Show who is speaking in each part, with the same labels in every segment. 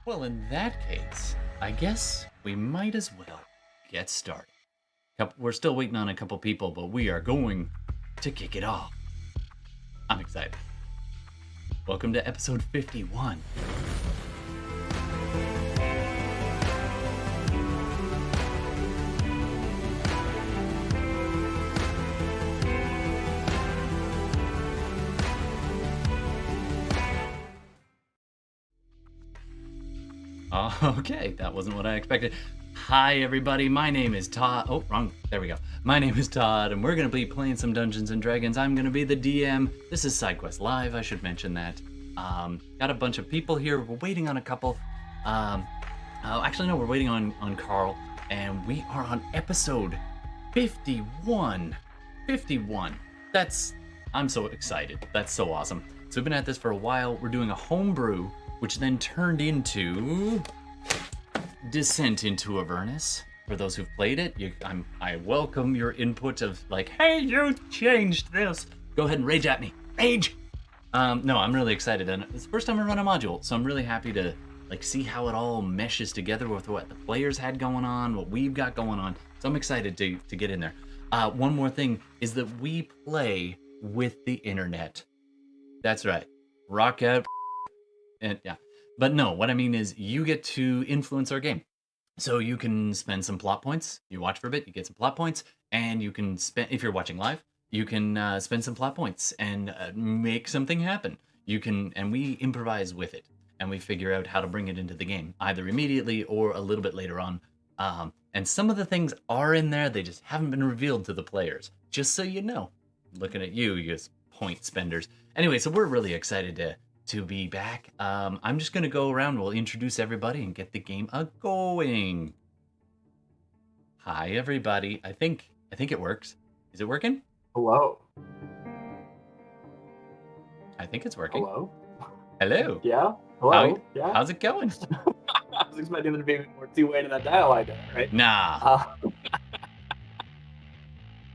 Speaker 1: Well, in that case, I guess we might as well get started. We're still waiting on a couple people, but we are going to kick it off. I'm excited. Welcome to episode 51. Okay, that wasn't what I expected. Hi, everybody. My name is Todd. Oh, wrong. There we go. My name is Todd, and we're going to be playing some Dungeons & Dragons. I'm going to be the DM. This is SideQuest Live. I should mention that. Got a bunch of people here. We're waiting on a couple. Actually, no, we're waiting on Carl, and we are on episode 51. 51. I'm so excited. That's so awesome. So we've been at this for a while. We're doing a homebrew, which then turned into Descent into Avernus. For those who've played it, I welcome your input of like, hey, you changed this. Go ahead and rage at me. Rage! No, I'm really excited, and it's the first time I run a module, so I'm really happy to see how it all meshes together with what the players had going on, what we've got going on. So I'm excited to get in there. One more thing is that we play with the internet. That's right. Rock out. And yeah, but no, what I mean is you get to influence our game. So you can spend some plot points. You watch for a bit, you get some plot points, and you can spend, if you're watching live, you can spend some plot points and make something happen. And we improvise with it, and we figure out how to bring it into the game, either immediately or a little bit later on. And some of the things are in there, they just haven't been revealed to the players, just so you know. Looking at you as point spenders. Anyway, so we're really excited to be back. I'm just gonna go around. We'll introduce everybody and get the game going. Hi, everybody. I think it works. Is it working?
Speaker 2: Hello.
Speaker 1: I think it's working.
Speaker 2: Hello.
Speaker 1: Hello.
Speaker 2: Yeah. Hello. Yeah.
Speaker 1: How's it going?
Speaker 2: I was expecting there to be more two-way to that dialogue, right?
Speaker 1: Nah.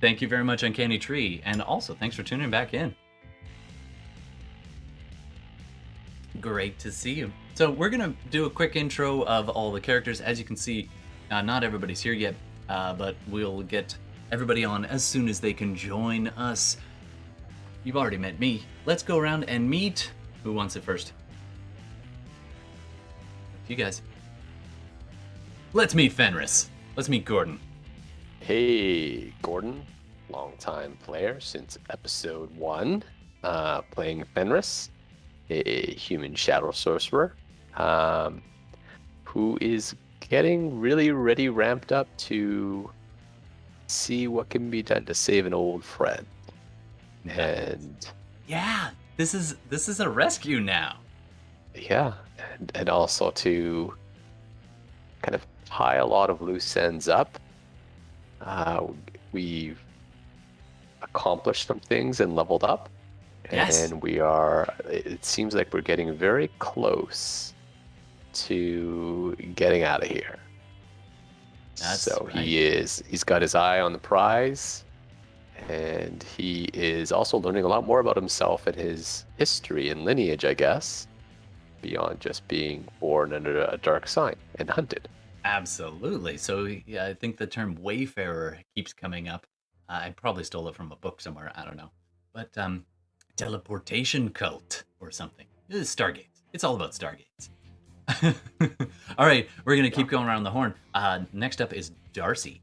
Speaker 1: Thank you very much, Uncanny Tree, and also thanks for tuning back in. Great to see you. So we're gonna do a quick intro of all the characters. As you can see, not everybody's here yet, but we'll get everybody on as soon as they can join us. You've already met me. Let's go around and meet. Who wants it first? You guys. Let's meet Fenris. Let's meet Gordon.
Speaker 3: Hey, Gordon, longtime player since episode 1, playing Fenris, a human shadow sorcerer, who is getting really ready, ramped up to see what can be done to save an old friend. And
Speaker 1: yeah, this is a rescue now.
Speaker 3: Yeah, and also to kind of tie a lot of loose ends up. We've accomplished some things and leveled up.
Speaker 1: Yes.
Speaker 3: And it seems like we're getting very close to getting out of here.
Speaker 1: That's
Speaker 3: so
Speaker 1: right.
Speaker 3: He's got his eye on the prize, and he is also learning a lot more about himself and his history and lineage, I guess, beyond just being born under a dark sign and hunted.
Speaker 1: Absolutely. So yeah, I think the term wayfarer keeps coming up. I probably stole it from a book somewhere. I don't know. But teleportation cult or something. This is Stargates. It's all about Stargates. All right, we're going to keep going around the horn. Next up is Darcy.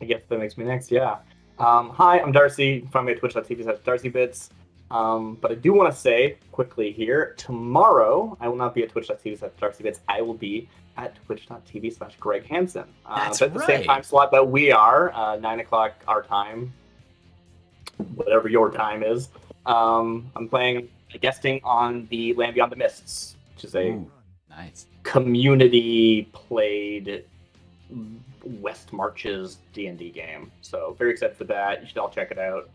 Speaker 2: I guess that makes me next, yeah. Hi, I'm Darcy from twitch.tv/DarcyBits. But I do want to say quickly here, tomorrow I will not be at twitch.tv/DarcyBits. I will be at twitch.tv/Greg Hansen.
Speaker 1: That's
Speaker 2: at the
Speaker 1: right.
Speaker 2: same time slot that we are, 9 o'clock our time, whatever your time is. I'm guesting on the Land Beyond the Mists, which is a
Speaker 1: nice
Speaker 2: community played West Marches D&D game. So very excited for that. You should all check it out.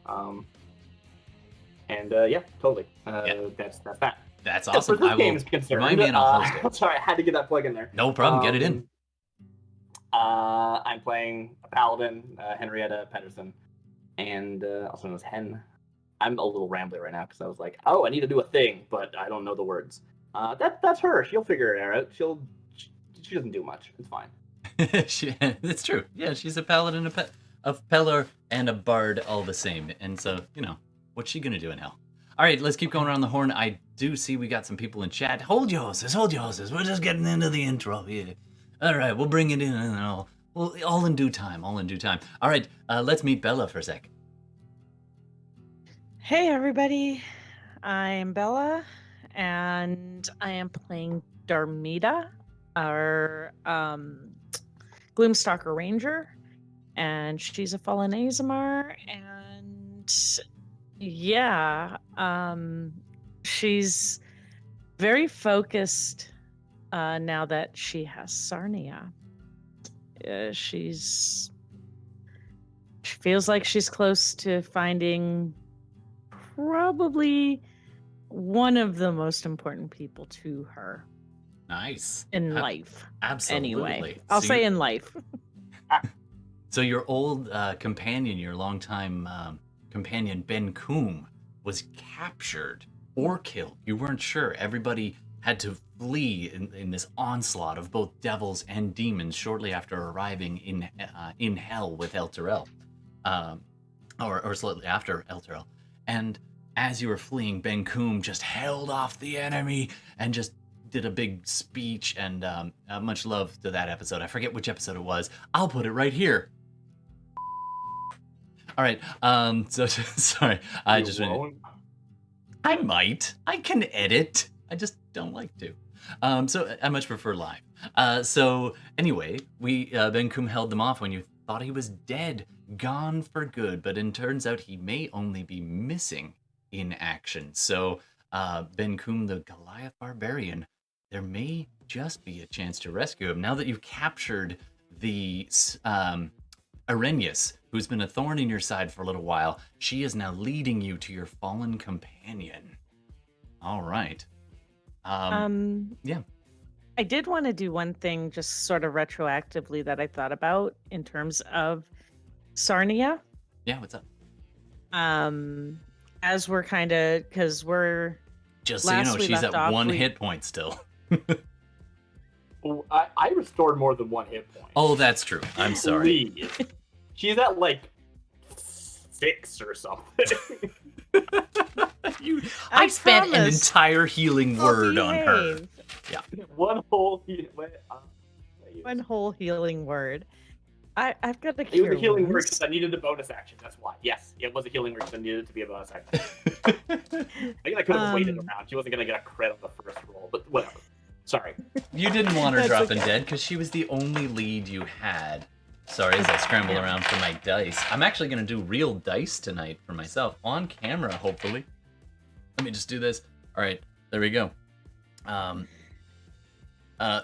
Speaker 2: Yeah, totally. That's that.
Speaker 1: That's awesome.
Speaker 2: For this game is concerned,
Speaker 1: remind me and I'll host it.
Speaker 2: Sorry, I had to get that plug in there.
Speaker 1: No problem. Get it in.
Speaker 2: I'm playing a paladin, Henrietta Pedersen, and also known as Hen. I'm a little rambly right now because I was like, oh, I need to do a thing, but I don't know the words. That's her. She'll figure it out. She doesn't do much. It's fine.
Speaker 1: It's true. Yeah, she's a paladin, a peller, and a bard all the same. And so, what's she gonna do in hell? All right, let's keep going around the horn. I do see we got some people in chat. Hold your horses, hold your horses. We're just getting into the intro here. All right, we'll bring it in and all in due time, all in due time. All right, let's meet Bela for a sec.
Speaker 4: Hey everybody, I'm Bela, and I am playing Darmita, our Gloomstalker Ranger, and she's a fallen Aasimar, and yeah, she's very focused now that she has Sarnia. She feels like she's close to finding probably one of the most important people to her.
Speaker 1: Nice.
Speaker 4: In life.
Speaker 1: Absolutely.
Speaker 4: Anyway, I'll say in life.
Speaker 1: So your old companion, your longtime companion, Benkuhm, was captured or killed. You weren't sure. Everybody had to flee in this onslaught of both devils and demons shortly after arriving in hell with Elturel. Or slightly after Elturel. And as you were fleeing, Benkuhm just held off the enemy and just did a big speech, and much love to that episode. I forget which episode it was. I'll put it right here. All right. So sorry. I might. I can edit. I just don't like to. So I much prefer live. So anyway, Benkuhm held them off when you thought he was dead, gone for good, but it turns out he may only be missing in action. So Benkuhm, the Goliath Barbarian, there may just be a chance to rescue him now that you've captured the Erinyes, who's been a thorn in your side for a little while. She is now leading you to your fallen companion. All right. Yeah.
Speaker 4: I did want to do one thing just sort of retroactively that I thought about in terms of Sarnia.
Speaker 1: Yeah, what's up?
Speaker 4: As we're kind of, because we're
Speaker 1: just so you know, she's at one hit point still.
Speaker 2: Oh, I restored more than one hit point.
Speaker 1: Oh, that's true. I'm sorry.
Speaker 2: Please. She's at like 6 or something.
Speaker 1: I spent an entire healing word on her. Yeah.
Speaker 2: One whole
Speaker 4: healing word. I've got to.
Speaker 2: It was a healing word because I needed a bonus action. That's why. Yes, it was a healing word because I needed it to be a bonus action. I think I could have waited around. She wasn't gonna get a crit on the first roll, but whatever. Sorry.
Speaker 1: You didn't want her dropping dead because she was the only lead you had. Sorry, as I scramble around for my dice. I'm actually gonna do real dice tonight for myself on camera, hopefully. Let me just do this. All right, there we go.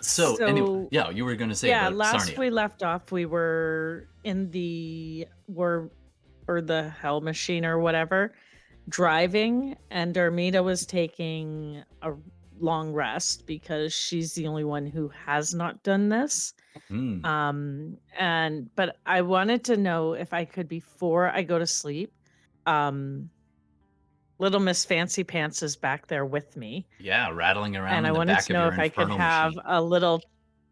Speaker 1: So anyway, yeah, you were going to say about
Speaker 4: last
Speaker 1: Sarnia.
Speaker 4: We left off, we were in the hell machine or whatever, driving, and Darmita was taking a long rest because she's the only one who has not done this. But I wanted to know if I could, before I go to sleep, Little Miss Fancy Pants is back there with me.
Speaker 1: Yeah, rattling around
Speaker 4: and
Speaker 1: in the back of your
Speaker 4: I wanted to know if I could have
Speaker 1: machine.
Speaker 4: a little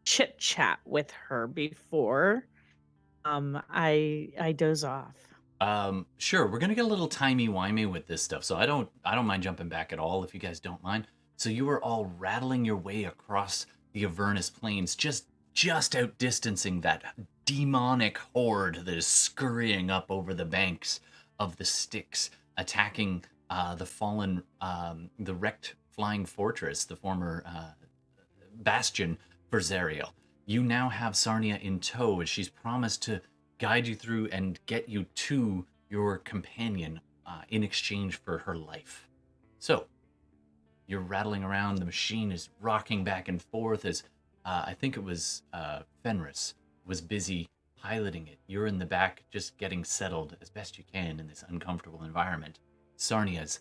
Speaker 4: chit chat with her before I doze off.
Speaker 1: Sure, we're gonna get a little timey-wimey with this stuff, so I don't mind jumping back at all if you guys don't mind. So you were all rattling your way across the Avernus plains, just outdistancing that demonic horde that is scurrying up over the banks of the Styx, attacking the fallen, the wrecked flying fortress, the former bastion for Zariel. You now have Sarnia in tow, as she's promised to guide you through and get you to your companion in exchange for her life. So, you're rattling around, the machine is rocking back and forth as I think it was Fenris was busy piloting it. You're in the back just getting settled as best you can in this uncomfortable environment. Sarnia's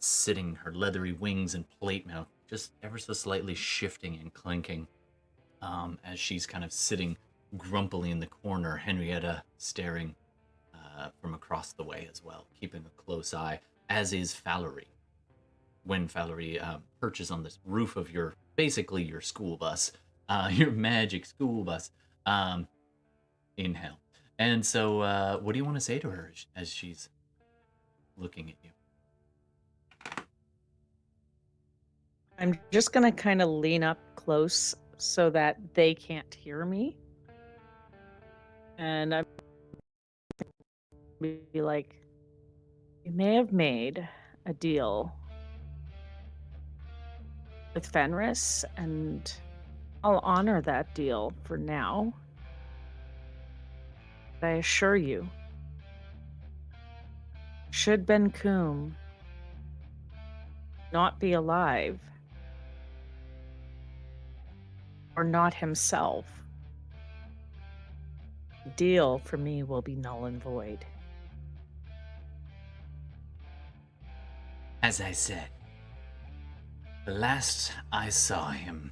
Speaker 1: sitting, her leathery wings and plate mouth just ever so slightly shifting and clinking as she's kind of sitting grumpily in the corner, Henrietta staring from across the way as well, keeping a close eye, as is Valerie. when Valerie perches on this roof of basically your school bus, your magic school bus, in hell. And so, what do you want to say to her as she's looking at you?
Speaker 4: I'm just going to kind of lean up close so that they can't hear me. And I'm be like, you may have made a deal with Fenris, and I'll honor that deal for now. But I assure you, should Benkuhm not be alive, or not himself, the deal for me will be null and void.
Speaker 1: As I said, the last I saw him,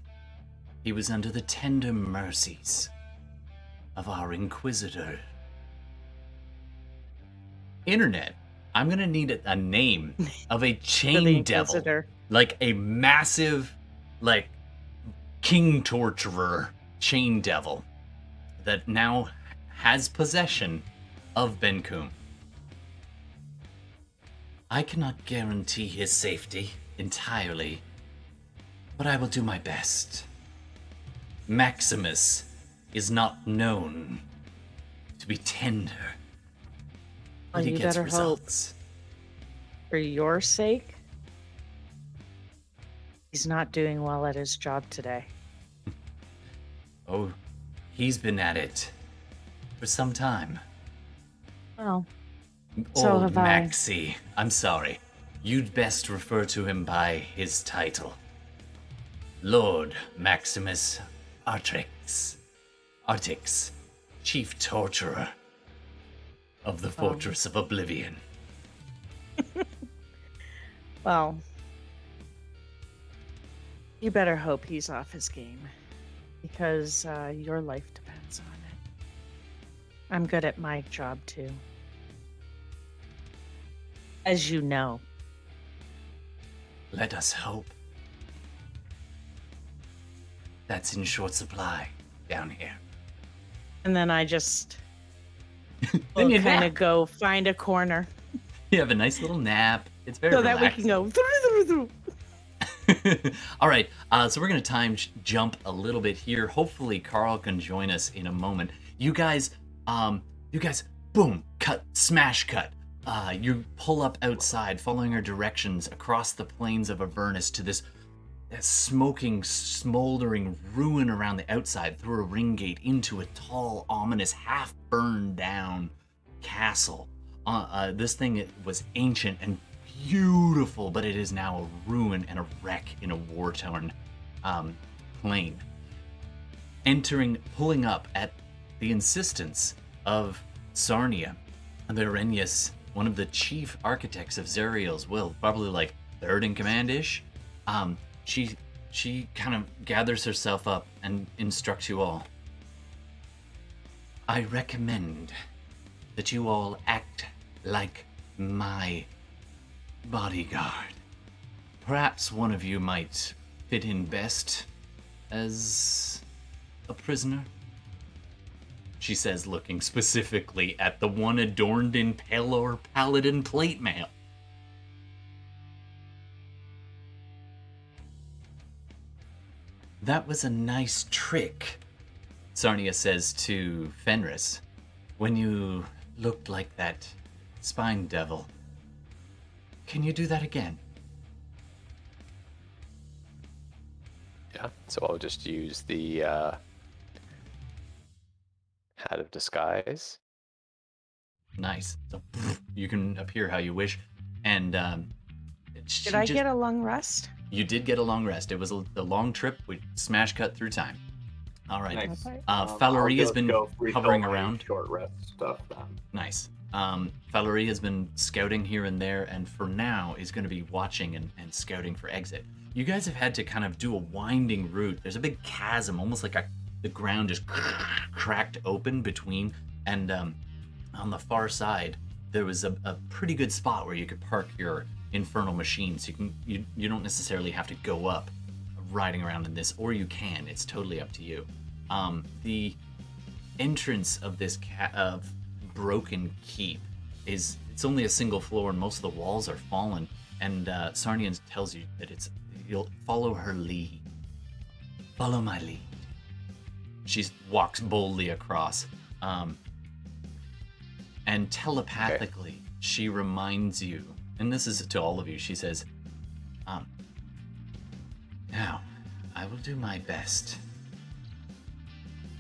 Speaker 1: he was under the tender mercies of our Inquisitor. Internet, I'm gonna need a name of a chain devil.
Speaker 4: Inquisitor.
Speaker 1: Like a massive, like, king torturer chain devil that now has possession of Benkuhm. I cannot guarantee his safety entirely, but I will do my best. Maximus is not known to be tender, but he
Speaker 4: you
Speaker 1: gets
Speaker 4: better
Speaker 1: results.
Speaker 4: For your sake, he's not doing well at his job today.
Speaker 1: Oh, he's been at it for some time.
Speaker 4: Well, so
Speaker 1: Old
Speaker 4: have I.
Speaker 1: Maxie. I'm sorry. You'd best refer to him by his title. Lord Maximus Artix, Chief Torturer of the Fortress of Oblivion.
Speaker 4: Well, you better hope he's off his game, because your life depends on it. I'm good at my job too, as you know.
Speaker 1: Let us hope. That's in short supply down here.
Speaker 4: And then I just
Speaker 1: Then you
Speaker 4: kind
Speaker 1: nap.
Speaker 4: of go find a corner
Speaker 1: You have a nice little nap. It's very
Speaker 4: so that we
Speaker 1: relaxing.
Speaker 4: can go.
Speaker 1: All right, so we're gonna time jump a little bit here. Hopefully, Carl can join us in a moment. You guys, boom, cut, smash cut. You pull up outside, following our directions across the plains of Avernus to this smoking, smoldering ruin around the outside, through a ring gate into a tall, ominous, half-burned down castle. This thing was ancient and beautiful, but it is now a ruin and a wreck in a war-torn plain. Pulling up at the insistence of Sarnia, the Erinyes, one of the chief architects of Zariel's will, probably like third in command-ish. She kind of gathers herself up and instructs you all. I recommend that you all act like my bodyguard. Perhaps one of you might fit in best as a prisoner, she says, looking specifically at the one adorned in Pelor Paladin plate mail. That was a nice trick, Sarnia says to Fenris, when you looked like that spine devil. Can you do that again?
Speaker 3: Yeah, so I'll just use the hat of disguise.
Speaker 1: Nice. So you can appear how you wish. And
Speaker 4: Did I get a long rest?
Speaker 1: You did get a long rest. It was a long trip. We smash cut through time. All right.
Speaker 2: Nice.
Speaker 1: Valerie has
Speaker 2: I'll
Speaker 1: been
Speaker 2: go refill
Speaker 1: hovering
Speaker 2: my
Speaker 1: around.
Speaker 2: Short rest stuff then.
Speaker 1: Nice. Valerie has been scouting here and there, and for now is going to be watching and scouting for exit. You guys have had to kind of do a winding route. There's a big chasm, almost like the ground just cracked open between, and on the far side, there was a pretty good spot where you could park your infernal machines. You don't necessarily have to go up riding around in this, or you can. It's totally up to you. The entrance of this of broken keep it's only a single floor, and most of the walls are fallen. And Sarnia tells you that you'll follow her lead. Follow my lead. She walks boldly across, and telepathically she reminds you, and this is to all of you. She says, "Now, I will do my best.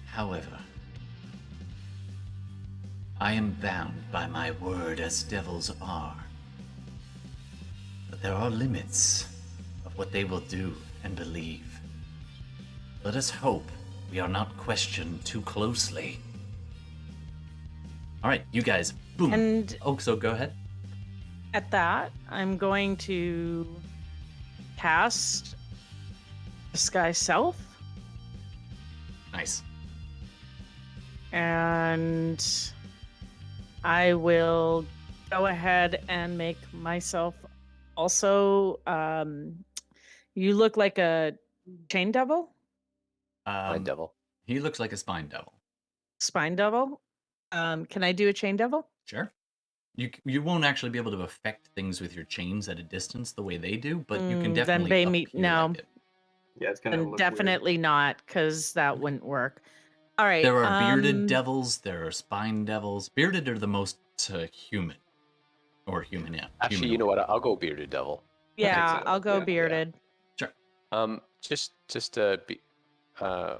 Speaker 1: However, I am bound by my word as devils are. But there are limits of what they will do and believe. Let us hope we are not questioned too closely." All right, you guys, boom.
Speaker 4: And
Speaker 1: so go ahead.
Speaker 4: at that, I'm going to cast Disguise Self.
Speaker 1: Nice.
Speaker 4: And I will go ahead and make myself also. You look like a chain devil,
Speaker 3: Mind devil.
Speaker 1: He looks like a spine devil.
Speaker 4: spine devil. Can I do a chain devil?
Speaker 1: Sure. You won't actually be able to affect things with your chains at a distance the way they do, but you can
Speaker 4: Then
Speaker 1: definitely
Speaker 4: they
Speaker 1: appear
Speaker 4: meet. No,
Speaker 1: like it.
Speaker 2: Yeah, it's kind of
Speaker 4: then definitely not, because that wouldn't work. All right.
Speaker 1: There are bearded devils. There are spine devils. Bearded are the most human, or human. Yeah.
Speaker 3: Actually, you know what? I'll go bearded devil.
Speaker 4: Yeah,
Speaker 2: sense.
Speaker 4: I'll go
Speaker 2: Yeah.
Speaker 4: bearded.
Speaker 1: Sure.
Speaker 3: Just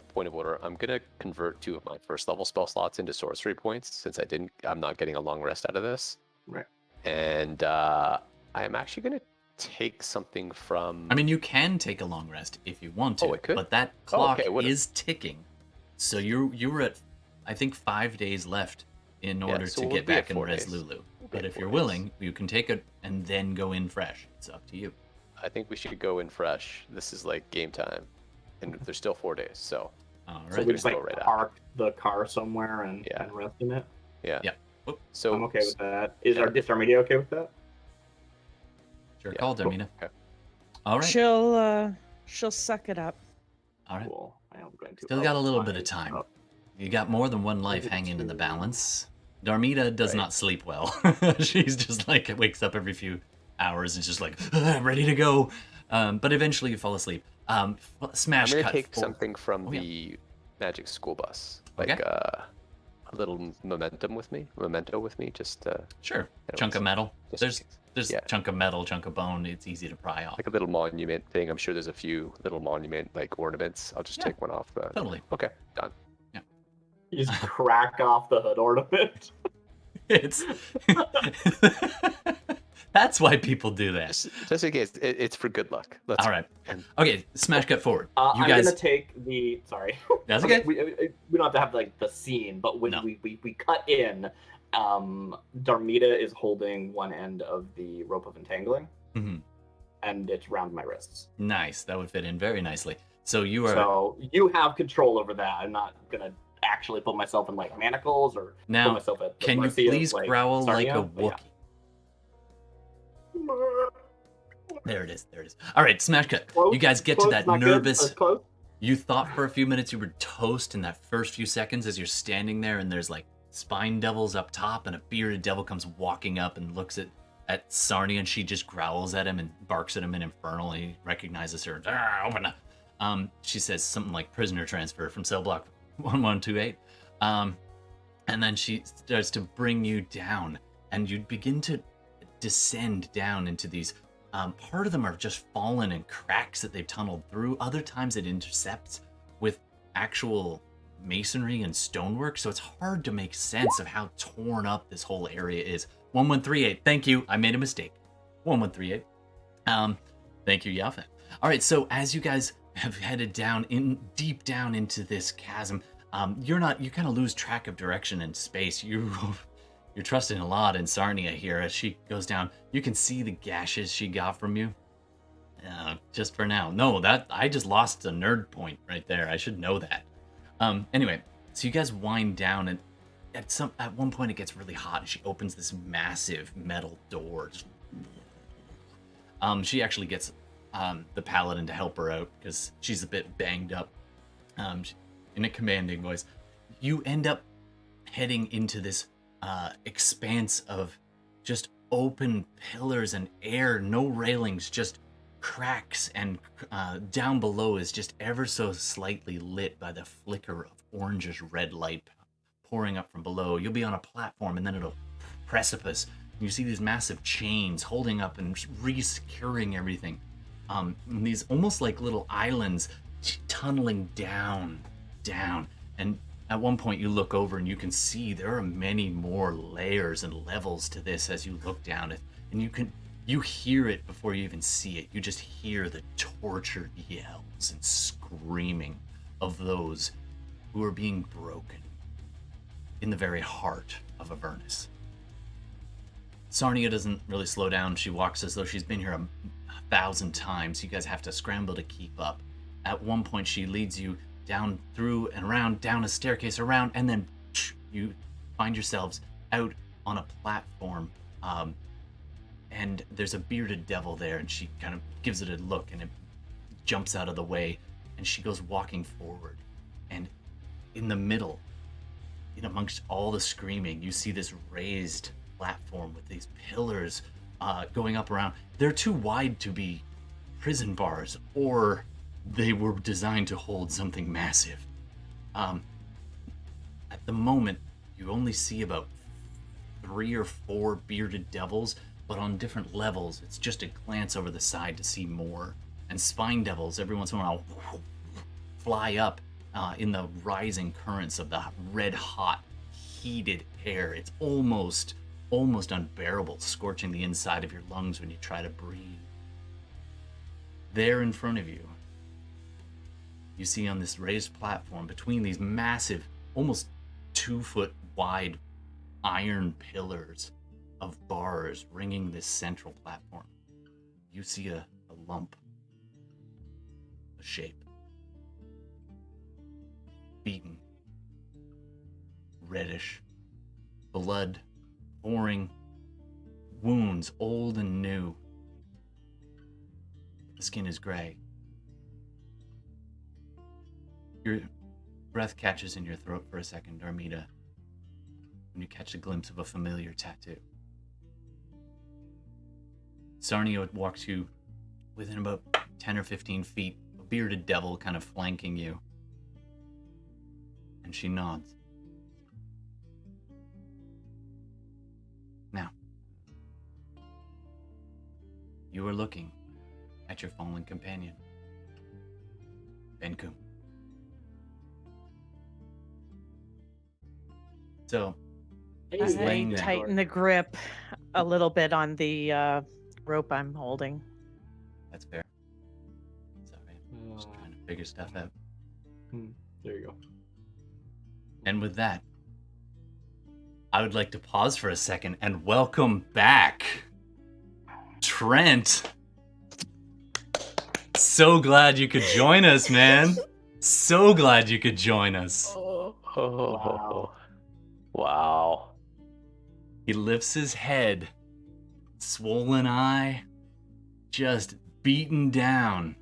Speaker 3: point of order. I'm gonna convert 2 of my first level spell slots into sorcery points since I'm not getting a long rest out of this.
Speaker 2: Right.
Speaker 3: And I am actually gonna take something from.
Speaker 1: I mean, you can take a long rest if you want to,
Speaker 3: Oh, I could?
Speaker 1: but that clock
Speaker 3: okay,
Speaker 1: is ticking. So you were at, I think, 5 days left in order
Speaker 3: so
Speaker 1: to
Speaker 3: we'll
Speaker 1: get
Speaker 3: be at
Speaker 1: back in
Speaker 3: 4
Speaker 1: Res
Speaker 3: days.
Speaker 1: Lulu.
Speaker 3: We'll be
Speaker 1: But
Speaker 3: at
Speaker 1: if
Speaker 3: 4
Speaker 1: you're
Speaker 3: days.
Speaker 1: willing, you can take it and then go in fresh. It's up to you.
Speaker 3: I think we should go in fresh. This is like game time, and there's still 4 days. So
Speaker 1: All
Speaker 2: So
Speaker 1: right.
Speaker 2: we just
Speaker 3: go
Speaker 2: like
Speaker 3: right after.
Speaker 2: park the car somewhere and
Speaker 3: Yeah.
Speaker 2: rest in it.
Speaker 3: yeah.
Speaker 1: Yeah. Whoop.
Speaker 3: So
Speaker 2: I'm okay with that. Is
Speaker 3: yeah.
Speaker 2: Darmita okay with that?
Speaker 1: Sure
Speaker 3: Yeah,
Speaker 1: call,
Speaker 3: cool.
Speaker 1: Darmita.
Speaker 3: Okay.
Speaker 1: All right.
Speaker 4: She'll suck it up.
Speaker 1: All right.
Speaker 2: Cool. I am going to.
Speaker 1: Still got a little
Speaker 2: up
Speaker 1: bit of
Speaker 2: my-
Speaker 1: time.
Speaker 2: up.
Speaker 1: You got more than one life
Speaker 2: Maybe
Speaker 1: hanging in the
Speaker 2: 2.
Speaker 1: balance. Darmita does
Speaker 2: Right.
Speaker 1: not sleep well. She's just like wakes up every few hours and just like ready to go. But eventually you fall asleep. Smash
Speaker 3: I'm gonna
Speaker 1: cut.
Speaker 3: take
Speaker 1: forward.
Speaker 3: something from
Speaker 1: Oh, yeah.
Speaker 3: the magic school bus, like
Speaker 1: Okay.
Speaker 3: a little memento with me, just
Speaker 1: Sure.
Speaker 3: Yeah,
Speaker 1: Chunk of metal.
Speaker 3: just
Speaker 1: There's
Speaker 3: yeah.
Speaker 1: chunk of metal, chunk of bone. It's easy to pry off.
Speaker 3: like a little monument thing. I'm sure there's a few little monument like ornaments. I'll just
Speaker 1: Yeah.
Speaker 3: take one off.
Speaker 1: Totally.
Speaker 3: Okay, done.
Speaker 2: You just crack off the hood ornament.
Speaker 1: It's that's why people do that.
Speaker 3: Just in case, it's for good luck. Let's,
Speaker 1: All right.
Speaker 3: and-
Speaker 1: Okay. Smash cut forward. You
Speaker 2: I'm
Speaker 1: guys.
Speaker 2: gonna take the. Sorry.
Speaker 1: That's okay.
Speaker 2: We don't have to have like the scene, but when
Speaker 1: No.
Speaker 2: we cut in, Darmita is holding one end of the rope of entangling,
Speaker 1: Mhm.
Speaker 2: and it's round my wrists.
Speaker 1: Nice. That would fit in very nicely. So you are
Speaker 2: So you have control over that. I'm not gonna actually put myself in like manacles or put
Speaker 1: now.
Speaker 2: myself at the
Speaker 1: Can you
Speaker 2: mercy of,
Speaker 1: please
Speaker 2: like,
Speaker 1: growl like a
Speaker 2: Sarnia, but
Speaker 1: Wookiee? There it is. There it is. All right, smash cut.
Speaker 2: Close,
Speaker 1: You guys get to
Speaker 2: close,
Speaker 1: that
Speaker 2: not good,
Speaker 1: nervous.
Speaker 2: that's close.
Speaker 1: You thought for a few minutes you were toast in that first few seconds as you're standing there, and there's like spine devils up top, and a bearded devil comes walking up and looks at Sarnia, and she just growls at him and barks at him in infernal. And he recognizes her. Open up. She says something like prisoner transfer from cell block 1128. And then she starts to bring you down, and you begin to descend down into these. Part of them are just fallen and cracks that they've tunneled through. Other times it intercepts with actual masonry and stonework, so it's hard to make sense of how torn up this whole area is. 1138, thank you. I made a mistake. 1138. Thank you, Yafet. All right, so as you guys have headed deep down into this chasm, you kind of lose track of direction and space. You're trusting a lot in Sarnia here as she goes down. You can see the gashes she got from you. Just for now. No, I just lost a nerd point right there. I should know that. Anyway, so you guys wind down, and at one point it gets really hot, and she opens this massive metal door. She actually gets the paladin to help her out because she's a bit banged up. In a commanding voice, you end up heading into this expanse of just open pillars and air, no railings, just cracks, and down below is just ever so slightly lit by the flicker of orangish red light pouring up from below. You'll be on a platform and then it'll precipice. And you see these massive chains holding up and re-securing everything. And these almost like little islands tunneling down. And at one point you look over and you can see there are many more layers and levels to this as you look down it. And you hear it before you even see it. You just hear the tortured yells and screaming of those who are being broken in the very heart of Avernus. Sarnia doesn't really slow down. She walks as though she's been here 1,000 times. You guys have to scramble to keep up. At one point, she leads you down through and around, down a staircase, around, and then you find yourselves out on a platform. And there's a bearded devil there, and she kind of gives it a look, and it jumps out of the way, and she goes walking forward. And in the middle, in amongst all the screaming, you see this raised platform with these pillars going up around. They're too wide to be prison bars, or they were designed to hold something massive. At the moment, you only see about 3 or 4 bearded devils, but on different levels. It's just a glance over the side to see more. And spine devils every once in a while fly up in the rising currents of the red hot, heated air. It's almost unbearable, scorching the inside of your lungs when you try to breathe. There in front of you, you see on this raised platform between these massive, almost 2-foot wide iron pillars of bars ringing this central platform, you see a lump, a shape, beaten, reddish, blood pouring, wounds old and new. The skin is gray. Your breath catches in your throat for a second, Darmita, when you catch a glimpse of a familiar tattoo. Sarnia walks you within about 10 or 15 feet, a bearded devil kind of flanking you. And she nods. Now, you are looking at your fallen companion, Benkuhm. So, he's laying
Speaker 4: I
Speaker 1: there.
Speaker 4: tighten the grip a little bit on the rope I'm holding.
Speaker 1: That's fair. Sorry, I'm just trying to figure stuff out.
Speaker 2: There you go.
Speaker 1: And with that, I would like to pause for a second and welcome back Trent. So glad you could join us, man. So glad you could join us.
Speaker 3: Wow.
Speaker 1: He lifts his head, swollen eye, just beaten down,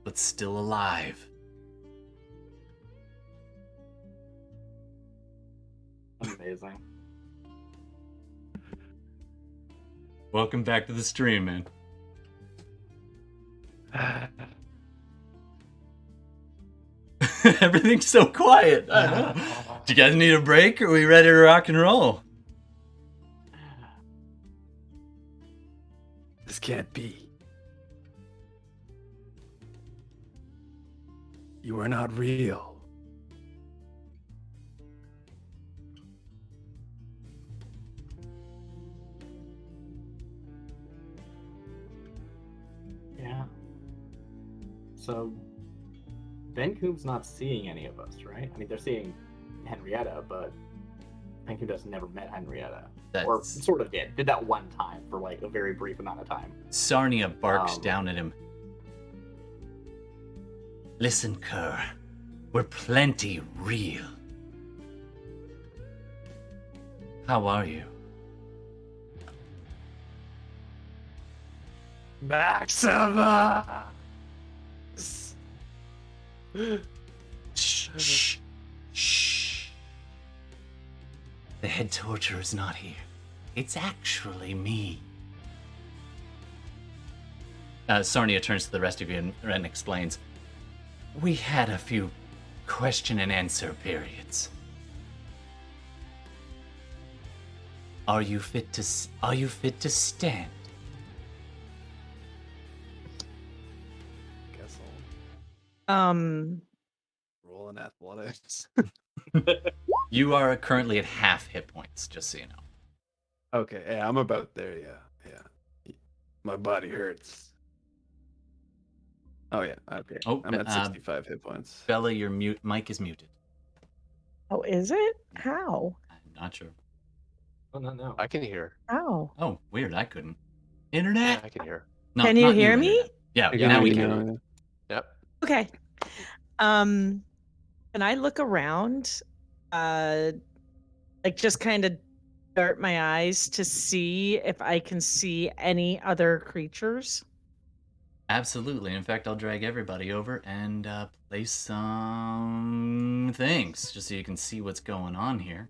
Speaker 1: but still alive.
Speaker 2: Amazing.
Speaker 1: Welcome back to the stream, man. Everything's so quiet. I don't know. Do you guys need a break? Or are we ready to rock and roll?
Speaker 5: This can't be. You are not real.
Speaker 2: Yeah. So, Benkuhm's not seeing any of us, right? I mean, they're seeing Henrietta, but Benkuhm has never met Henrietta. Or
Speaker 1: That's...
Speaker 2: sort of did. Did that one time for like a very brief amount of time.
Speaker 1: Sarnia barks down at him. Listen, Kerr. We're plenty real. How are you?
Speaker 5: Maxima!
Speaker 1: Shh, shh, shh. The head torturer is not here. It's actually me. Sarnia turns to the rest of you and explains, we had a few question and answer periods. Are you fit to stand?
Speaker 5: Guess
Speaker 4: Um,
Speaker 5: I'll roll in athletics.
Speaker 1: You are currently at half hit points, just so you know.
Speaker 5: Okay, yeah, I'm about there, yeah. My body hurts. Oh yeah, okay.
Speaker 1: Oh,
Speaker 5: I'm at 65 hit points.
Speaker 1: Bela, your mic is muted.
Speaker 4: oh, is it? How?
Speaker 1: I'm not sure.
Speaker 2: Oh, no.
Speaker 3: I can hear.
Speaker 4: How?
Speaker 1: Oh, weird. I couldn't.
Speaker 3: Yeah,
Speaker 1: Internet.
Speaker 3: I can hear.
Speaker 1: No,
Speaker 4: Can you
Speaker 1: not
Speaker 4: hear me?
Speaker 1: Internet. Yeah,
Speaker 3: Yeah,
Speaker 1: now we
Speaker 3: we
Speaker 1: can.
Speaker 3: can. Yep.
Speaker 4: Okay. Can I look around? Like just kind of dart my eyes to see if I can see any other creatures.
Speaker 1: Absolutely. In fact, I'll drag everybody over and play some things just so you can see what's going on here.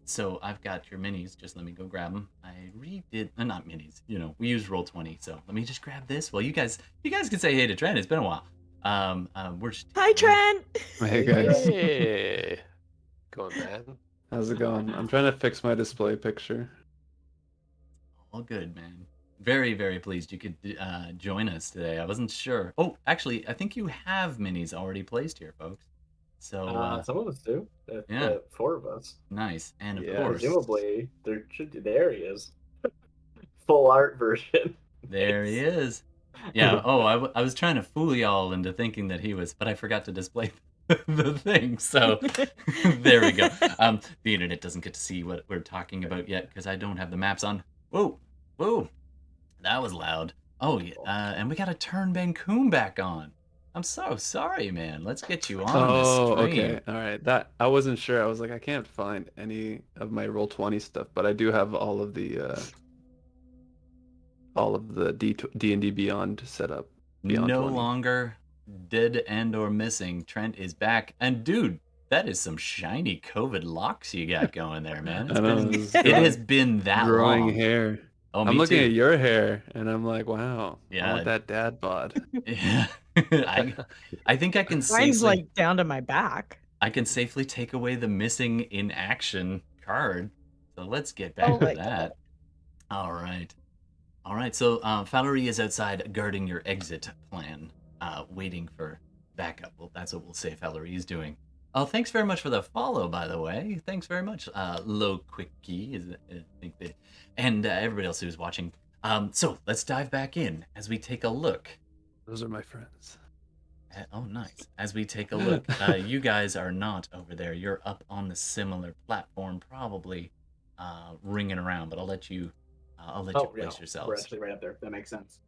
Speaker 1: So I've got your minis. Just let me go grab them. I redid, not minis. You know, we use Roll20. So let me just grab this. Well, you guys can say hey to Trent. It's been a while. We're just
Speaker 4: Hi, Trent.
Speaker 5: Hey guys,
Speaker 3: Hey. Going, man.
Speaker 5: how's it going? I'm trying to fix my display picture.
Speaker 1: all good, man. Very, very pleased you could join us today. I wasn't sure. Oh, actually, I think you have minis already placed here, folks. So
Speaker 2: Some of us do.
Speaker 1: yeah.
Speaker 2: The 4 of us.
Speaker 1: nice, and of
Speaker 5: Yeah.
Speaker 1: course,
Speaker 2: Presumably, there he is. Full art version.
Speaker 1: there he is. Yeah. Oh, I was trying to fool y'all into thinking that he was, but I forgot to display the thing. So there we go. The internet doesn't get to see what we're talking about yet because I don't have the maps on. Whoa, whoa, that was loud. Oh yeah, and we gotta turn Benkuhm back on. I'm so sorry, man. Let's get you on
Speaker 5: Oh,
Speaker 1: the stream.
Speaker 5: okay. All right. That I wasn't sure. I was like, I can't find any of my Roll20 stuff, but I do have all of the D&D Beyond set up. Beyond
Speaker 1: No
Speaker 5: 20.
Speaker 1: longer dead and or missing. Trent is back, and dude, that is some shiny COVID locks you got going there, man.
Speaker 5: I know,
Speaker 1: It has been that
Speaker 5: growing
Speaker 1: long.
Speaker 5: hair.
Speaker 1: Oh,
Speaker 5: I'm
Speaker 1: me
Speaker 5: looking
Speaker 1: too.
Speaker 5: at your hair, and I'm like, wow. I
Speaker 1: Yeah.
Speaker 5: want that dad bod.
Speaker 1: Yeah. I think I can
Speaker 4: Mine's
Speaker 1: safely
Speaker 4: like down to my back.
Speaker 1: I can safely take away the missing in action card. So let's get back
Speaker 4: Oh
Speaker 1: to
Speaker 4: my
Speaker 1: that. All right. All right. So Valerie is outside guarding your exit plan, waiting for backup. Well, that's what we'll say Valerie is doing. Oh, thanks very much for the follow, by the way. Thanks very much, Low Quickie, I think that, and everybody else who's watching. So let's dive back in as we take a look.
Speaker 5: Those are my friends.
Speaker 1: Oh, nice. As we take a look, you guys are not over there. You're up on the similar platform, probably ringing around. But I'll let you place
Speaker 2: We're
Speaker 1: yourselves.
Speaker 2: actually right up there. That makes sense.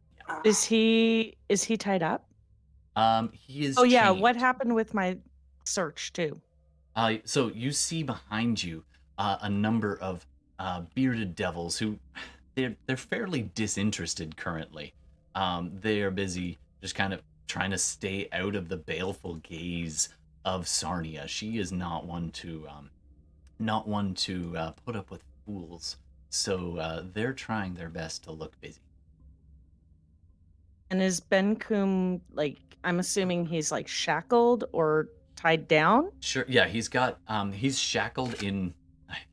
Speaker 4: Is he tied up?
Speaker 1: He is.
Speaker 4: Oh yeah. What
Speaker 1: chained.
Speaker 4: happened with my search too?
Speaker 1: So you see behind you a number of bearded devils who they're fairly disinterested currently. They are busy just kind of trying to stay out of the baleful gaze of Sarnia. She is not one to put up with fools. So they're trying their best to look busy.
Speaker 4: And is Benkuhm like? I'm assuming he's like shackled or tied down.
Speaker 1: Sure. Yeah, he's got he's shackled in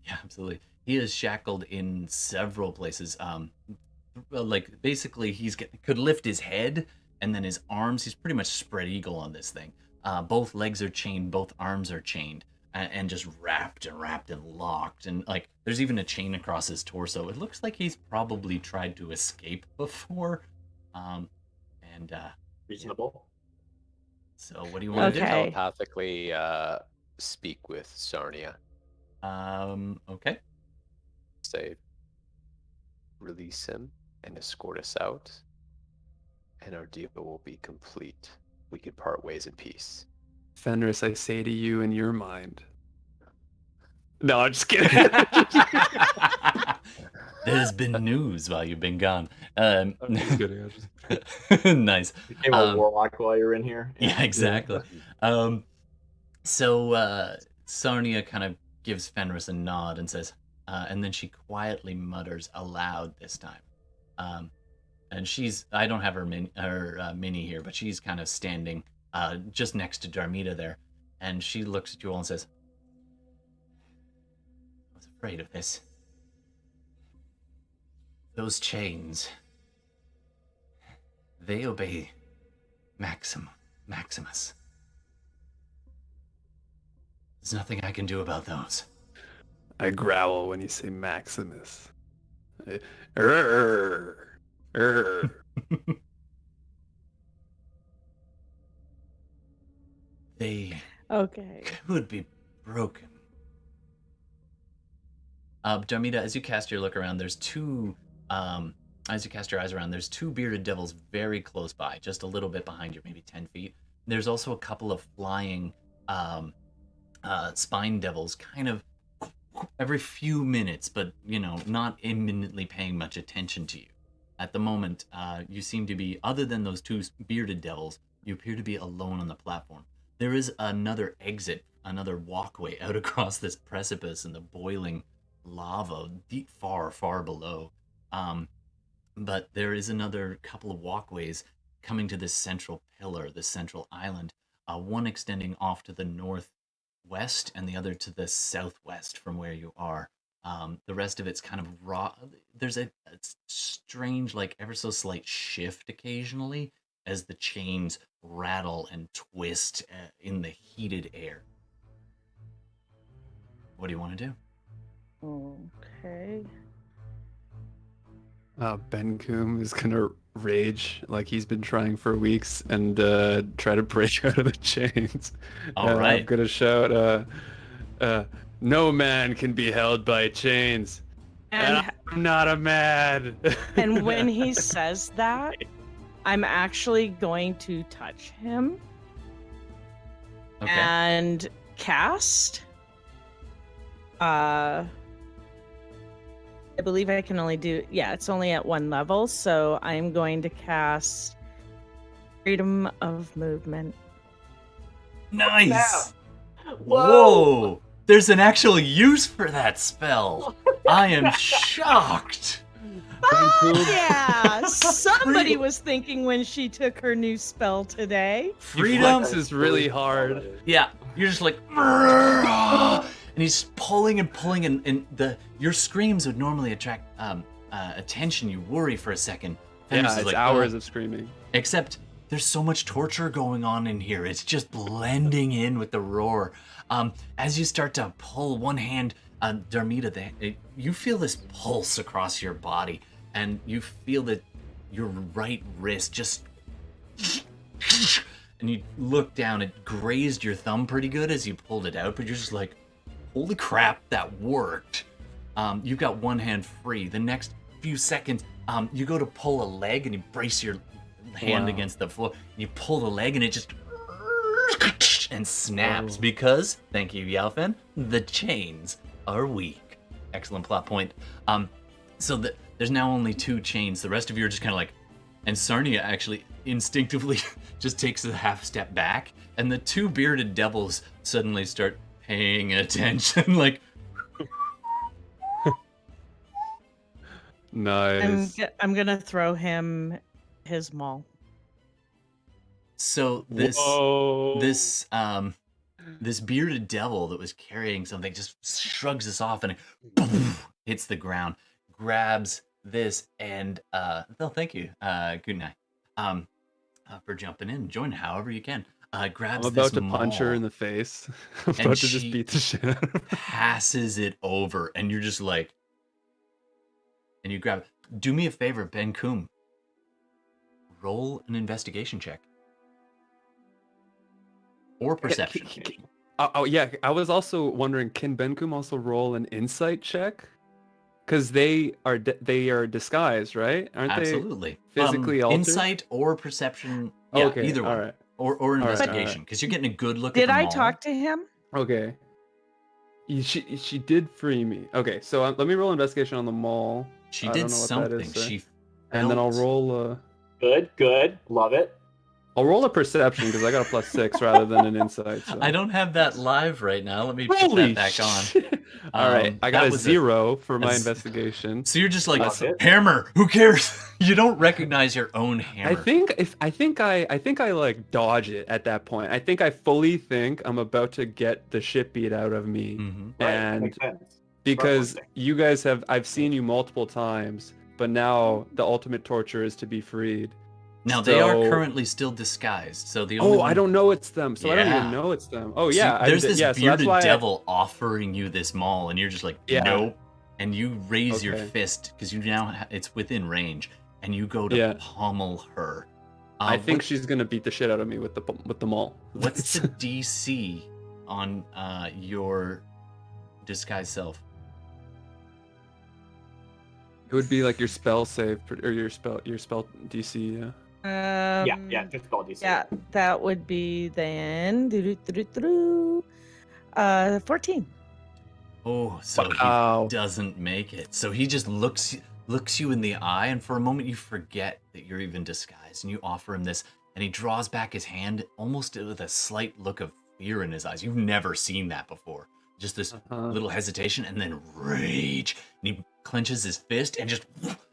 Speaker 1: yeah, absolutely. He is shackled in several places. Like basically could lift his head and then his arms. He's pretty much spread eagle on this thing. Both legs are chained, both arms are chained, and just wrapped and locked. And like there's even a chain across his torso. It looks like he's probably tried to escape before.
Speaker 2: Reasonable.
Speaker 1: So what do you want to do?
Speaker 4: Okay.
Speaker 3: Telepathically speak with Sarnia.
Speaker 1: Okay.
Speaker 3: Say, release him and escort us out, and our deal will be complete. We could part ways in peace.
Speaker 5: Fenris, I say to you in your mind. No, I'm just kidding.
Speaker 1: There's been news while you've been gone.
Speaker 5: I'm just kidding. I was just...
Speaker 1: Nice.
Speaker 2: Became a warlock while you're in here.
Speaker 1: Yeah, exactly. So Sarnia kind of gives Fenris a nod and says, and then she quietly mutters aloud this time. And I don't have her mini here, but she's kind of standing just next to Darmita there. And she looks at you all and says, I was afraid of this. Those chains, they obey Maximus. There's nothing I can do about those.
Speaker 5: I growl when you say Maximus. Urgh.
Speaker 1: They
Speaker 4: Okay.
Speaker 1: could be broken. Darmita, as you cast your look around, there's two. As you cast your eyes around, there's two bearded devils very close by, just a little bit behind you, maybe 10 feet. There's also a couple of flying spine devils, kind of every few minutes, but not imminently paying much attention to you. At the moment, you seem to be, other than those two bearded devils, you appear to be alone on the platform. There is another exit, another walkway out across this precipice in the boiling lava, deep, far, far below. But there is another couple of walkways coming to this central pillar, this central island, one extending off to the northwest and the other to the southwest from where you are. The rest of it's kind of raw. There's a strange, like ever so slight shift occasionally as the chains rattle and twist in the heated air. What do you want to do?
Speaker 4: Okay.
Speaker 5: Benkuhm is gonna rage like he's been trying for weeks and try to break out of the chains.
Speaker 1: All right.
Speaker 5: I'm gonna shout, no man can be held by chains. And I'm not a man.
Speaker 4: And when he says that, I'm actually going to touch him
Speaker 1: Okay.
Speaker 4: and cast. I believe I can only do, it's only at one level, so I'm going to cast Freedom of Movement.
Speaker 1: Nice.
Speaker 2: Whoa.
Speaker 1: There's an actual use for that spell. I am shocked.
Speaker 4: Yeah, somebody was thinking when she took her new spell today.
Speaker 1: Freedom
Speaker 5: is really hard.
Speaker 1: Yeah, you're just like, and he's pulling and pulling, and your screams would normally attract attention. You worry for a second.
Speaker 5: Yeah, it's
Speaker 1: like,
Speaker 5: hours of screaming.
Speaker 1: Except there's so much torture going on in here. It's just blending in with the roar. As you start to pull one hand, Darmita, you feel this pulse across your body, and you feel that your right wrist just... And you look down, it grazed your thumb pretty good as you pulled it out, but you're just like, holy crap, that worked. You've got one hand free. The next few seconds, you go to pull a leg and you brace your hand against the floor. And you pull the leg and it just and snaps because, thank you, Yalfin, the chains are weak. Excellent plot point. So there's now only two chains. The rest of you are just kind of like, and Sarnia actually instinctively just takes a half step back, and the two bearded devils suddenly start paying attention, like.
Speaker 5: Nice.
Speaker 4: I'm gonna throw him his maul.
Speaker 1: So this bearded devil that was carrying something just shrugs this off and hits the ground, grabs this, and thank you, good night, for jumping in. Join however you can. Grabs
Speaker 5: I'm about
Speaker 1: this
Speaker 5: to punch her in the face. I'm
Speaker 1: and
Speaker 5: about to just
Speaker 1: she
Speaker 5: beat the shit out of her.
Speaker 1: passes it over, and you're just like, and you grab it. Do me a favor, Benkuhm. Roll an investigation check. Or perception.
Speaker 5: Oh yeah, I was also wondering, can Benkuhm also roll an insight check? Because they are disguised, right? Aren't
Speaker 1: Absolutely.
Speaker 5: they physically altered?
Speaker 1: Insight or perception. Yeah,
Speaker 5: Okay,
Speaker 1: either one.
Speaker 5: all right.
Speaker 1: Or investigation, because you're getting a good look at
Speaker 4: Did
Speaker 1: them
Speaker 4: I
Speaker 1: all.
Speaker 4: talk to him?
Speaker 5: Okay. She did free me. Okay, so let me roll investigation on the mall.
Speaker 1: She
Speaker 5: I
Speaker 1: did
Speaker 5: don't know what that
Speaker 1: something.
Speaker 5: is, sir.
Speaker 1: She
Speaker 5: And then I'll
Speaker 1: felt-
Speaker 5: roll.
Speaker 2: Good. Love it.
Speaker 5: I'll roll a perception because I got a +6 rather than an insight. So.
Speaker 1: I don't have that live right now. Let me put
Speaker 5: Holy
Speaker 1: that back on.
Speaker 5: shit. All right, I got
Speaker 1: that
Speaker 5: a
Speaker 1: was
Speaker 5: 0 for my
Speaker 1: a-
Speaker 5: investigation.
Speaker 1: So you're just like
Speaker 2: Love it.
Speaker 1: hammer. Who cares? You don't recognize your own hammer.
Speaker 5: I think I like dodge it at that point. I think I fully think I'm about to get the shit beat out of me,
Speaker 1: Mhm.
Speaker 2: Right,
Speaker 5: and
Speaker 2: makes sense.
Speaker 5: because
Speaker 2: Perfect.
Speaker 5: you guys I've seen you multiple times, but now the ultimate torture is to be freed.
Speaker 1: Now they are
Speaker 5: So-
Speaker 1: currently still disguised. So the only
Speaker 5: Oh, I
Speaker 1: one...
Speaker 5: don't know it's them, so I don't
Speaker 1: Yeah.
Speaker 5: even know it's them. Oh
Speaker 1: So
Speaker 5: yeah,
Speaker 1: there's this
Speaker 5: so that's
Speaker 1: bearded
Speaker 5: why
Speaker 1: devil offering you this maul, and you're just like,
Speaker 5: Yeah.
Speaker 1: nope. And you raise your
Speaker 5: Okay.
Speaker 1: fist because you now it's within range, and you go to
Speaker 5: Yeah.
Speaker 1: pummel her.
Speaker 5: I think
Speaker 1: what-
Speaker 5: she's gonna beat the shit out of me with the maul.
Speaker 1: What's the DC on your disguised self?
Speaker 5: It would be like your spell save or your spell DC. Yeah.
Speaker 2: Yeah, just spell DC.
Speaker 4: Yeah, that would be then 14.
Speaker 1: Oh, so
Speaker 5: Wow.
Speaker 1: he doesn't make it. So he just looks you in the eye, and for a moment you forget that you're even disguised, and you offer him this, and he draws back his hand almost with a slight look of fear in his eyes. You've never seen that before. Just this little hesitation, and then rage. And he clenches his fist and just...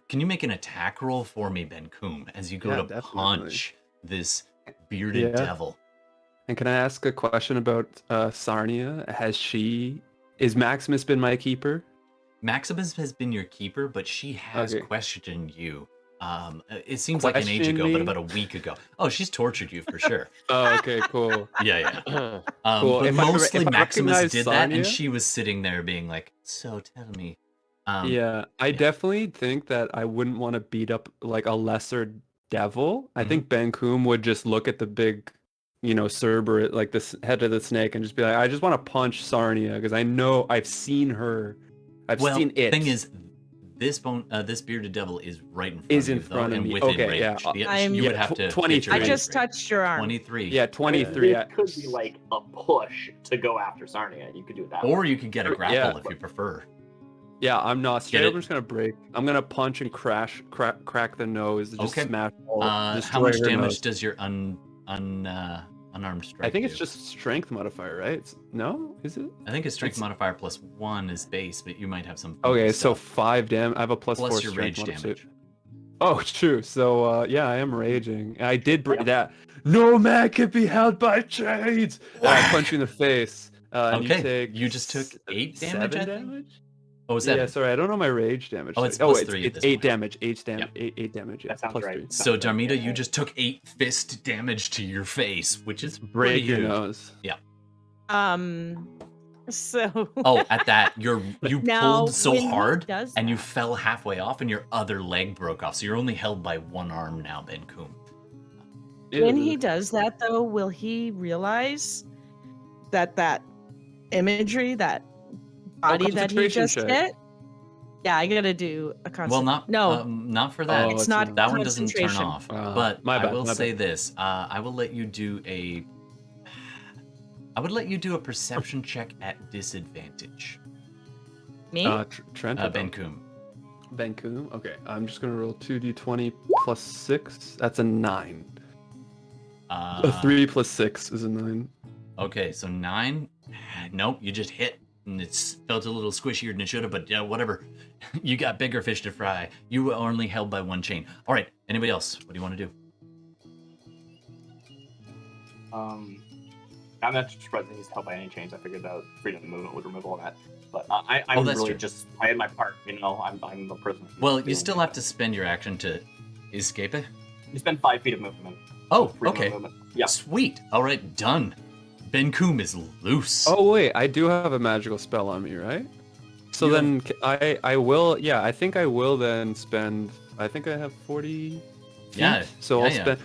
Speaker 1: Can you make an attack roll for me, Benkuhm, as you go
Speaker 5: Yeah,
Speaker 1: to
Speaker 5: definitely.
Speaker 1: punch this bearded
Speaker 5: Yeah.
Speaker 1: devil?
Speaker 5: And can I ask a question about Sarnia? Is Maximus been my keeper?
Speaker 1: Maximus has been your keeper, but she has
Speaker 5: Okay.
Speaker 1: questioned you. It seems like an age
Speaker 5: Questioned
Speaker 1: ago, but
Speaker 5: me?
Speaker 1: about a week ago. Oh, she's tortured you for sure.
Speaker 5: Oh, okay, cool.
Speaker 1: Yeah.
Speaker 5: Cool.
Speaker 1: But
Speaker 5: If I
Speaker 1: mostly Maximus
Speaker 5: recognize
Speaker 1: did that,
Speaker 5: Sarnia-
Speaker 1: and she was sitting there being like, "So tell me."
Speaker 5: Yeah, I definitely think that I wouldn't want to beat up like a lesser devil. I think Benkuhm would just look at the big, Cerberus, like the head of the snake, and just be like, I just want to punch Sarnia because I know I've seen her. I've
Speaker 1: Well,
Speaker 5: seen it.
Speaker 1: thing is, this bearded devil is right in front
Speaker 5: Is
Speaker 1: of
Speaker 5: in
Speaker 1: you, though,
Speaker 5: front of
Speaker 1: and
Speaker 5: me.
Speaker 1: within
Speaker 5: Okay, yeah.
Speaker 1: range. You would have to.
Speaker 5: 23.
Speaker 4: I
Speaker 1: hit your
Speaker 4: just
Speaker 1: range.
Speaker 4: touched your arm.
Speaker 1: 23.
Speaker 5: Yeah, 23.
Speaker 2: This could be like a push to go after Sarnia. You could do it that way.
Speaker 1: Or you could get a grapple
Speaker 5: Yeah.
Speaker 1: if you prefer.
Speaker 5: Yeah, I'm not straight
Speaker 1: Get
Speaker 5: up.
Speaker 1: it?
Speaker 5: I'm just gonna break. I'm gonna punch and crack the nose. Just
Speaker 1: Okay.
Speaker 5: smash. All,
Speaker 1: How
Speaker 5: destroy
Speaker 1: much
Speaker 5: her
Speaker 1: damage
Speaker 5: nose.
Speaker 1: does your unarmed strike
Speaker 5: I think it's
Speaker 1: do?
Speaker 5: just strength modifier, right? No, is it?
Speaker 1: I think it's strength
Speaker 5: it's-
Speaker 1: modifier plus 1 is base, but you might have some.
Speaker 5: Okay, so
Speaker 1: stuff.
Speaker 5: 5 damage. I have a plus
Speaker 1: Plus
Speaker 5: 4
Speaker 1: your
Speaker 5: strength
Speaker 1: rage
Speaker 5: modifier.
Speaker 1: damage.
Speaker 5: Oh, it's true. So yeah, I am raging. I did bring that. No man can be held by chains. I punch you in the face. And
Speaker 1: Okay,
Speaker 5: you
Speaker 1: you just took 8 damage,
Speaker 5: 7
Speaker 1: I think?
Speaker 5: damage.
Speaker 1: Oh, 7.
Speaker 5: Yeah, sorry, I don't know my rage damage.
Speaker 1: Oh, it's
Speaker 5: Oh,
Speaker 1: plus
Speaker 5: it's,
Speaker 1: 3 at
Speaker 5: it's
Speaker 1: this
Speaker 5: 8
Speaker 1: point.
Speaker 5: damage. 8 damage. 8 damage. Yeah,
Speaker 2: That sounds
Speaker 5: plus
Speaker 2: right.
Speaker 5: 3.
Speaker 1: So,
Speaker 2: Sounds right.
Speaker 1: Darmita, you just took 8 fist damage to your face, which is
Speaker 5: Break
Speaker 1: pretty
Speaker 5: your
Speaker 1: huge.
Speaker 5: nose.
Speaker 4: So
Speaker 1: Oh, at that, you
Speaker 4: Now,
Speaker 1: pulled so
Speaker 4: when he
Speaker 1: hard,
Speaker 4: does
Speaker 1: and you
Speaker 4: that-
Speaker 1: fell halfway off, and your other leg broke off. So you're only held by one arm now, Benkuhm.
Speaker 4: when he
Speaker 5: Ew.
Speaker 4: does that, though, will he realize that imagery, that body that he
Speaker 5: concentration
Speaker 4: just
Speaker 5: check.
Speaker 4: hit? Yeah, I gotta do a
Speaker 1: Well,
Speaker 4: concentration.
Speaker 1: not for that.
Speaker 5: Oh,
Speaker 4: it's
Speaker 5: it's
Speaker 4: not
Speaker 1: That one doesn't turn
Speaker 4: concentration.
Speaker 1: off.
Speaker 5: Wow.
Speaker 1: But
Speaker 5: My
Speaker 1: I
Speaker 5: bad,
Speaker 1: will
Speaker 5: my
Speaker 1: say
Speaker 5: bad.
Speaker 1: this: I will let you do a perception check at disadvantage,
Speaker 4: Me?
Speaker 5: Trent.
Speaker 1: Benkuhm.
Speaker 5: Benkuhm. Okay, I'm just gonna roll 2d20 plus 6. That's a 9. A 3 plus 6 is a 9.
Speaker 1: Okay, so 9. Nope, you just hit, and it's felt a little squishier than it should have. But whatever. You got bigger fish to fry. You were only held by one chain. All right. Anybody else? What do you want to do?
Speaker 2: I'm not surprised that he's held by any chains. I figured that freedom of movement would remove all that. But I'm
Speaker 1: that's
Speaker 2: really
Speaker 1: true.
Speaker 2: just playing my part. I'm the person. who's
Speaker 1: Well, you
Speaker 2: doing
Speaker 1: still
Speaker 2: it.
Speaker 1: have to spend your action to escape it.
Speaker 2: You spend 5 feet of movement.
Speaker 1: Oh,
Speaker 2: Freedom of
Speaker 1: okay.
Speaker 2: movement. Yeah.
Speaker 1: Sweet. All right, done. Benkuhm is loose.
Speaker 5: Oh wait, I do have a magical spell on me, right? So
Speaker 1: You
Speaker 5: then I will. Yeah, I think I will then spend. I think I have 40.
Speaker 1: Yeah,
Speaker 5: feet, So
Speaker 1: yeah,
Speaker 5: I'll
Speaker 1: yeah.
Speaker 5: spend.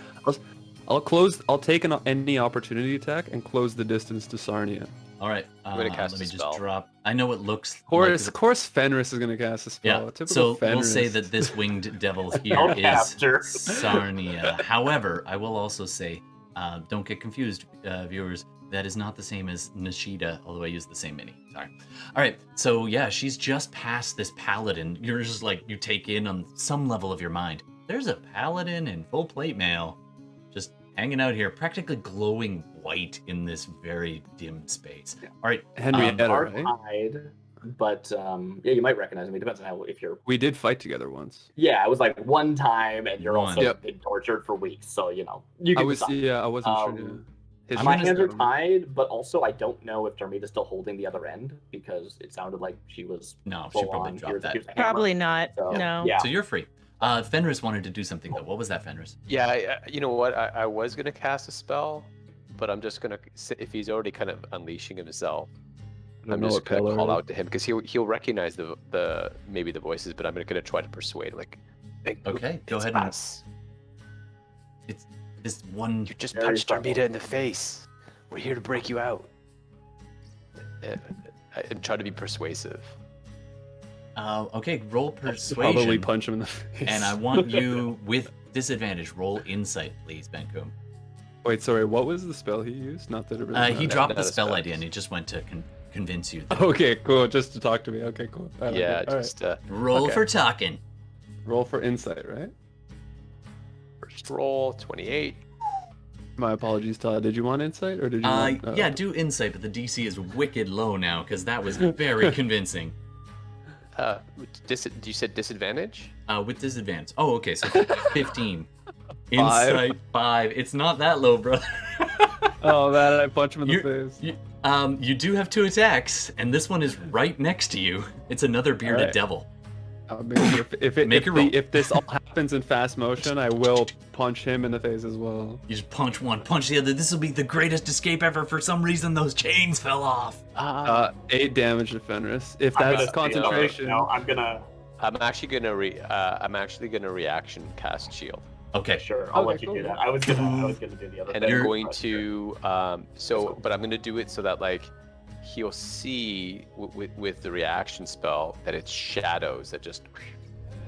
Speaker 5: I'll close. I'll take any opportunity attack and close the distance to Sarnia.
Speaker 1: All right.
Speaker 3: I'm gonna cast
Speaker 1: let me
Speaker 3: a
Speaker 1: just
Speaker 3: spell.
Speaker 1: drop. I know it looks.
Speaker 5: Of course, Fenris is gonna cast a spell.
Speaker 1: Yeah.
Speaker 5: Typical
Speaker 1: So
Speaker 5: Fenris.
Speaker 1: we'll say that this winged devil here is
Speaker 2: Spellcaster.
Speaker 1: Sarnia. However, I will also say Don't get confused, viewers. That is not the same as Nishida, although I use the same mini. Sorry. All right, so yeah, she's just past this paladin. You're just like, you take in on some level of your mind. There's a paladin in full plate mail, just hanging out here, practically glowing white in this very dim space.
Speaker 2: Yeah.
Speaker 1: All right,
Speaker 5: Henrietta,
Speaker 2: Hard
Speaker 5: right?
Speaker 2: hide, but yeah, you might recognize me. Depends on how if you're.
Speaker 5: We did fight together once.
Speaker 2: Yeah, it was like one time, and you're also
Speaker 5: Yep.
Speaker 2: been tortured for weeks, so you know you
Speaker 5: I
Speaker 2: can
Speaker 5: was
Speaker 2: decide.
Speaker 5: I wasn't sure. Yeah. His
Speaker 2: My
Speaker 5: name is
Speaker 2: hands are
Speaker 5: Darmita.
Speaker 2: tied, but also I don't know if Darmita's still holding the other end because it sounded like she was.
Speaker 1: no, she
Speaker 2: full
Speaker 1: probably
Speaker 2: on,
Speaker 1: dropped
Speaker 2: here's-
Speaker 1: that.
Speaker 2: here's a hammer.
Speaker 4: Probably not.
Speaker 2: So,
Speaker 4: No.
Speaker 2: Yeah.
Speaker 1: So you're free. Fenris wanted to do something though. What was that, Fenris?
Speaker 3: Yeah, you know what? I was gonna cast a spell, but I'm just gonna if he's already kind of unleashing himself.
Speaker 5: I don't
Speaker 3: I'm
Speaker 5: know
Speaker 3: just
Speaker 5: what
Speaker 3: gonna
Speaker 5: color
Speaker 3: call
Speaker 5: it is.
Speaker 3: out to him because he'll recognize the maybe the voices, but I'm gonna try to persuade like.
Speaker 1: Okay, go
Speaker 3: "It's
Speaker 1: ahead and
Speaker 3: us.
Speaker 1: it's this one.
Speaker 3: You just
Speaker 2: Very
Speaker 3: punched
Speaker 2: subtle.
Speaker 3: Darmita in the face. We're here to break you out. And try to be persuasive.
Speaker 1: Okay, roll persuasion.
Speaker 5: Probably punch him in the face.
Speaker 1: And I want you with disadvantage. Roll insight, please, Benkuhm.
Speaker 5: Wait, sorry. What was the spell he used? Not that it really.
Speaker 1: He
Speaker 5: matters.
Speaker 1: dropped
Speaker 3: not
Speaker 1: the
Speaker 3: a
Speaker 1: spell
Speaker 3: spell.
Speaker 1: idea and he just went to convince you. That
Speaker 5: Okay, cool. Just to talk to me. Okay, cool. I like
Speaker 3: Yeah,
Speaker 5: it. All right.
Speaker 3: just
Speaker 1: roll
Speaker 5: Okay.
Speaker 1: for talking.
Speaker 5: Roll for insight, right?
Speaker 3: first roll 28.
Speaker 5: My apologies, Todd. Did you want insight or did you? Want,
Speaker 1: Yeah, do insight, but the DC is wicked low now because that was very convincing.
Speaker 3: You said disadvantage?
Speaker 1: With disadvantage. Oh, okay, so 15. Insight 5. It's not that low, brother.
Speaker 5: Oh man, I punch him in the
Speaker 1: You-
Speaker 5: face.
Speaker 1: You do have 2 attacks, and this one is right next to you. It's another bearded
Speaker 5: Alright.
Speaker 1: devil.
Speaker 5: If
Speaker 1: a roll.
Speaker 5: if this all happens in fast motion, I will punch him in the face as well.
Speaker 1: You just punch one, punch the other. This will be the greatest escape ever. For some reason, those chains fell off.
Speaker 5: 8 damage to Fenris. If
Speaker 2: I'm
Speaker 5: that's
Speaker 2: gonna-
Speaker 5: concentration.
Speaker 2: No, I'm gonna.
Speaker 3: I'm actually gonna reaction cast shield,
Speaker 1: Okay.
Speaker 2: Sure, I'll
Speaker 5: Okay,
Speaker 2: let you
Speaker 5: cool.
Speaker 2: do that. I was gonna do the other.
Speaker 3: and
Speaker 2: thing,
Speaker 3: I'm going
Speaker 2: but
Speaker 3: to but I'm gonna do it so that like he'll see with the reaction spell that it's shadows that just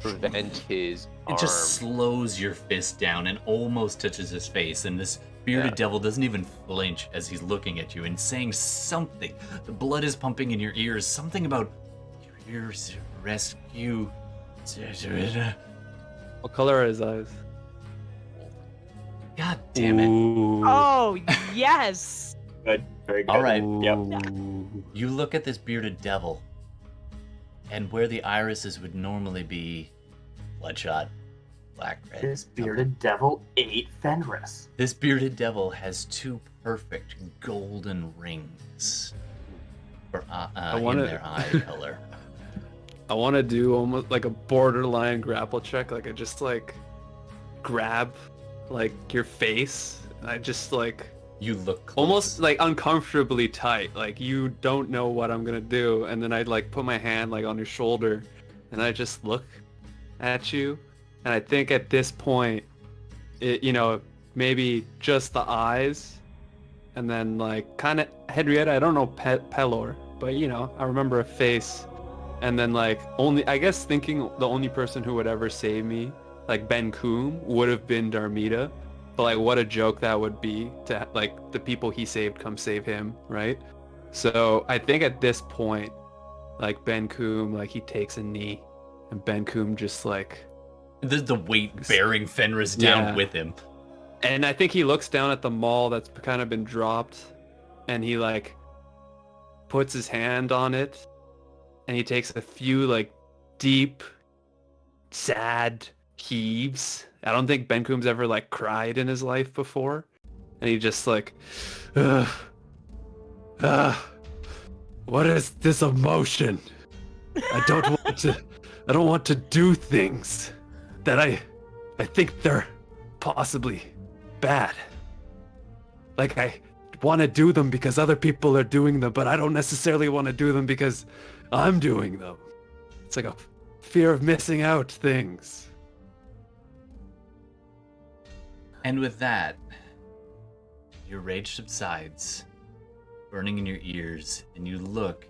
Speaker 3: prevent his
Speaker 1: It
Speaker 3: arm.
Speaker 1: just slows your fist down and almost touches his face, and this bearded
Speaker 3: Yeah.
Speaker 1: devil doesn't even flinch as he's looking at you and saying something. The blood is pumping in your ears. Something about your ears rescue.
Speaker 5: What color are his eyes?
Speaker 1: God damn it.
Speaker 5: Ooh.
Speaker 4: Oh, yes.
Speaker 2: good, very good.
Speaker 1: All right.
Speaker 2: Yep.
Speaker 5: Ooh.
Speaker 1: You look at this bearded devil, and where the irises would normally be bloodshot, black, red.
Speaker 2: This bearded devil ate Fenris.
Speaker 1: This bearded devil has 2 perfect golden rings for
Speaker 5: wanna-
Speaker 1: in their eye color.
Speaker 5: I want to do almost like a borderline grapple check. Like I just like grab like your face. And I just like
Speaker 1: You look close.
Speaker 5: almost like uncomfortably tight. Like you don't know what I'm gonna do. And then I'd like put my hand like on your shoulder, and I just look at you. And I think at this point, it maybe just the eyes, and then like kind of Henrietta. I don't know Pelor, but I remember a face. And then like I guess thinking the only person who would ever save me, like Benkuhm, would have been Darmita. But like what a joke that would be to like the people he saved come save him, right? So I think at this point, like Benkuhm, like he takes a knee, and Benkuhm just like,
Speaker 1: the weight bearing Fenris down
Speaker 5: Yeah.
Speaker 1: with him.
Speaker 5: and I think he looks down at the maul that's kind of been dropped, and he like puts his hand on it, and he takes a few like deep, sad heaves. I don't think Benkuhm's ever like cried in his life before, and he just like, ugh, what is this emotion? I don't want to do things that I think they're possibly bad. Like I want to do them because other people are doing them, but I don't necessarily want to do them because I'm doing them. It's like a fear of missing out things.
Speaker 1: And with that, your rage subsides, burning in your ears, and you look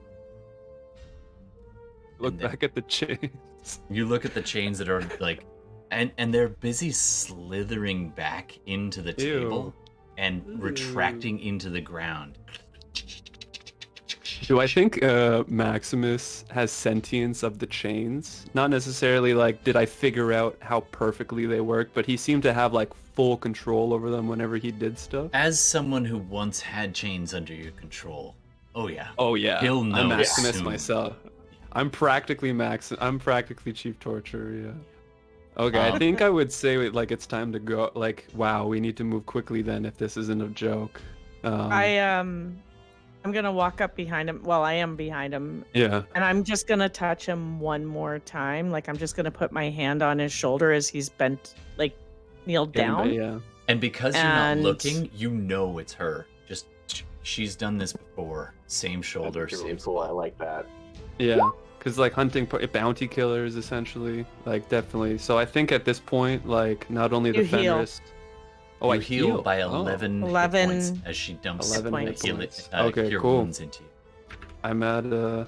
Speaker 5: Look
Speaker 1: And then-
Speaker 5: back at the chains.
Speaker 1: You look at the chains that are like, and they're busy slithering back into the
Speaker 5: Ew.
Speaker 1: table. and retracting into the ground.
Speaker 5: Do I think Maximus has sentience of the chains? Not necessarily like, did I figure out how perfectly they work, but he seemed to have like full control over them whenever he did stuff.
Speaker 1: As someone who once had chains under your control, oh yeah.
Speaker 5: Oh yeah,
Speaker 1: He'll know
Speaker 5: I'm Maximus
Speaker 1: soon.
Speaker 5: myself. I'm practically I'm practically Chief Torture, yeah. Okay, I think I would say like it's time to go. Like, wow, we need to move quickly then if this isn't a joke.
Speaker 4: I'm gonna walk up behind him. Well, I am behind him.
Speaker 5: Yeah.
Speaker 4: And I'm just gonna touch him one more time. Like I'm just gonna put my hand on his shoulder as he's bent, like kneeled down.
Speaker 5: Yeah.
Speaker 1: And because you're not looking, you know it's her. Just she's done this before. Same shoulder,
Speaker 2: That's
Speaker 1: same
Speaker 2: really cool. I like that.
Speaker 5: Yeah, because like hunting bounty killers essentially, like definitely. So I think at this point, like not only the
Speaker 4: You heal.
Speaker 5: Fenris. Oh,
Speaker 1: you
Speaker 5: I
Speaker 1: heal by 11 hit
Speaker 4: 11
Speaker 1: points as she dumps
Speaker 5: 11
Speaker 1: the
Speaker 5: hit
Speaker 1: heal
Speaker 5: points.
Speaker 1: cure
Speaker 5: Okay, cool.
Speaker 1: wounds into you.
Speaker 5: I'm at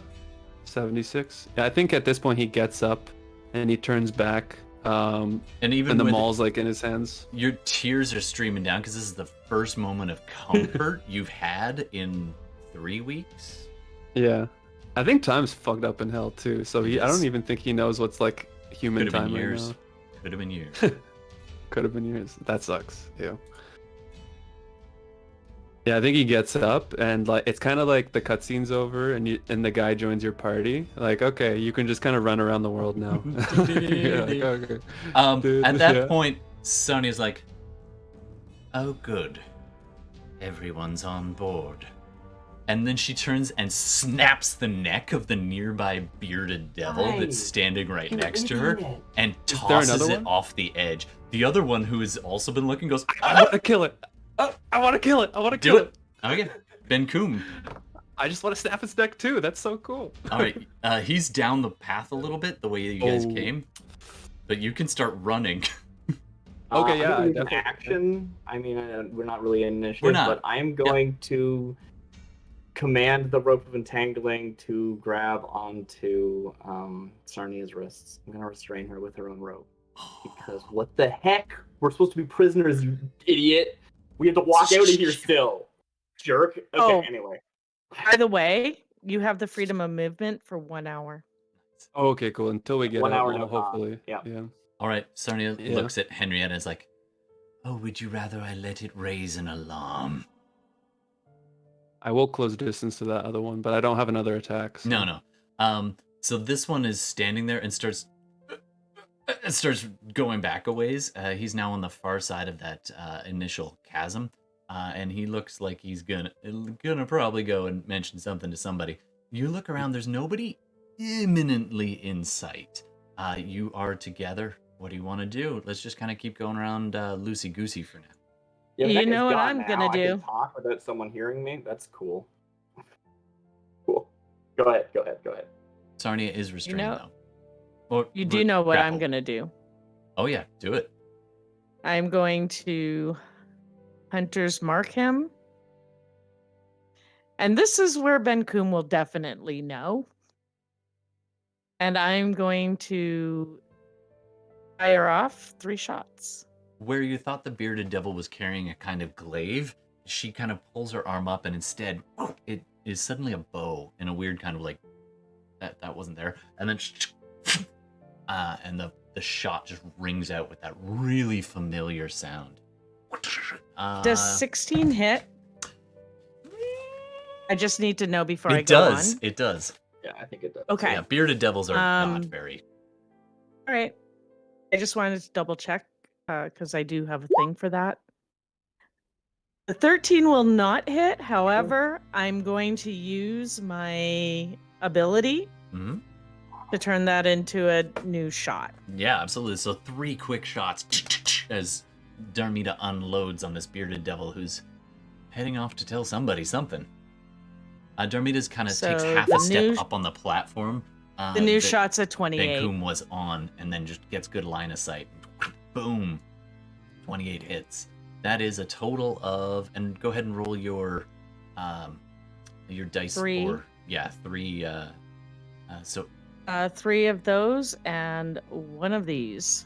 Speaker 5: 76. Yeah, I think at this point he gets up and he turns back.
Speaker 1: And even
Speaker 5: and the
Speaker 1: with
Speaker 5: maul's like in his hands.
Speaker 1: your tears are streaming down because this is the first moment of comfort you've had in 3 weeks.
Speaker 5: Yeah, I think time's fucked up in hell too. So I don't even think he knows what's like human
Speaker 1: Could have
Speaker 5: time
Speaker 1: been
Speaker 5: right
Speaker 1: years.
Speaker 5: now.
Speaker 1: Could have been years.
Speaker 5: Could have been years. That sucks. Yeah. Yeah, I think he gets up and like it's kind of like the cutscene's over and the guy joins your party. Like, okay, you can just kind of run around the world now. Yeah, like, okay.
Speaker 1: At that point, Sarnia's like, "Oh, good, everyone's on board." And then she turns and snaps the neck of the nearby bearded devil that's standing right next to her and tosses it off the edge. The other one, who has also been looking, goes,
Speaker 5: I want to kill it. I want to kill it. I want to kill it.
Speaker 1: Okay, Benkuhm.
Speaker 5: I just want to snap its neck too. That's so cool.
Speaker 1: All right, he's down the path a little bit, the way you guys came, but you can start running.
Speaker 2: I'm
Speaker 5: Okay, yeah.
Speaker 2: gonna use an action. I mean, we're not really in initiative,
Speaker 1: We're not.
Speaker 2: but I'm going to command the rope of entangling to grab onto Sarnia's wrists. I'm gonna restrain her with her own rope. Because what the heck? We're supposed to be prisoners, you idiot. We have to walk out of here still. Jerk. Okay, anyway.
Speaker 4: By the way, you have the freedom of movement for 1 hour.
Speaker 5: Okay, cool. Until we get
Speaker 2: 1
Speaker 5: out,
Speaker 2: hour,
Speaker 5: well,
Speaker 2: no
Speaker 5: hopefully.
Speaker 2: Yeah.
Speaker 1: All right, Sarnia looks at Henrietta and is like, "Oh, would you rather I let it raise an alarm?"
Speaker 5: I will close distance to that other one, but I don't have another attack. So.
Speaker 1: No. So this one is standing there and starts going back a ways. He's now on the far side of that initial chasm, and he looks like he's gonna probably go and mention something to somebody. You look around. There's nobody imminently in sight. You are together. What do you want to do? Let's just kind of keep going around loosey goosey for now.
Speaker 2: Yeah,
Speaker 4: You know what I'm
Speaker 2: now.
Speaker 4: gonna
Speaker 2: I
Speaker 4: do?
Speaker 2: can talk without someone hearing me. That's cool. Cool. Go ahead.
Speaker 1: Sarnia is restrained though. Or
Speaker 4: You do know what I'm
Speaker 1: grappled.
Speaker 4: gonna do.
Speaker 1: Oh yeah, do it.
Speaker 4: I'm going to Hunter's Mark him. And this is where Benkuhm will definitely know. And I'm going to fire off 3 shots.
Speaker 1: Where you thought the bearded devil was carrying a kind of glaive, she kind of pulls her arm up and instead it is suddenly a bow in a weird kind of like that wasn't there. And then and the shot just rings out with that really familiar sound.
Speaker 4: Does 16 hit? I just need to know before I go on.
Speaker 1: It does.
Speaker 2: Yeah, I think it does.
Speaker 4: Okay.
Speaker 1: Yeah, bearded devils are not very.
Speaker 4: All right. I just wanted to double check because I do have a thing for that. The 13 will not hit. However, I'm going to use my ability to turn that into a new shot.
Speaker 1: Yeah, absolutely. So 3 quick shots as Darmita unloads on this bearded devil who's heading off to tell somebody something. Darmita's kind of takes half a step up on the platform.
Speaker 4: The new shot's at 28.
Speaker 1: Benkuhm was on, and then just gets good line of sight. Boom. 28 hits. That is a total of, and go ahead and roll your dice
Speaker 4: 3.
Speaker 1: for 3. So
Speaker 4: 3 of those and 1 of these.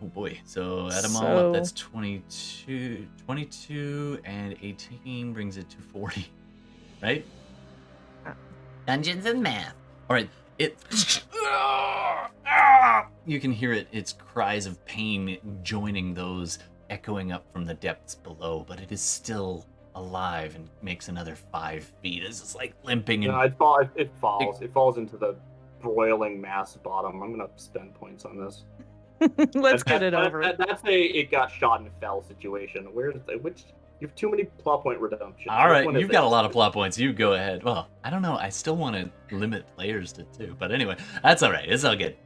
Speaker 1: Oh boy. So add them all up. That's
Speaker 4: So-
Speaker 1: 22. 22 and 18 brings it to 40. Right? Dungeons and math. All right. It. You can hear it. Its cries of pain joining those echoing up from the depths below, but it is still alive and makes another 5 feet. It's just like limping and.
Speaker 2: No, it falls. It falls into the broiling mass bottom. I'm gonna spend points on this.
Speaker 4: Let's get it over.
Speaker 2: That's a it got shot and fell situation. Where's which? You have too many plot point redemptions.
Speaker 1: All
Speaker 2: Which
Speaker 1: right,
Speaker 2: one is
Speaker 1: you've got
Speaker 2: it?
Speaker 1: a lot of plot points. You go ahead. Well, I don't know. I still want to limit players to 2, but anyway, that's all right. It's all good.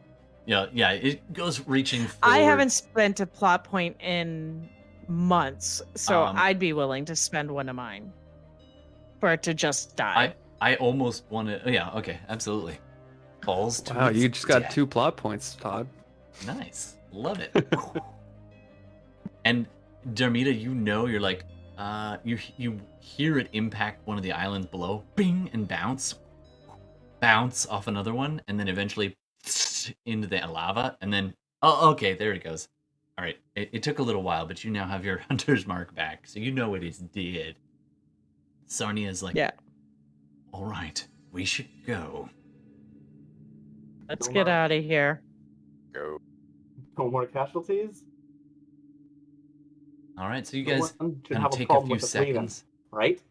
Speaker 1: Yeah, it goes reaching forward.
Speaker 4: I haven't spent a plot point in months, so
Speaker 1: Um,
Speaker 4: I'd be willing to spend one of mine for it to just die.
Speaker 1: I almost want to. Yeah, okay, absolutely. Falls to
Speaker 5: Wow,
Speaker 1: its
Speaker 5: you just got
Speaker 1: death.
Speaker 5: 2 plot points, Todd.
Speaker 1: Nice. Love it. And Darmita, you're like, you hear it impact one of the islands below, bing, and bounce off another one, and then eventually into the lava, and then, oh, okay, there it goes. All right, it took a little while, but you now have your hunter's mark back, so you know it is dead. Sarnia's like,
Speaker 4: Yeah.
Speaker 1: all right, we should go.
Speaker 4: Let's
Speaker 2: No
Speaker 4: get
Speaker 2: more.
Speaker 4: out of here.
Speaker 3: Go.
Speaker 2: No more casualties.
Speaker 1: All right, so you
Speaker 2: No
Speaker 1: guys
Speaker 2: one should
Speaker 1: kind
Speaker 2: have
Speaker 1: of
Speaker 2: a
Speaker 1: take a
Speaker 2: problem
Speaker 1: few
Speaker 2: with the freedom,
Speaker 1: seconds.
Speaker 2: right?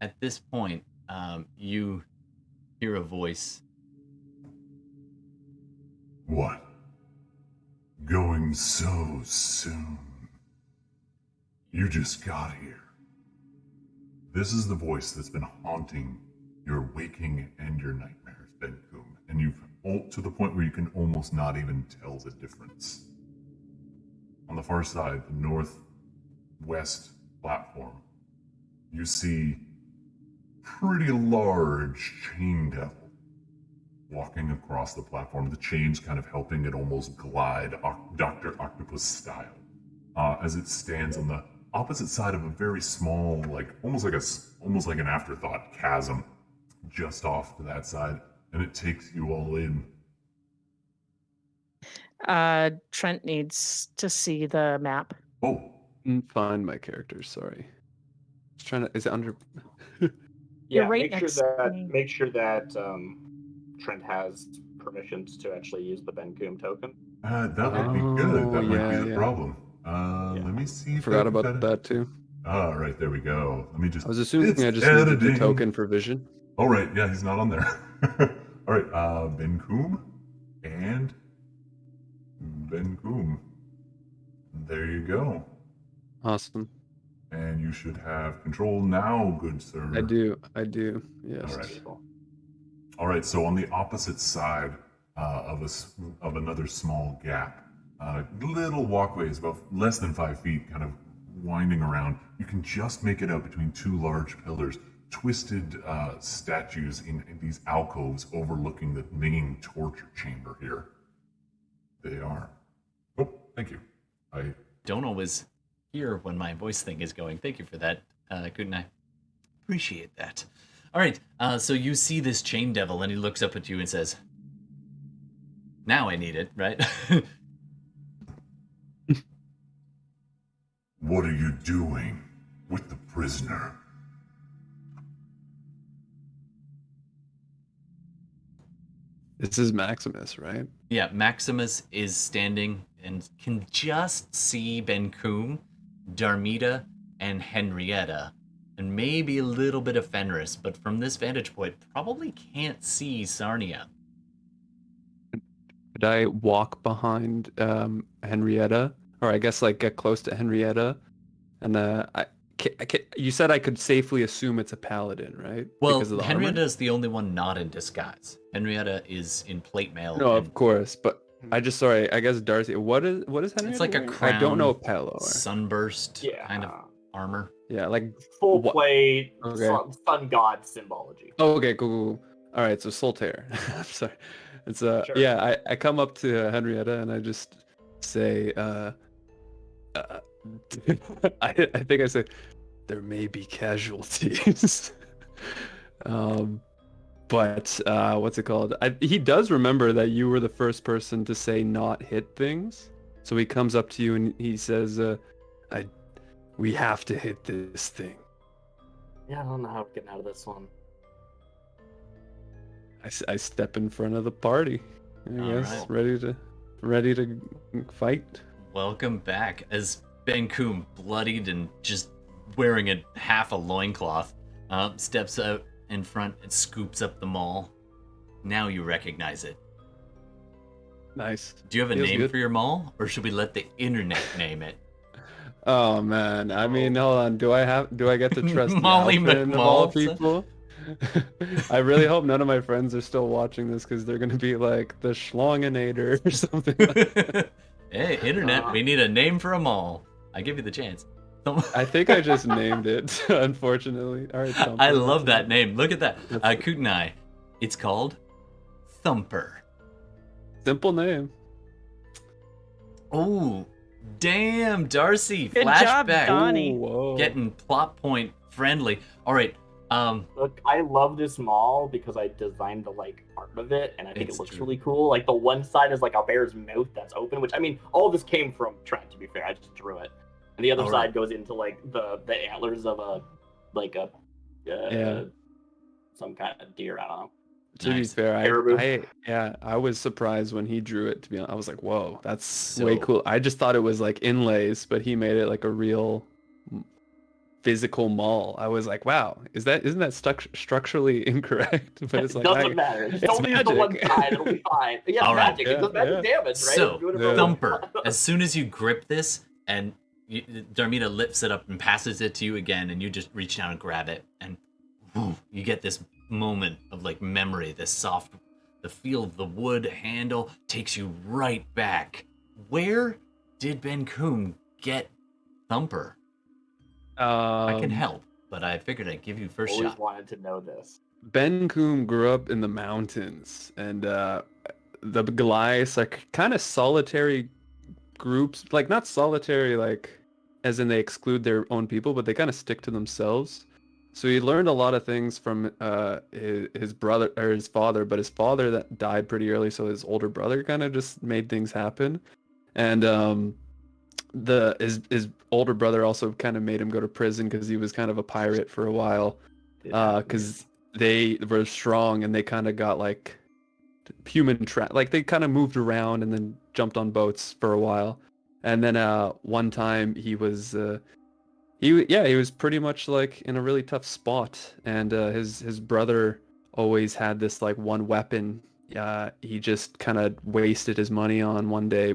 Speaker 1: At this point, you hear a voice.
Speaker 6: What? Going so soon? You just got here. This is the voice that's been haunting your waking and your nightmares, Benkuhm, and you've to the point where you can almost not even tell the difference. On the far side, the northwest platform, you see pretty large chain devil walking across the platform, the chains kind of helping it almost glide Dr. Octopus style, as it stands on the opposite side of a very small, almost like an afterthought chasm just off to that side, and it takes you all in.
Speaker 4: Trent needs to see the map.
Speaker 6: Oh,
Speaker 5: Find my characters, sorry. Just trying to, is it under?
Speaker 4: You're
Speaker 2: Yeah,
Speaker 4: right
Speaker 2: make sure
Speaker 4: next to
Speaker 2: that
Speaker 4: me.
Speaker 2: Trent has permissions to actually use the Benkuhm token.
Speaker 6: that would be good. That might be the
Speaker 5: yeah.
Speaker 6: problem. Let me see. If
Speaker 5: Forgot
Speaker 6: I can
Speaker 5: about that too.
Speaker 6: All right, there we go. Let me just.
Speaker 5: I was assuming
Speaker 6: It's
Speaker 5: I just needed the
Speaker 6: editing.
Speaker 5: token for vision.
Speaker 6: All right, yeah, he's not on there. All right, Benkuhm and Benkuhm. There you go.
Speaker 5: Awesome.
Speaker 6: And you should have control now, good sir.
Speaker 5: I do. Yes.
Speaker 6: All right. All right. So on the opposite side of another small gap, little walkways about less than 5 feet, kind of winding around. You can just make it out between 2 large pillars, twisted statues in these alcoves overlooking the main torture chamber here. They are. Oh, thank you. I
Speaker 1: Don't always hear when my voice thing is going. Thank you for that, couldn't I? Appreciate that. All right, so you see this chain devil, and he looks up at you and says, "Now I need it, right?"
Speaker 6: What are you doing with the prisoner?
Speaker 5: This is Maximus, right?
Speaker 1: Yeah, Maximus is standing and can just see Benkuhm, Darmita, and Henrietta, and maybe a little bit of Fenris, but from this vantage point, probably can't see Sarnia.
Speaker 5: Could I walk behind Henrietta, or I guess get close to Henrietta, and you said I could safely assume it's a paladin, right?
Speaker 1: Well,
Speaker 5: Because of the
Speaker 1: Henrietta
Speaker 5: armor?
Speaker 1: is the only one not in disguise. Henrietta is in plate mail.
Speaker 5: No,
Speaker 1: and
Speaker 5: of course, but I guess Darcy. What is Henrietta?
Speaker 1: It's like a
Speaker 5: wearing?
Speaker 1: crown,
Speaker 5: I don't know Palo.
Speaker 1: sunburst
Speaker 2: Yeah.
Speaker 1: kind of armor.
Speaker 5: Yeah,
Speaker 2: Full
Speaker 5: What-
Speaker 2: plate,
Speaker 5: Okay.
Speaker 2: sun god symbology.
Speaker 5: Oh, okay, cool. All right, so Soltaire. I'm sorry. It's
Speaker 2: Sure.
Speaker 5: yeah. I come up to Henrietta and I just say, I think I say, there may be casualties. But what's it called? He does remember that you were the first person to say not hit things. So he comes up to you and he says, we have to hit this thing.
Speaker 2: Yeah, I don't know how we're getting out of this one.
Speaker 5: I step in front of the party. I guess ready to fight.
Speaker 1: Welcome back. As Benkuhm, bloodied and just wearing half a loincloth, steps out in front and scoops up the maul. Now you recognize it.
Speaker 5: Nice.
Speaker 1: Do you have a
Speaker 5: Feels
Speaker 1: name
Speaker 5: good.
Speaker 1: for your maul, or should we let the internet name it?
Speaker 5: Oh man, I mean, hold on. Do I get to trust
Speaker 1: Molly
Speaker 5: Alfred of all
Speaker 1: McMalls.
Speaker 5: people? I really hope none of my friends are still watching this because they're gonna be like the Schlonginator or something. Like that.
Speaker 1: Hey, internet, we need a name for a mall. I give you the chance.
Speaker 5: I think I just named it, unfortunately. All right, Thumper.
Speaker 1: I love that name. Look at that. Kutenai. It's called Thumper.
Speaker 5: Simple name.
Speaker 1: Oh, damn, Darcy.
Speaker 4: Good job,
Speaker 1: Flashback.
Speaker 4: Donnie.
Speaker 5: Ooh, whoa.
Speaker 1: Getting plot point friendly. All right.
Speaker 2: Look, I love this mall because I designed the like part of it, and I think
Speaker 1: It's
Speaker 2: it looks
Speaker 1: true.
Speaker 2: really cool. Like the one side is like a bear's mouth that's open, which I mean, all of this came from Trent. To be fair, I just drew it, and the other
Speaker 1: All
Speaker 2: side
Speaker 1: right.
Speaker 2: goes into like the antlers of a
Speaker 5: Yeah.
Speaker 2: some kind of deer. I don't know.
Speaker 5: To be
Speaker 1: Nice.
Speaker 5: fair,
Speaker 2: Caribou.
Speaker 5: I was surprised when he drew it. To be honest, I was like, "Whoa, that's
Speaker 1: So-
Speaker 5: way cool." I just thought it was like inlays, but he made it like a real physical mall. I was like, "Wow, isn't that structurally incorrect?" But it's
Speaker 2: It
Speaker 5: like
Speaker 2: doesn't matter. Just don't use the one
Speaker 5: magic.
Speaker 2: side; it'll be fine. Yeah,
Speaker 1: All right.
Speaker 2: magic. It does
Speaker 5: Yeah,
Speaker 2: magic damage, right?
Speaker 1: So,
Speaker 2: Do it
Speaker 5: Yeah.
Speaker 1: Thumper, as soon as you grip this and Darmita lifts it up and passes it to you again, and you just reach down and grab it, and whew, you get this moment of like memory, this soft, the feel of the wood handle takes you right back. Where did Benkuhm get Thumper? I can help, but I figured I'd give you first
Speaker 2: Always
Speaker 1: shot.
Speaker 2: wanted to know this.
Speaker 5: Benkuhm grew up in the mountains, and the Goliaths are kind of solitary groups. Like not solitary, like as in they exclude their own people, but they kind of stick to themselves. So he learned a lot of things from his brother or his father, but his father that died pretty early, so his older brother kind of just made things happen, and his older brother also kind of made him go to prison because he was kind of a pirate for a while, because they were strong and they kind of got like like they kind of moved around and then jumped on boats for a while, and then one time he was he was pretty much like in a really tough spot, and his brother always had this like one weapon he just kind of wasted his money on one day.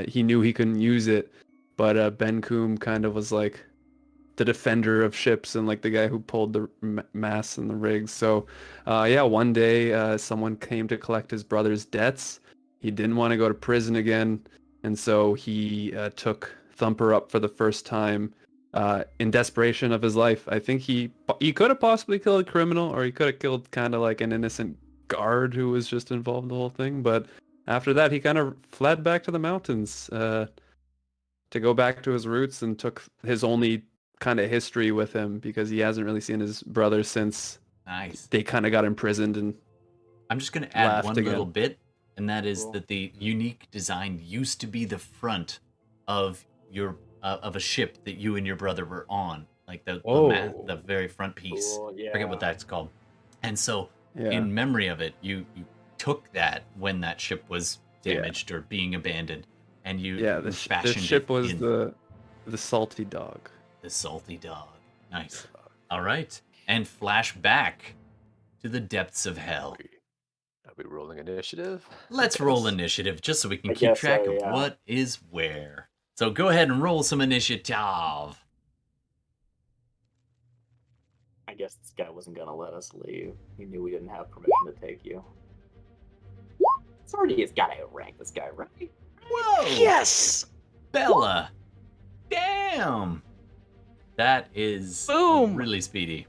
Speaker 5: He knew he couldn't use it, but Benkuhm kind of was like the defender of ships and like the guy who pulled the masts and the rigs. So one day someone came to collect his brother's debts. He didn't want to go to prison again, and so he took Thumper up for the first time in desperation of his life. I think he could have possibly killed a criminal, or he could have killed kind of like an innocent guard who was just involved in the whole thing. But after that, he kind of fled back to the mountains to go back to his roots, and took his only kind of history with him because he hasn't really seen his brother since
Speaker 1: Nice.
Speaker 5: they kind of got imprisoned. And
Speaker 1: I'm just going to add
Speaker 5: Laughed
Speaker 1: one
Speaker 5: again.
Speaker 1: little bit, and that is
Speaker 2: Cool.
Speaker 1: that the unique design used to be the front of your of a ship that you and your brother were on, like
Speaker 5: Whoa.
Speaker 1: the very front piece.
Speaker 2: Cool, yeah.
Speaker 1: Forget what that's called. And so,
Speaker 5: yeah,
Speaker 1: in memory of it, you took that when that ship was
Speaker 5: Yeah.
Speaker 1: damaged or being abandoned, and you
Speaker 5: the
Speaker 1: fashioned
Speaker 5: ship
Speaker 1: it
Speaker 5: was
Speaker 1: in
Speaker 5: the salty dog.
Speaker 1: the salty dog. Nice. All right, and flash back to the depths of hell.
Speaker 3: Are we rolling initiative?
Speaker 1: Let's roll initiative just so we can
Speaker 2: I
Speaker 1: keep
Speaker 2: guess
Speaker 1: track
Speaker 2: so,
Speaker 1: of
Speaker 2: yeah.
Speaker 1: what is where. So go ahead and roll some initiative.
Speaker 2: I guess this guy wasn't gonna let us leave. He knew we didn't have permission to take you. Sarnia's gotta outrank this guy, right?
Speaker 1: Whoa!
Speaker 4: Yes!
Speaker 1: Bela! Damn! That is
Speaker 4: Boom!
Speaker 1: really speedy.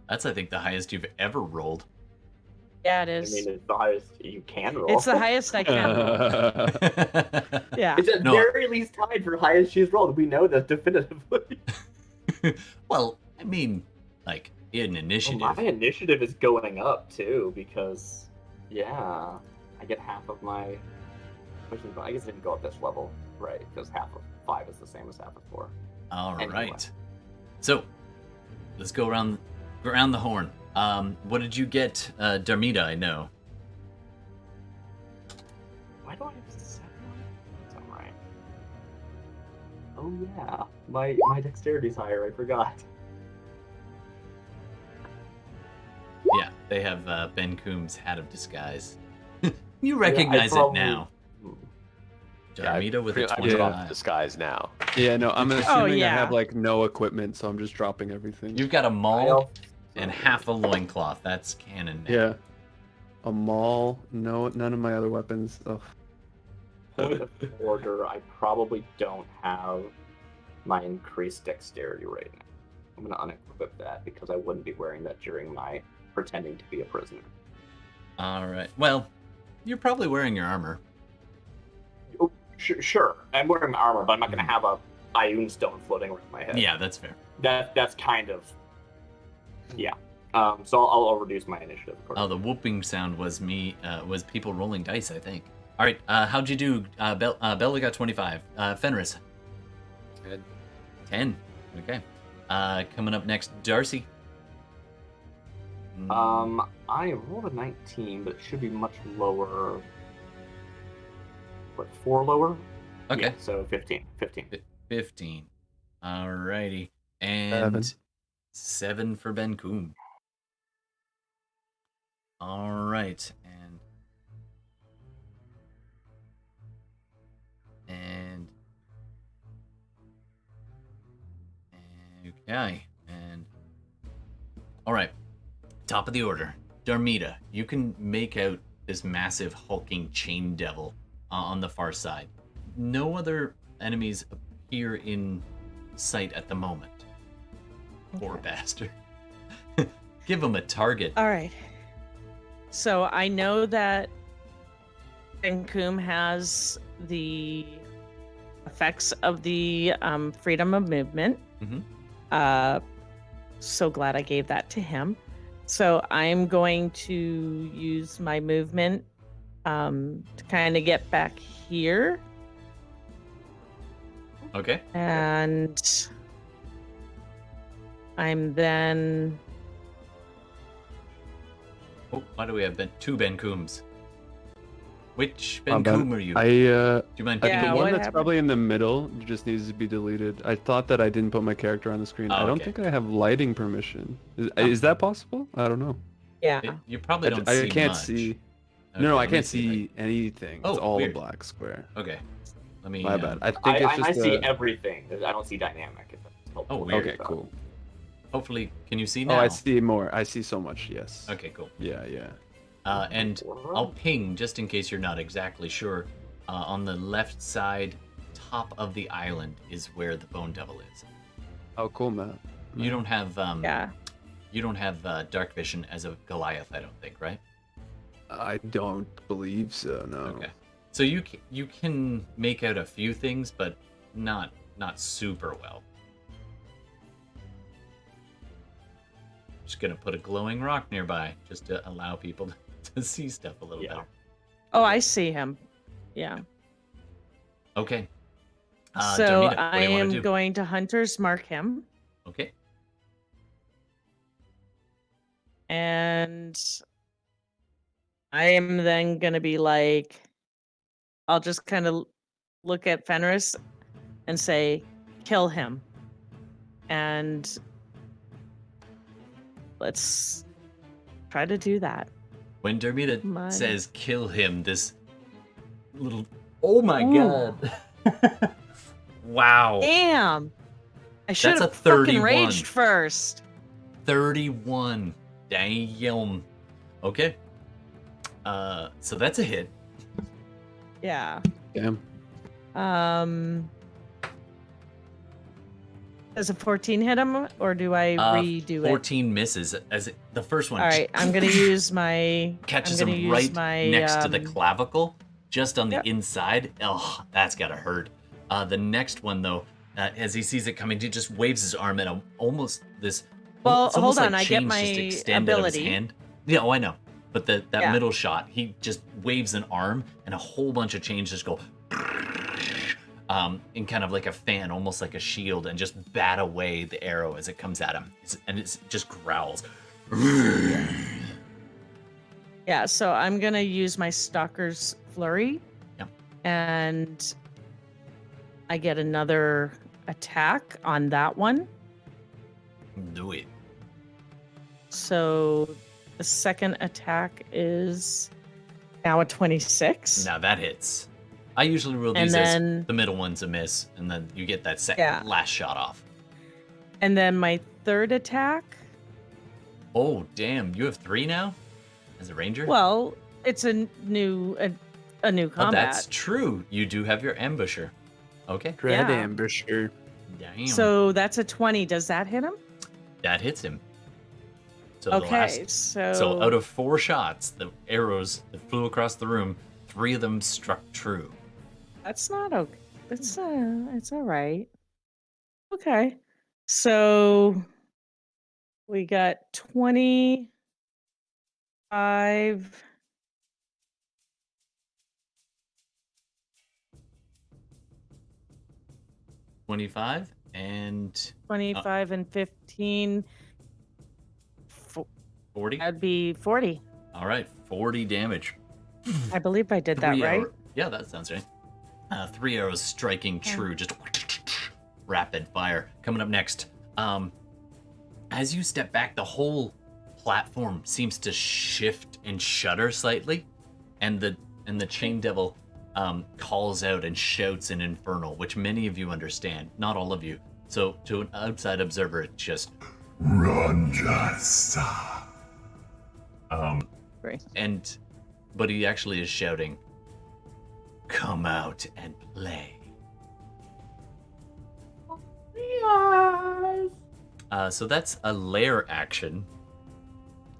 Speaker 1: That's, I think, the highest you've ever rolled.
Speaker 4: Yeah, it
Speaker 2: I
Speaker 4: is.
Speaker 2: mean, it's the highest you can roll.
Speaker 4: It's the highest I can roll. Yeah.
Speaker 2: It's at
Speaker 1: No.
Speaker 2: very least tied for highest she's rolled. We know that definitively.
Speaker 1: Well, I mean, like, In
Speaker 2: Well,
Speaker 1: initiative.
Speaker 2: my initiative is going up too because, yeah, I get half of my. I guess it didn't go up this level, right? Because half of 5 is the same as half of 4.
Speaker 1: All
Speaker 2: Anyway.
Speaker 1: right. So, let's go around the horn. What did you get, Darmita? I know.
Speaker 2: Why do I have 7? That's not right. Oh yeah, my dexterity's higher. I forgot.
Speaker 1: Yeah, they have Benkuhm's hat of disguise. You recognize
Speaker 2: probably-
Speaker 1: it now. Darmita with a
Speaker 3: I'm dropping
Speaker 1: 25.
Speaker 3: disguise now.
Speaker 5: Yeah, no, I'm assuming I
Speaker 4: yeah.
Speaker 5: have like no equipment, so I'm just dropping everything.
Speaker 1: You've got a
Speaker 2: I
Speaker 1: maul
Speaker 2: also-
Speaker 1: and half a loincloth. That's canon now.
Speaker 5: Yeah. A maul, no, none of my other weapons. Ugh.
Speaker 2: Point of order, I probably don't have my increased dexterity right now. I'm gonna unequip that because I wouldn't be wearing that during my pretending to be a prisoner.
Speaker 1: All right. Well, you're probably wearing your armor.
Speaker 2: Oh, sure, I'm wearing my armor, but I'm not gonna have a Ioun stone floating around my head.
Speaker 1: Yeah, that's fair.
Speaker 2: That's kind of yeah. So I'll reduce my initiative.
Speaker 1: Oh, the whooping sound was was people rolling dice, I think. All right, how'd you do? Bela got 25. Fenris,
Speaker 3: 10.
Speaker 1: 10. Okay. Coming up next, Darcy.
Speaker 2: I rolled a 19, but it should be much lower. What, 4 lower?
Speaker 1: Okay.
Speaker 2: Yeah, so 15.
Speaker 1: 15. Alrighty. And 7 for Benkuhm. All right. Okay. And all right. Top of the order. Darmita, you can make out this massive hulking chain devil on the far side. No other enemies appear in sight at the moment. Poor bastard. Give him a target.
Speaker 4: All right. So I know that Benkuhm has the effects of the freedom of movement.
Speaker 1: Mhm.
Speaker 4: So glad I gave that to him. So I'm going to use my movement to kind of get back here.
Speaker 1: Okay.
Speaker 4: And I'm then...
Speaker 1: Oh, why do we have two Benkuhms? Which
Speaker 5: My bad.
Speaker 1: Benkuhm are you?
Speaker 5: I
Speaker 1: Do you mind
Speaker 4: Yeah,
Speaker 5: the
Speaker 1: picking
Speaker 5: one
Speaker 4: what
Speaker 5: that's
Speaker 4: happened?
Speaker 5: probably in the middle just needs to be deleted. I thought that I didn't put my character on the screen.
Speaker 1: Oh,
Speaker 5: I don't
Speaker 1: okay.
Speaker 5: think I have lighting permission. Is,
Speaker 1: Oh.
Speaker 5: is that possible? I don't know.
Speaker 4: Yeah.
Speaker 1: You probably don't
Speaker 5: I
Speaker 1: see
Speaker 5: can't
Speaker 1: much.
Speaker 5: see.
Speaker 1: Okay,
Speaker 5: No, I
Speaker 1: let me
Speaker 5: can't
Speaker 1: see if
Speaker 5: see anything.
Speaker 1: Oh,
Speaker 5: It's all
Speaker 1: weird.
Speaker 5: a black square.
Speaker 1: Okay. Let me.
Speaker 5: My bad. I think
Speaker 2: I
Speaker 5: it's just
Speaker 2: see
Speaker 5: a...
Speaker 2: everything. I don't see dynamic. If that's helpful.
Speaker 1: Oh, weird.
Speaker 5: Okay, cool.
Speaker 1: Hopefully, can you see
Speaker 5: Oh,
Speaker 1: now?
Speaker 5: I see more. I see so much. Yes.
Speaker 1: Okay, cool.
Speaker 5: Yeah, yeah.
Speaker 1: And I'll ping just in case you're not exactly sure. On the left side, top of the island is where the Bone Devil is.
Speaker 5: Oh, cool, Matt.
Speaker 1: You don't have
Speaker 4: Yeah.
Speaker 1: You don't have dark vision as a Goliath, I don't think, right?
Speaker 5: I don't believe so. No.
Speaker 1: Okay. So you can make out a few things, but not super well. Just gonna put a glowing rock nearby just to allow people to see stuff a little
Speaker 2: Yeah.
Speaker 1: better.
Speaker 4: Oh, I see him. Yeah.
Speaker 1: Okay.
Speaker 4: So
Speaker 1: Darmita, what
Speaker 4: I
Speaker 1: do you wanna
Speaker 4: am
Speaker 1: do?
Speaker 4: going to hunter's mark him.
Speaker 1: Okay.
Speaker 4: And I am then going to be like, I'll just kind of look at Fenris and say, kill him. And let's try to do that.
Speaker 1: When Darmita
Speaker 4: My-
Speaker 1: says kill him, this little oh my
Speaker 4: Ooh.
Speaker 1: god. Wow.
Speaker 4: Damn. I should
Speaker 1: That's a
Speaker 4: have fucking
Speaker 1: 31.
Speaker 4: raged first.
Speaker 1: 31. Damn. Okay. So that's a hit.
Speaker 4: Yeah.
Speaker 5: Damn.
Speaker 4: Does a 14 hit him, or do I redo it?
Speaker 1: 14 misses as the first one
Speaker 4: All right, I'm gonna use my
Speaker 1: catches
Speaker 4: I'm
Speaker 1: him
Speaker 4: gonna use
Speaker 1: right
Speaker 4: my,
Speaker 1: next to the clavicle, just on the
Speaker 4: Yep.
Speaker 1: inside. Oh, that's gotta hurt. The next one though, as he sees it coming, he just waves his arm and almost this
Speaker 4: Well,
Speaker 1: it's almost
Speaker 4: hold on.
Speaker 1: like
Speaker 4: I get
Speaker 1: chains
Speaker 4: my
Speaker 1: just extend out of his
Speaker 4: ability.
Speaker 1: hand. Yeah, oh, I know. But that
Speaker 4: Yeah.
Speaker 1: middle shot, he just waves an arm, and a whole bunch of chains just go in kind of like a fan, almost like a shield, and just bat away the arrow as it comes at him. And it just growls.
Speaker 4: Yeah, so I'm going to use my Stalker's Flurry.
Speaker 1: Yeah.
Speaker 4: And I get another attack on that one.
Speaker 1: Do it.
Speaker 4: So the second attack is now a 26.
Speaker 1: Now that hits. I usually roll
Speaker 4: And
Speaker 1: these
Speaker 4: then-
Speaker 1: as the middle one's a miss, and then you get that
Speaker 4: Yeah.
Speaker 1: last shot off.
Speaker 4: And then my third attack,
Speaker 1: Oh, damn. You have 3 now? As a ranger?
Speaker 4: well, it's a new
Speaker 1: Oh,
Speaker 4: combat.
Speaker 1: that's true. You do have your ambusher. Okay.
Speaker 5: Dread
Speaker 4: Yeah.
Speaker 5: ambusher.
Speaker 1: Damn.
Speaker 4: So that's a 20. Does that hit him?
Speaker 1: that hits him. So
Speaker 4: Okay,
Speaker 1: so out of 4 shots, the arrows that flew across the room, 3 of them struck true.
Speaker 4: that's not okay. It's all right. Okay. So we got 25.
Speaker 1: 25 and
Speaker 4: 25 and 15.
Speaker 1: 40.
Speaker 4: That'd be 40.
Speaker 1: All right, 40 damage.
Speaker 4: I believe I did that
Speaker 1: 3
Speaker 4: right.
Speaker 1: Yeah, that sounds right. 3 arrows striking true, just rapid fire. Coming up next, as you step back, the whole platform seems to shift and shudder slightly, and the chain devil calls out and shouts in Infernal, which many of you understand, not all of you. So to an outside observer, it's just
Speaker 6: Ranjasa.
Speaker 4: Great.
Speaker 1: but he actually is shouting, "Come out and play." So that's a lair action.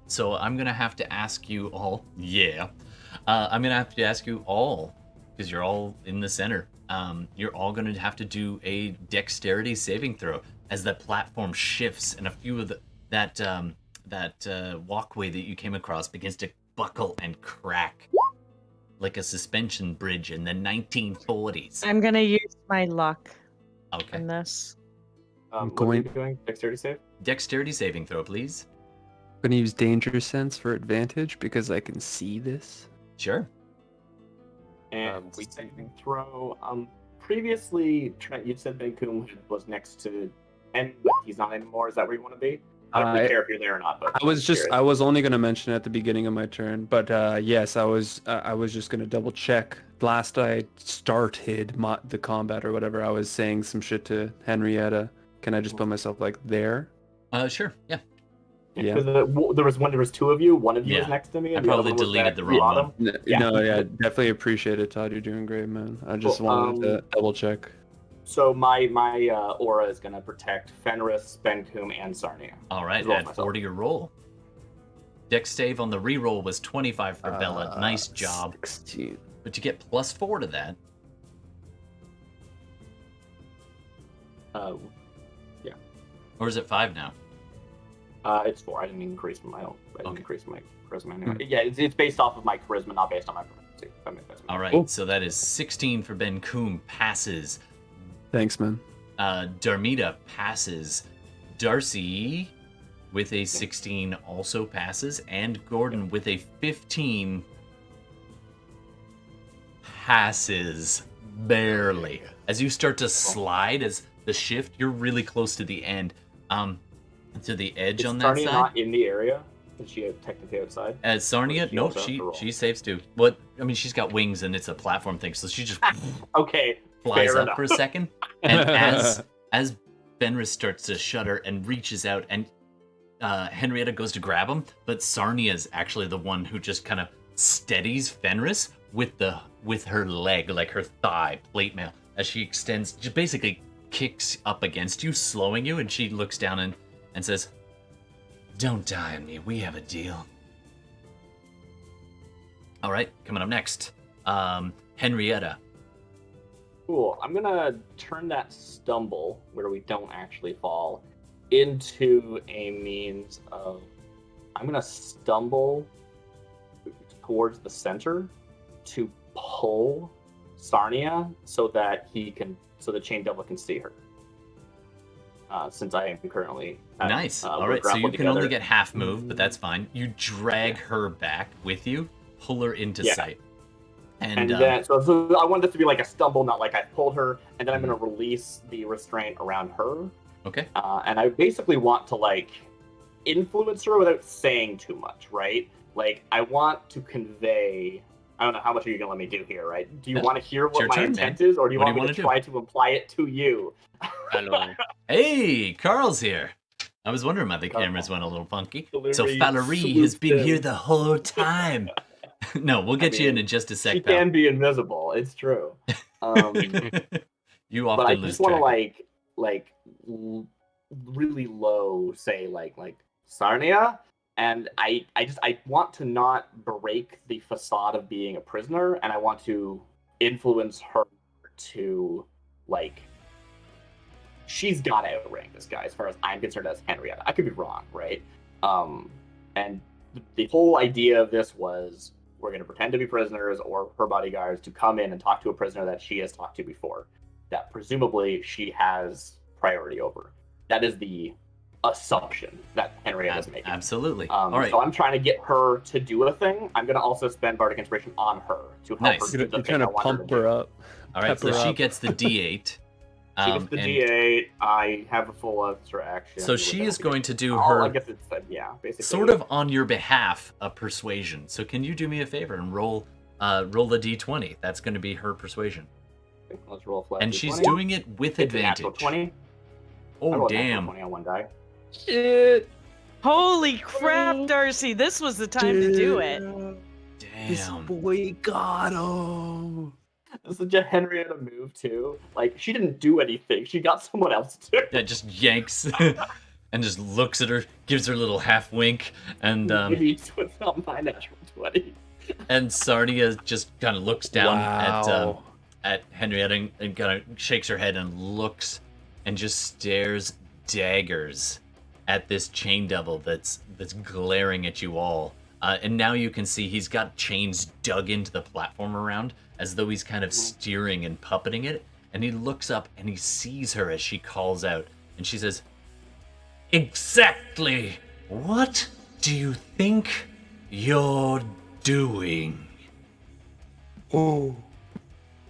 Speaker 1: So I'm gonna have to ask you all. Yeah, I'm gonna have to ask you all because you're all in the center. You're all gonna have to do a dexterity saving throw as the platform shifts and a few of that walkway that you came across begins to buckle and crack like a suspension bridge in the 1940s.
Speaker 4: I'm going to use my luck
Speaker 1: Okay.
Speaker 4: in this.
Speaker 2: What are you
Speaker 5: going-
Speaker 2: doing? Dexterity save?
Speaker 1: Dexterity saving throw, please.
Speaker 5: I'm gonna use danger sense for advantage because I can see this.
Speaker 1: Sure.
Speaker 2: And
Speaker 3: we-
Speaker 2: saving throw. Previously, Trent, you said Benkuhm was next to and but he's not anymore. Is that where you want to be? I don't really care if you're there or not. But
Speaker 5: I was
Speaker 2: curious.
Speaker 5: only gonna mention it at the beginning of my turn, but yes, I was just gonna double check. Last I started the combat or whatever, I was saying some shit to Henrietta. Can I just put myself like there?
Speaker 1: Sure. Yeah.
Speaker 5: Yeah.
Speaker 2: Because there was 2 of you. One of you was
Speaker 1: Yeah.
Speaker 2: next to me.
Speaker 1: I
Speaker 2: And the other
Speaker 1: probably
Speaker 2: one was
Speaker 1: deleted
Speaker 2: back
Speaker 1: the
Speaker 2: at
Speaker 1: wrong
Speaker 2: bottom.
Speaker 1: one.
Speaker 2: Yeah.
Speaker 5: No, yeah, definitely appreciate it, Todd. You're doing great, man. I just
Speaker 2: Cool,
Speaker 5: wanted to double check.
Speaker 2: So my aura is gonna protect Fenris, Benkuhm, and Sarnia.
Speaker 1: All right.
Speaker 2: As well as
Speaker 1: Add
Speaker 2: myself.
Speaker 1: 4 to your roll. Dex save on the reroll was 25 for Bela. Nice job.
Speaker 5: 16.
Speaker 1: But you get +4 to that. Or is it 5 now?
Speaker 2: It's 4. I didn't increase my
Speaker 1: Okay.
Speaker 2: increase my charisma anyway. Yeah, it's based off of my charisma, not based on my proficiency. If that makes sense.
Speaker 1: All right.
Speaker 5: Cool.
Speaker 1: So that is 16 for Benkuhm, passes.
Speaker 5: Thanks, man.
Speaker 1: Darmita passes. Darcy with a 16 also passes. And Gordon with a 15 passes. Barely. As you start to slide, as the shift, you're really close to the end. To the edge
Speaker 2: Is
Speaker 1: on that
Speaker 2: Sarnia
Speaker 1: side.
Speaker 2: not in the area? Is she technically outside?
Speaker 1: As Sarnia,
Speaker 2: She
Speaker 1: no,
Speaker 2: also has to roll.
Speaker 1: she saves too. What? I mean, she's got wings and it's a platform thing, so she just
Speaker 2: Okay.
Speaker 1: flies
Speaker 2: fair
Speaker 1: up
Speaker 2: enough.
Speaker 1: for a second. And as Fenris starts to shudder and reaches out, and Henrietta goes to grab him, but Sarnia is actually the one who just kind of steadies Fenris with her leg, like her thigh, plate mail, as she extends, just basically kicks up against you, slowing you, and she looks down and says, "Don't die on me. We have a deal." All right, coming up next, Henrietta.
Speaker 2: Cool. I'm gonna turn that stumble where we don't actually fall into a means of I'm gonna stumble towards the center to pull Sarnia so that the Chain Devil can see her. Since I am currently
Speaker 1: Nice. All
Speaker 2: we're
Speaker 1: right, so you
Speaker 2: grappled
Speaker 1: can only
Speaker 2: together.
Speaker 1: get half move, but that's fine. You drag her back with you, pull her into
Speaker 2: Yeah.
Speaker 1: sight.
Speaker 2: And then, so I want this to be like a stumble, not like I pulled her, and then I'm going to release the restraint around her.
Speaker 1: Okay.
Speaker 2: And I basically want to like influence her without saying too much, right? Like I want to convey. I don't know how much are you going to let me do here, right? Do you
Speaker 1: Yeah.
Speaker 2: want to hear
Speaker 1: It's your
Speaker 2: what my
Speaker 1: turn,
Speaker 2: intent
Speaker 1: man.
Speaker 2: is, or do you
Speaker 1: What do
Speaker 2: want
Speaker 1: you
Speaker 2: me
Speaker 1: wanna
Speaker 2: to
Speaker 1: do?
Speaker 2: try to imply it to you?
Speaker 3: Hello.
Speaker 1: Hey, Carl's here. I was wondering why the
Speaker 2: Carl.
Speaker 1: cameras went a little funky.
Speaker 2: Valerie
Speaker 1: So Valerie has been here the whole time. No, we'll get you in just a sec,
Speaker 2: She
Speaker 1: pal.
Speaker 2: can be invisible. It's true.
Speaker 1: You
Speaker 2: But I
Speaker 1: often lose
Speaker 2: just want
Speaker 1: track.
Speaker 2: to really low say like Sarnia, and I want to not break the facade of being a prisoner, and I want to influence her to like she's got to outrank this guy as far as I'm concerned as Henrietta. I could be wrong, right? And the whole idea of this was we're going to pretend to be prisoners or her bodyguards to come in and talk to a prisoner that she has talked to before, that presumably she has priority over. That is the assumption that Henrietta is making.
Speaker 1: Absolutely. All right.
Speaker 2: So I'm trying to get her to do a thing. I'm going to also spend Bardic Inspiration on her to help
Speaker 1: Nice.
Speaker 2: her do the
Speaker 5: You're
Speaker 2: thing
Speaker 5: trying
Speaker 2: I
Speaker 5: to
Speaker 2: want her to
Speaker 5: pump
Speaker 2: do.
Speaker 5: her up.
Speaker 1: All right,
Speaker 5: Pep
Speaker 1: so
Speaker 5: her
Speaker 1: she
Speaker 5: up.
Speaker 1: gets the D8.
Speaker 2: She gets the
Speaker 1: and
Speaker 2: D8. I have a full extra action.
Speaker 1: So she is going to do
Speaker 2: I
Speaker 1: her,
Speaker 2: guess it's basically
Speaker 1: sort of on your behalf, a persuasion. So can you do me a favor and roll the D20? That's going to be her persuasion.
Speaker 2: Let's roll a flat.
Speaker 1: And
Speaker 2: D20.
Speaker 1: she's doing it with
Speaker 2: It's a natural
Speaker 1: advantage.
Speaker 2: 20. I
Speaker 1: Oh,
Speaker 2: rolled a natural
Speaker 1: damn.
Speaker 2: 20 on one die.
Speaker 5: Shit.
Speaker 4: Holy crap, Darcy! This was the time to do it.
Speaker 5: This
Speaker 1: Damn.
Speaker 5: boy got him.
Speaker 2: This is a Henrietta move too. Like she didn't do anything. She got someone else to.
Speaker 1: That just yanks and just looks at her, gives her a little half wink, and
Speaker 2: Maybe it's not my natural 20.
Speaker 1: and Sarnia just kind of looks down
Speaker 5: Wow.
Speaker 1: at Henrietta and kind of shakes her head and looks and just stares daggers at this chain devil that's glaring at you all. And now you can see he's got chains dug into the platform around as though he's kind of steering and puppeting it. And he looks up and he sees her as she calls out. And she says, "Exactly what do you think you're doing?"
Speaker 5: Oh.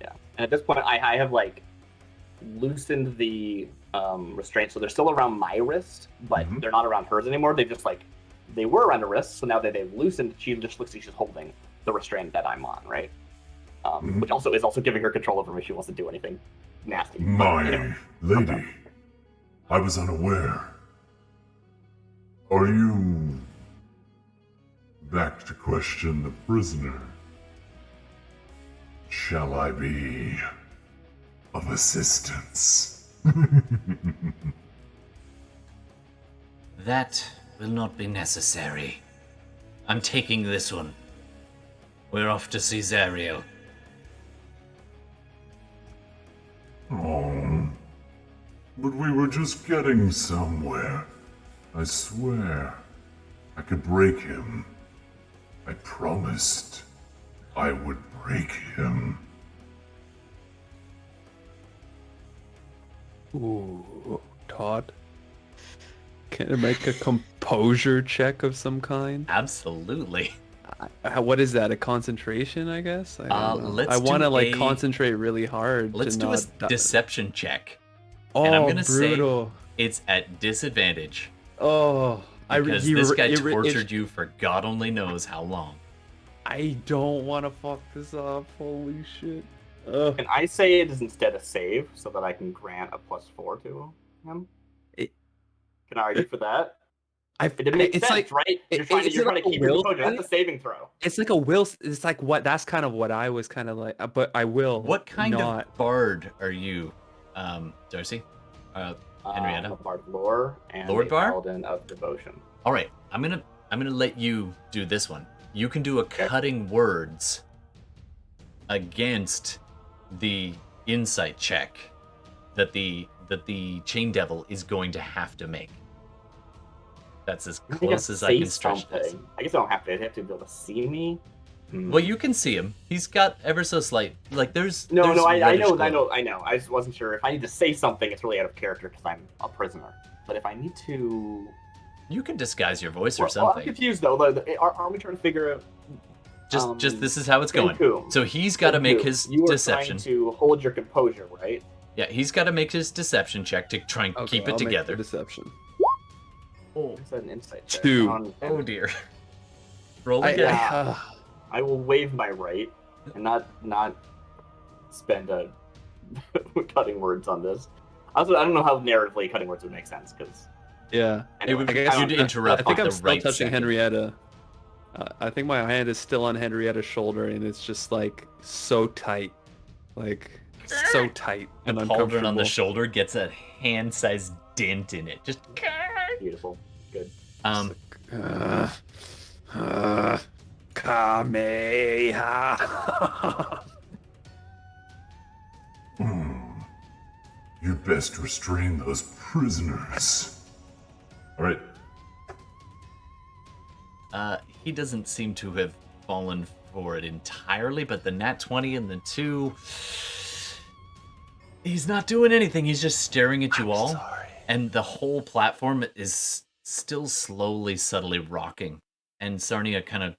Speaker 2: Yeah. And at this point, I have like loosened the restraints, so they're still around my wrist, but they're not around hers anymore. They just like they were around her wrist, so now that they've loosened, she just looks like she's holding the restraint that I'm on, right? Which also is also giving her control over me if she wants to do anything nasty.
Speaker 6: My
Speaker 2: But, you know,
Speaker 6: lady, I was unaware. Are you back to question the prisoner? Shall I be of assistance?
Speaker 1: That will not be necessary. I'm taking this one. We're off to Cesario.
Speaker 6: Oh, but we were just getting somewhere. I swear, I could break him. I promised I would break him.
Speaker 5: Ooh, Todd. Can I make a composure check of some kind?
Speaker 1: Absolutely.
Speaker 5: What is that? A concentration, I guess? I don't know.
Speaker 1: let's
Speaker 5: I want to
Speaker 1: do
Speaker 5: like
Speaker 1: a-
Speaker 5: concentrate really hard.
Speaker 1: Let's
Speaker 5: to
Speaker 1: do a
Speaker 5: not
Speaker 1: deception check.
Speaker 5: Oh,
Speaker 1: and I'm gonna
Speaker 5: brutal.
Speaker 1: say it's at disadvantage
Speaker 5: Oh,
Speaker 1: because this guy tortured you for God only knows how long.
Speaker 5: I don't want to fuck this up. Holy shit. Ugh.
Speaker 2: Can I say it is instead a save so that I can grant a +4 to him? Can I argue for that? It makes
Speaker 5: it's
Speaker 2: sense,
Speaker 5: like
Speaker 2: right? You're
Speaker 5: is
Speaker 2: trying
Speaker 5: it
Speaker 2: to
Speaker 5: like a
Speaker 2: keep your
Speaker 5: will
Speaker 2: composure. That's a
Speaker 5: thing?
Speaker 2: saving throw.
Speaker 5: It's like a will. It's like what? That's kind of what I was kind of like. But I will.
Speaker 1: What kind
Speaker 5: not.
Speaker 1: of bard are you, Darcy? Henrietta?
Speaker 2: I'm a bard of lore and
Speaker 1: Lord
Speaker 2: a
Speaker 1: Bar?
Speaker 2: paladin of devotion.
Speaker 1: All right, I'm gonna let you do this one. You can do a cutting words against the insight check that the chain devil is going to have to make. That's as
Speaker 2: I gotta
Speaker 1: close as I
Speaker 2: say
Speaker 1: can stretch this.
Speaker 2: something. I guess I don't have to. They have to be able to see me.
Speaker 1: Well, you can see him. He's got ever so slight. Like there's
Speaker 2: No,
Speaker 1: there's
Speaker 2: I
Speaker 1: reddish
Speaker 2: know,
Speaker 1: glow.
Speaker 2: I know. I just wasn't sure if I need to say something. It's really out of character because I'm a prisoner. But if I need to,
Speaker 1: You can disguise your voice or
Speaker 2: well, I'm
Speaker 1: something.
Speaker 2: confused though. Are we trying to figure out?
Speaker 1: Just this is how it's going.
Speaker 2: Benkuhm.
Speaker 1: So he's got to make
Speaker 2: Benkuhm,
Speaker 1: his
Speaker 2: you are
Speaker 1: deception.
Speaker 2: trying to hold your composure, right?
Speaker 1: Yeah, he's got to make his deception check to try and
Speaker 5: Okay,
Speaker 1: keep it
Speaker 5: I'll make the
Speaker 1: together.
Speaker 5: deception.
Speaker 1: Oh,
Speaker 2: Is that an insight check?
Speaker 5: 2.
Speaker 1: oh dear. Roll
Speaker 5: I,
Speaker 1: again.
Speaker 2: I will waive my right and not spend cutting words on this. Also, I don't know how narratively cutting words would make sense because
Speaker 5: yeah.
Speaker 1: It would
Speaker 5: I guess
Speaker 1: you'd interrupt
Speaker 5: I think
Speaker 1: at
Speaker 5: I'm
Speaker 1: the
Speaker 5: still
Speaker 1: right
Speaker 5: touching
Speaker 1: second.
Speaker 5: Henrietta. I think my hand is still on Henrietta's shoulder, and it's just like so tight, like so tight and
Speaker 1: The pauldron
Speaker 5: uncomfortable.
Speaker 1: on the shoulder gets a hand-sized dent in it. Just
Speaker 2: beautiful, good.
Speaker 5: Kameha.
Speaker 6: You best restrain those prisoners. All right.
Speaker 1: He doesn't seem to have fallen for it entirely, but the nat 20 and the 2, he's not doing anything. He's just staring at you all.
Speaker 5: Sorry.
Speaker 1: And the whole platform is still slowly, subtly rocking. And Sarnia kind of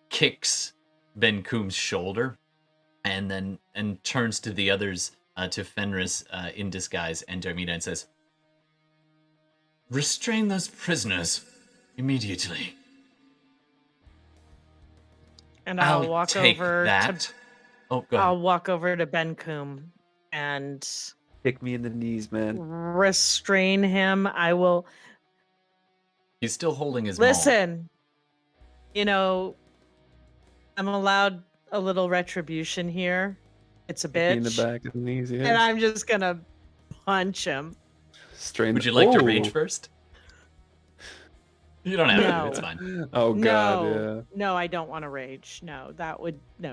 Speaker 1: kicks Benkuhm's shoulder and turns to the others, to Fenris in disguise and Darmita, and says, "Restrain those prisoners immediately."
Speaker 4: And I'll walk
Speaker 1: take
Speaker 4: over
Speaker 1: that.
Speaker 4: to
Speaker 1: Oh, go ahead.
Speaker 4: I'll walk over to Benkuhm and
Speaker 5: Kick me in the knees, man.
Speaker 4: restrain him. I will
Speaker 1: He's still holding his maul.
Speaker 4: listen. You know, I'm allowed a little retribution here. It's a
Speaker 5: Kick me in the
Speaker 4: bitch.
Speaker 5: back of the knees, yeah.
Speaker 4: And I'm just gonna punch him.
Speaker 5: Strain.
Speaker 1: Would you like to
Speaker 5: Oh.
Speaker 1: rage first? You don't have
Speaker 4: No.
Speaker 1: to. It's fine.
Speaker 5: Oh god,
Speaker 4: No, I don't want to rage. No,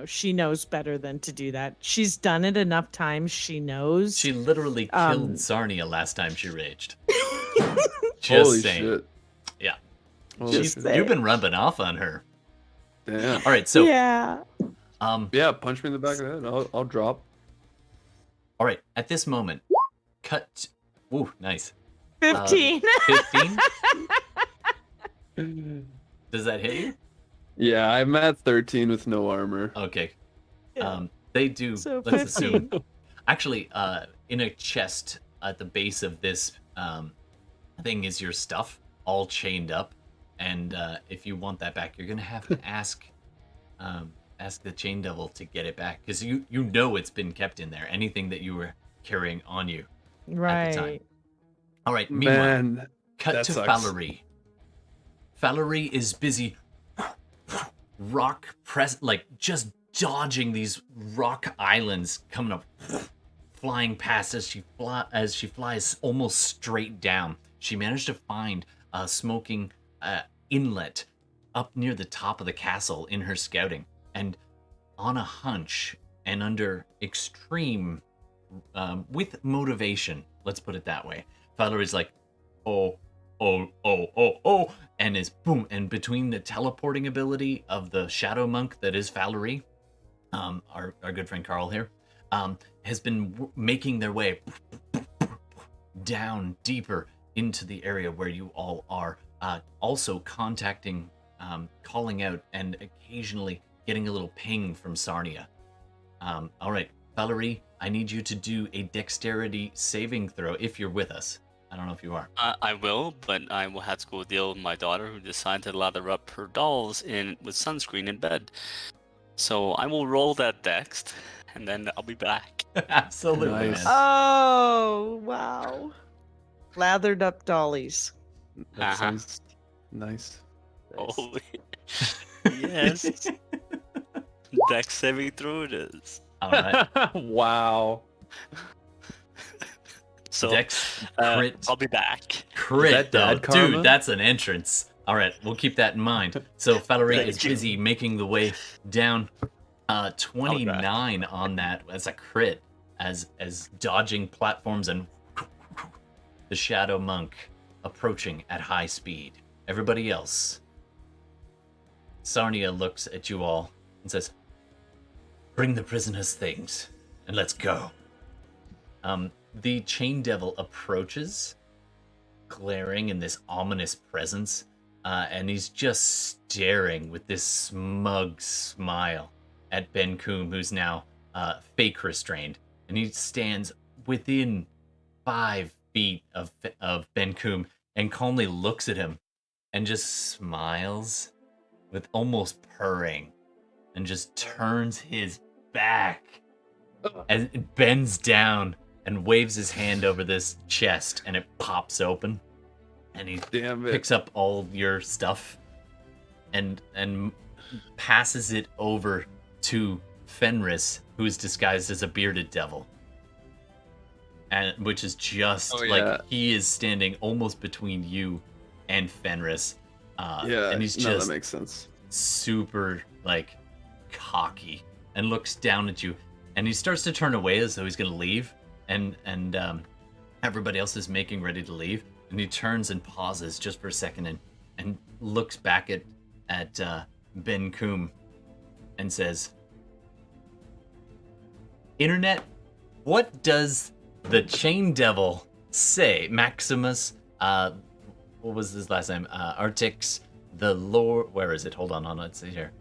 Speaker 4: she knows better than to do that. She's done it enough times. She knows.
Speaker 1: She literally killed
Speaker 4: Um,
Speaker 1: Sarnia last time she raged.
Speaker 5: yeah.
Speaker 1: Just
Speaker 5: Holy
Speaker 1: saying.
Speaker 5: shit.
Speaker 1: Yeah.
Speaker 5: Holy
Speaker 1: She's,
Speaker 5: shit.
Speaker 1: you've been rubbing off on her.
Speaker 5: Damn.
Speaker 1: All right, so
Speaker 4: yeah.
Speaker 5: Yeah, punch me in the back of the head. I'll drop.
Speaker 1: all right, at this moment, cut. Ooh, nice.
Speaker 4: 15.
Speaker 1: 15. Does that hit you?
Speaker 5: Yeah, I'm at 13 with no armor.
Speaker 1: Okay.
Speaker 4: Yeah.
Speaker 1: They do.
Speaker 4: So
Speaker 1: Let's
Speaker 4: 15.
Speaker 1: assume. Actually, in a chest at the base of this thing is your stuff, all chained up, and if you want that back, you're gonna have to ask the Chain Devil to get it back, because you know it's been kept in there. Anything that you were carrying on you at the time.
Speaker 4: Right.
Speaker 1: All right. Meanwhile,
Speaker 5: Man,
Speaker 1: cut
Speaker 5: that
Speaker 1: to
Speaker 5: sucks.
Speaker 1: Valerie. Valerie is busy just dodging these rock islands coming up, flying past as she flies almost straight down. She managed to find a smoking inlet up near the top of the castle in her scouting, and on a hunch and under extreme with motivation, let's put it that way, Valerie's like, oh, and is boom, and between the teleporting ability of the shadow monk that is Valerie, our good friend Carl here, has been making their way down deeper into the area where you all are, also contacting, calling out, and occasionally getting a little ping from Sarnia. All right, Valerie, I need you to do a dexterity saving throw if you're with us. I don't know if you are.
Speaker 7: I will, but I will have to go deal with my daughter who decided to lather up her dolls with sunscreen in bed. So I will roll that dex, and then I'll be back.
Speaker 1: Absolutely,
Speaker 5: Nice.
Speaker 1: man.
Speaker 4: Oh, wow. Lathered up dollies.
Speaker 5: That
Speaker 7: Uh-huh.
Speaker 5: sounds nice.
Speaker 7: Holy. Yes. Dex saving throw it is.
Speaker 1: All right.
Speaker 5: Wow.
Speaker 7: So
Speaker 1: Dex crit.
Speaker 7: I'll be back.
Speaker 1: Crit,
Speaker 5: that
Speaker 1: though.
Speaker 5: dad karma?
Speaker 1: Dude, that's an entrance. All right, we'll keep that in mind. So Valerie
Speaker 7: Thank
Speaker 1: is
Speaker 7: you.
Speaker 1: busy making the way down. 29 on that. That's a crit as dodging platforms and the shadow monk approaching at high speed. everybody else, Sarnia looks at you all and says, "Bring the prisoners' things, and let's go." The Chain Devil approaches, glaring in this ominous presence, and he's just staring with this smug smile at Benkuhm, who's now fake restrained, and he stands within 5 feet of Benkuhm and calmly looks at him and just smiles with almost purring and just turns his back and bends down and waves his hand over this chest, and it pops open, and he picks up all your stuff and passes it over to Fenris, who's disguised as a bearded devil, and which is just like he is standing almost between you and Fenris. And he's just
Speaker 5: that makes sense.
Speaker 1: super like cocky and looks down at you, and he starts to turn away as though he's gonna leave, and everybody else is making ready to leave, and he turns and pauses just for a second and looks back at Benkuhm and says, "Internet, what does the Chain Devil say? Maximus, what was his last name? Artix, the Lord, where is it? Hold on, let's see here.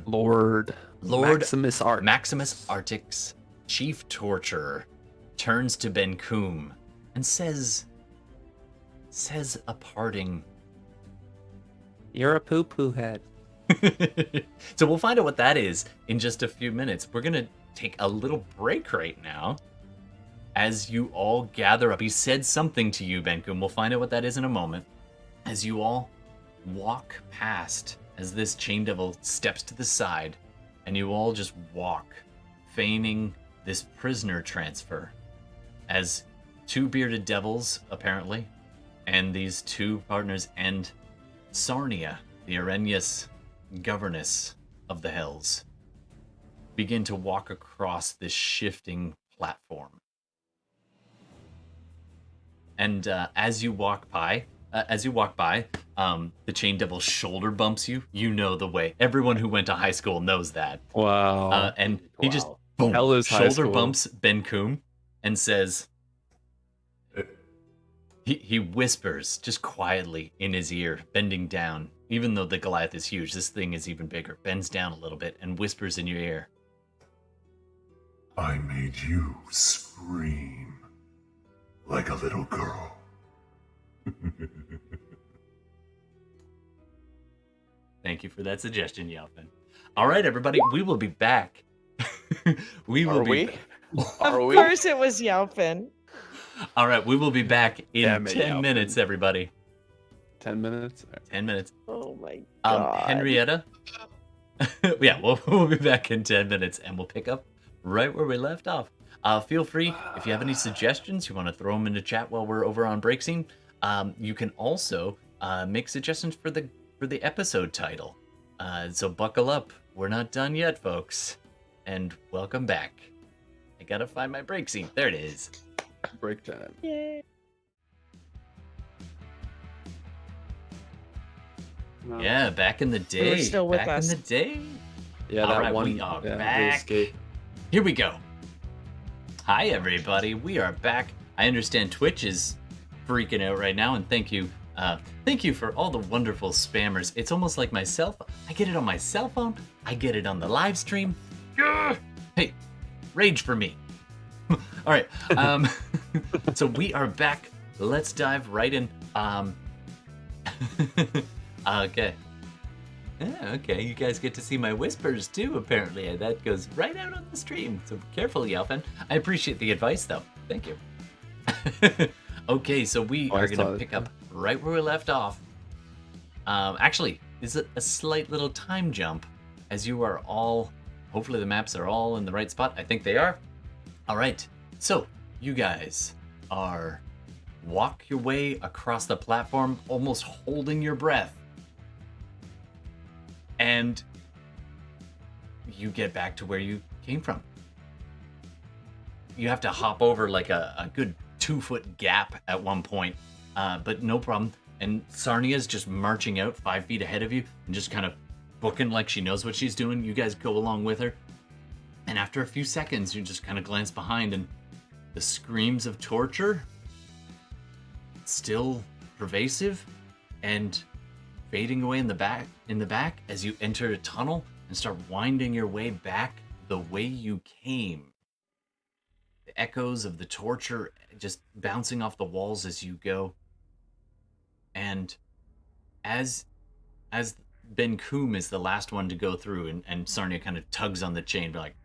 Speaker 5: Lord Maximus
Speaker 1: Artix, Chief Torturer, turns to Benkuhm and says a parting,
Speaker 5: You're a poo-poo head.
Speaker 1: So we'll find out what that is in just a few minutes. We're gonna take a little break right now as you all gather up. He said something to you, Benkuhm. We'll find out what that is in a moment. As you all walk past, as this Chain Devil steps to the side, and you all just walk, feigning this prisoner transfer, as 2 bearded devils, apparently, and these 2 partners, and Sarnia, the Erinyes governess of the Hells, begin to walk across this shifting platform. And as you walk by, the Chain Devil shoulder bumps you. You know the way. Everyone who went to high school knows that.
Speaker 5: Wow.
Speaker 1: And he just boom,
Speaker 5: Hell is high
Speaker 1: shoulder
Speaker 5: school.
Speaker 1: bumps Benkuhm and says, he whispers just quietly in his ear, bending down. Even though the Goliath is huge, this thing is even bigger. Bends down a little bit and whispers in your ear,
Speaker 6: I made you scream like a little girl.
Speaker 1: "Thank you for that suggestion, Yelpin." All right, everybody, we will be back.
Speaker 3: Are we? Are
Speaker 4: Of
Speaker 3: we?
Speaker 4: course it was Yelpin.
Speaker 1: All right, we will be back in
Speaker 5: Damn it,
Speaker 1: 10
Speaker 5: Yelpin.
Speaker 1: minutes, everybody.
Speaker 5: 10 minutes?
Speaker 1: 10 minutes.
Speaker 4: Oh my god.
Speaker 1: Henrietta? Yeah, we'll be back in 10 minutes, and we'll pick up right where we left off. Feel free, if you have any suggestions, you want to throw them into chat while we're over on Break Scene. You can also make suggestions for the episode title. So buckle up. We're not done yet, folks. And welcome back. I gotta find my break scene. There it is.
Speaker 5: Break time.
Speaker 4: Yay.
Speaker 2: No.
Speaker 1: Yeah, back in the day.
Speaker 4: You're still with
Speaker 1: back
Speaker 4: us.
Speaker 1: in the day.
Speaker 5: Yeah,
Speaker 1: All
Speaker 5: that
Speaker 1: right,
Speaker 5: one.
Speaker 1: we are
Speaker 5: yeah,
Speaker 1: back.
Speaker 5: escape.
Speaker 1: Here we go. Hi, everybody. We are back. I understand Twitch is freaking out right now, and thank you. Thank you for all the wonderful spammers. It's almost like my cell phone. I get it on my cell phone. I get it on the live stream. Hey, rage for me. All right. So we are back. Let's dive right in. Okay. Yeah, okay, you guys get to see my whispers too, apparently. That goes right out on the stream. So careful, Yelpin. I appreciate the advice, though. Thank you. Okay, so we are going to pick up right where we left off. Actually, is it a slight little time jump as you are all, hopefully the maps are all in the right spot. I think they are. All right, so you guys are walk your way across the platform, almost holding your breath. And you get back to where you came from. You have to hop over like a good 2-foot gap at one point, but no problem. And Sarnia's just marching out 5 feet ahead of you and just kind of booking like she knows what she's doing. You guys go along with her. And after a few seconds, you just kind of glance behind, and the screams of torture still pervasive and fading away in the back as you enter a tunnel and start winding your way back the way you came. The echoes of the torture just bouncing off the walls as you go. And as Benkuhm is the last one to go through, and Sarnia kind of tugs on the chain, be like,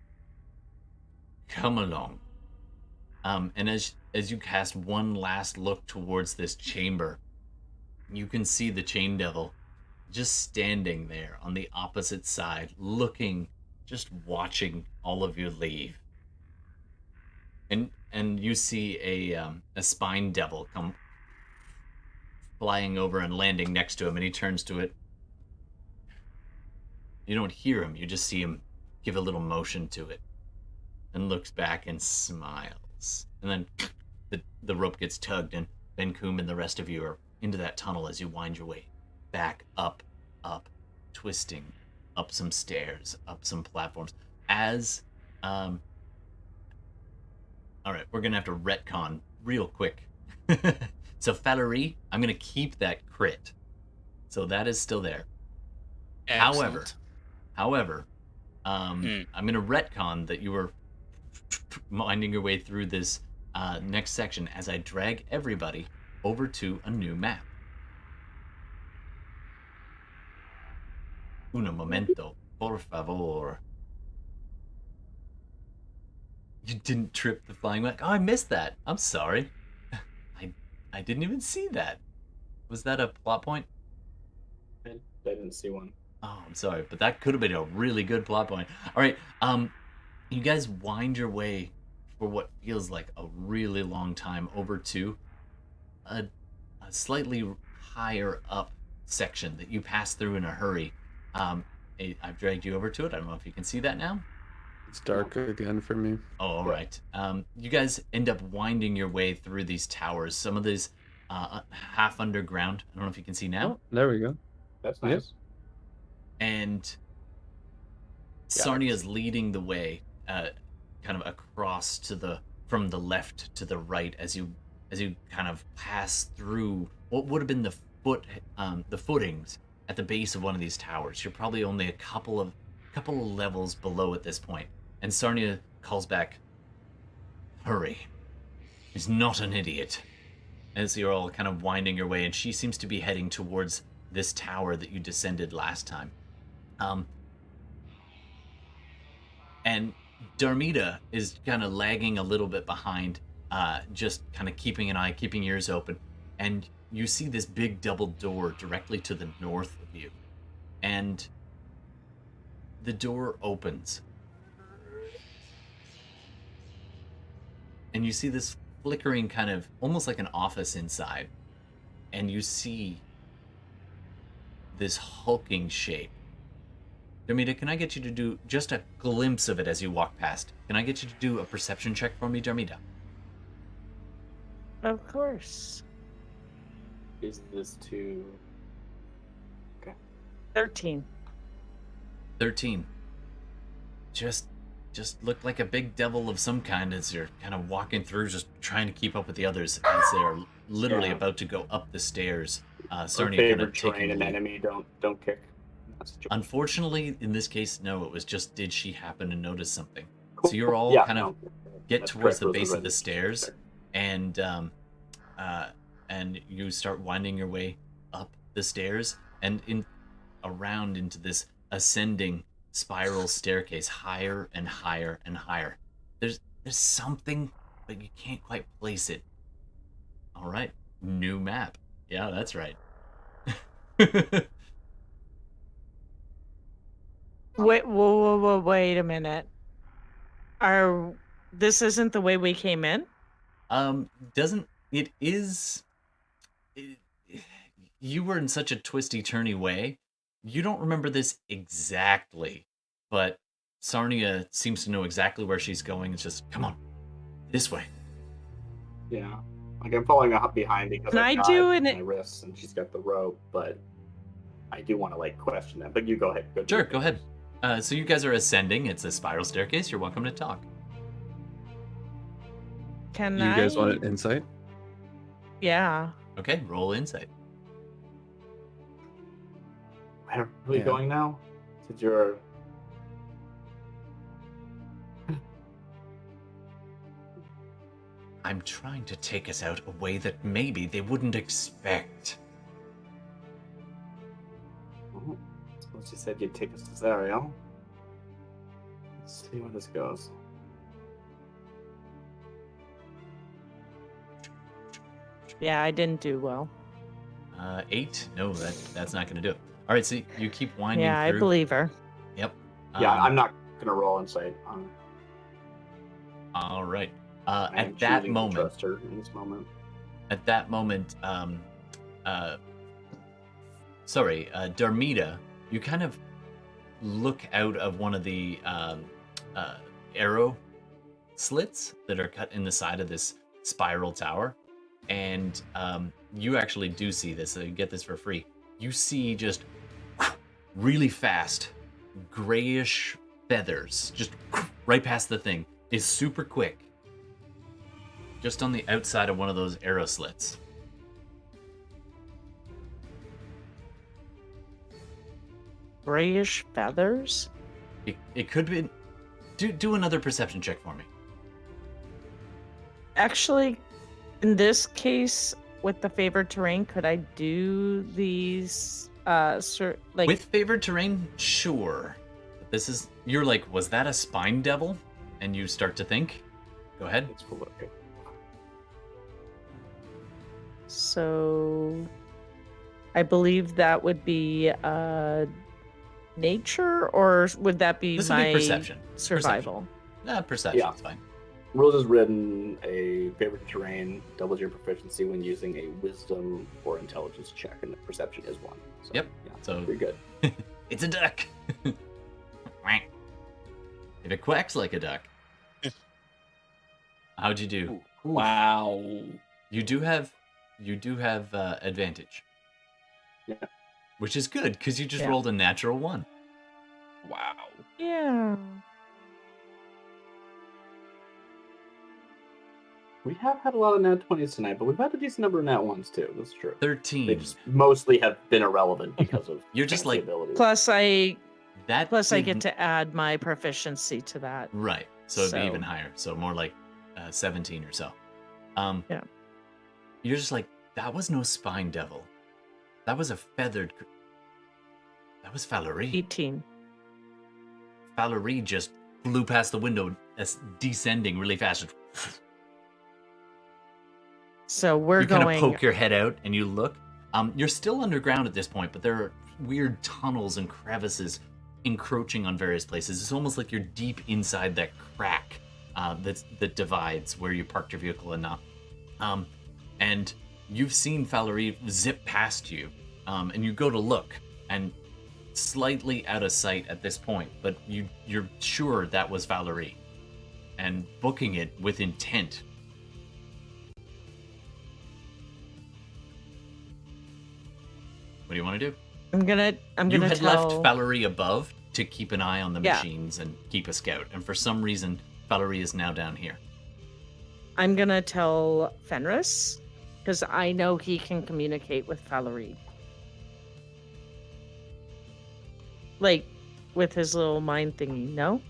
Speaker 1: come along. And as you cast one last look towards this chamber, you can see the Chain Devil just standing there on the opposite side, looking, just watching all of you leave. And you see a Spine Devil come flying over and landing next to him, and he turns to it. You don't hear him, you just see him give a little motion to it and looks back and smiles. And then the rope gets tugged, and Benkuhm and the rest of you are into that tunnel as you wind your way back up, twisting up some stairs, up some platforms. All right, we're gonna have to retcon real quick. So Valerie, I'm gonna keep that crit, so that is still there.
Speaker 7: Excellent.
Speaker 1: However, I'm gonna retcon that you were winding your way through this next section as I drag everybody over to a new map. Un momento, por favor. You didn't trip the flying whack. Oh, I missed that. I'm sorry. I didn't even see that. Was that a plot point?
Speaker 2: I didn't see one.
Speaker 1: Oh, I'm sorry, but that could have been a really good plot point. All right, you guys wind your way for what feels like a really long time over to a slightly higher up section that you pass through in a hurry. I've dragged you over to it. I don't know if you can see that now.
Speaker 5: It's dark again for me.
Speaker 1: Oh, all right. You guys end up winding your way through these towers. Some of these half underground. I don't know if you can see now.
Speaker 5: Oh, there we go.
Speaker 2: That's
Speaker 5: Yep.
Speaker 2: nice.
Speaker 1: And Sarnia's leading the way, kind of across from the left to the right as you kind of pass through what would have been the footings at the base of one of these towers. You're probably only a couple of levels below at this point. And Sarnia calls back, "Hurry. He's not an idiot." As you're all kind of winding your way, and she seems to be heading towards this tower that you descended last time. And Darmita is kind of lagging a little bit behind, just kind of keeping ears open. And you see this big double door directly to the north of you. And the door opens. And you see this flickering kind of, almost like an office inside. And you see this hulking shape. Darmita, can I get you to do just a glimpse of it as you walk past? Can I get you to do a perception check for me, Darmita?
Speaker 4: Of course.
Speaker 2: Is this too... Okay.
Speaker 4: 13.
Speaker 1: 13. Just looked like a big devil of some kind as you're kind of walking through, just trying to keep up with the others as they're literally about to go up the stairs. Sarnia kind of
Speaker 2: train
Speaker 1: taking
Speaker 2: an
Speaker 1: the lead.
Speaker 2: enemy, don't kick.
Speaker 1: Unfortunately, in this case, no. It was just, did she happen to notice something?
Speaker 2: Cool.
Speaker 1: So you're all
Speaker 2: Yeah,
Speaker 1: kind of get
Speaker 2: that's
Speaker 1: towards
Speaker 2: correct.
Speaker 1: the
Speaker 2: Those
Speaker 1: base
Speaker 2: are
Speaker 1: of the
Speaker 2: right.
Speaker 1: stairs, and you start winding your way up the stairs and around into this ascending spiral staircase, higher and higher and higher. There's something, but you can't quite place it. All right, new map. Yeah, that's right.
Speaker 4: Wait a minute. This isn't the way we came in?
Speaker 1: Doesn't it is you were in such a twisty turny way. You don't remember this exactly, but Sarnia seems to know exactly where she's going. It's just, come on, this way.
Speaker 2: Yeah. Like I'm following up behind because
Speaker 4: Can I
Speaker 2: I've
Speaker 4: do
Speaker 2: got
Speaker 4: an-
Speaker 2: my wrists and she's got the rope, but I do want to like question them. But you go ahead.
Speaker 1: Sure, go ahead. So you guys are ascending. It's a spiral staircase. You're welcome to talk.
Speaker 4: Can
Speaker 5: You
Speaker 4: I?
Speaker 5: guys want an insight?
Speaker 4: Yeah.
Speaker 1: Okay, roll insight.
Speaker 2: Where are we
Speaker 5: Yeah.
Speaker 2: going now? Since you're
Speaker 1: I'm trying to take us out a way that maybe they wouldn't expect.
Speaker 2: suppose you said you'd take us to Zariel. Let's see where this goes.
Speaker 4: Yeah, I didn't do well.
Speaker 1: 8? No, that's not going to do it. All right, so you keep winding
Speaker 4: Yeah,
Speaker 1: through.
Speaker 4: I believe her.
Speaker 1: Yep.
Speaker 2: Yeah, I'm not gonna roll insight.
Speaker 1: All right.
Speaker 2: I am
Speaker 1: At that
Speaker 2: choosing to
Speaker 1: moment,
Speaker 2: trust her in this moment.
Speaker 1: Darmita, you kind of look out of one of the arrow slits that are cut in the side of this spiral tower, and you actually do see this. So you get this for free. You see just really fast, grayish feathers just right past the thing. It's super quick. Just on the outside of one of those arrow slits.
Speaker 4: Grayish feathers?
Speaker 1: It could be. Do another perception check for me.
Speaker 4: Actually, in this case, with the favored terrain, could I do these like
Speaker 1: With favored terrain, sure. But this is you're like, was that a spine devil? And you start to think. Go ahead.
Speaker 2: It's cool. Okay.
Speaker 4: so I believe that would be nature, or would that be
Speaker 1: This would
Speaker 4: my
Speaker 1: be perception.
Speaker 4: survival?
Speaker 1: Perception
Speaker 2: Yeah.
Speaker 1: is fine.
Speaker 2: Rules is written a favorite terrain doubles your proficiency when using a wisdom or intelligence check, and the perception is 1. So,
Speaker 1: Yep.
Speaker 2: Yeah,
Speaker 1: So
Speaker 2: you're good.
Speaker 1: it's a duck. Quack. If it quacks like a duck. How'd you do?
Speaker 7: Wow.
Speaker 1: You do have advantage.
Speaker 2: Yeah.
Speaker 1: Which is good because you just
Speaker 4: Yeah.
Speaker 1: rolled a natural 1.
Speaker 7: Wow.
Speaker 4: Yeah.
Speaker 2: We have had a lot of nat 20s tonight, but we've had a decent number of nat 1s too. That's true.
Speaker 1: 13.
Speaker 2: They just mostly have been irrelevant because of
Speaker 1: You're just
Speaker 2: fancy
Speaker 1: like-
Speaker 2: abilities.
Speaker 4: Plus I
Speaker 1: That
Speaker 4: plus I get
Speaker 1: didn't-
Speaker 4: to add my proficiency to that.
Speaker 1: Right. So it'd be
Speaker 4: So-
Speaker 1: even higher. So more like 17 or so.
Speaker 4: Yeah.
Speaker 1: You're just like, that was no spine devil. That was a feathered. That was Valerie.
Speaker 4: 18.
Speaker 1: Valerie just flew past the window, descending really fast.
Speaker 4: So we're
Speaker 1: You kind of
Speaker 4: going
Speaker 1: poke your head out and you look. You're still underground at this point, but there are weird tunnels and crevices encroaching on various places. It's almost like you're deep inside that crack that divides where you parked your vehicle and not. And you've seen Valerie zip past you, and you go to look, and slightly out of sight at this point, but you're sure that was Valerie, and booking it with intent. What do you want to do?
Speaker 4: I'm gonna
Speaker 1: You had
Speaker 4: tell
Speaker 1: left Valerie above to keep an eye on the
Speaker 4: Yeah.
Speaker 1: machines and keep a scout, and for some reason, Valerie is now down here.
Speaker 4: I'm gonna tell Fenris, because I know he can communicate with Valerie. Like with his little mind thingy, no?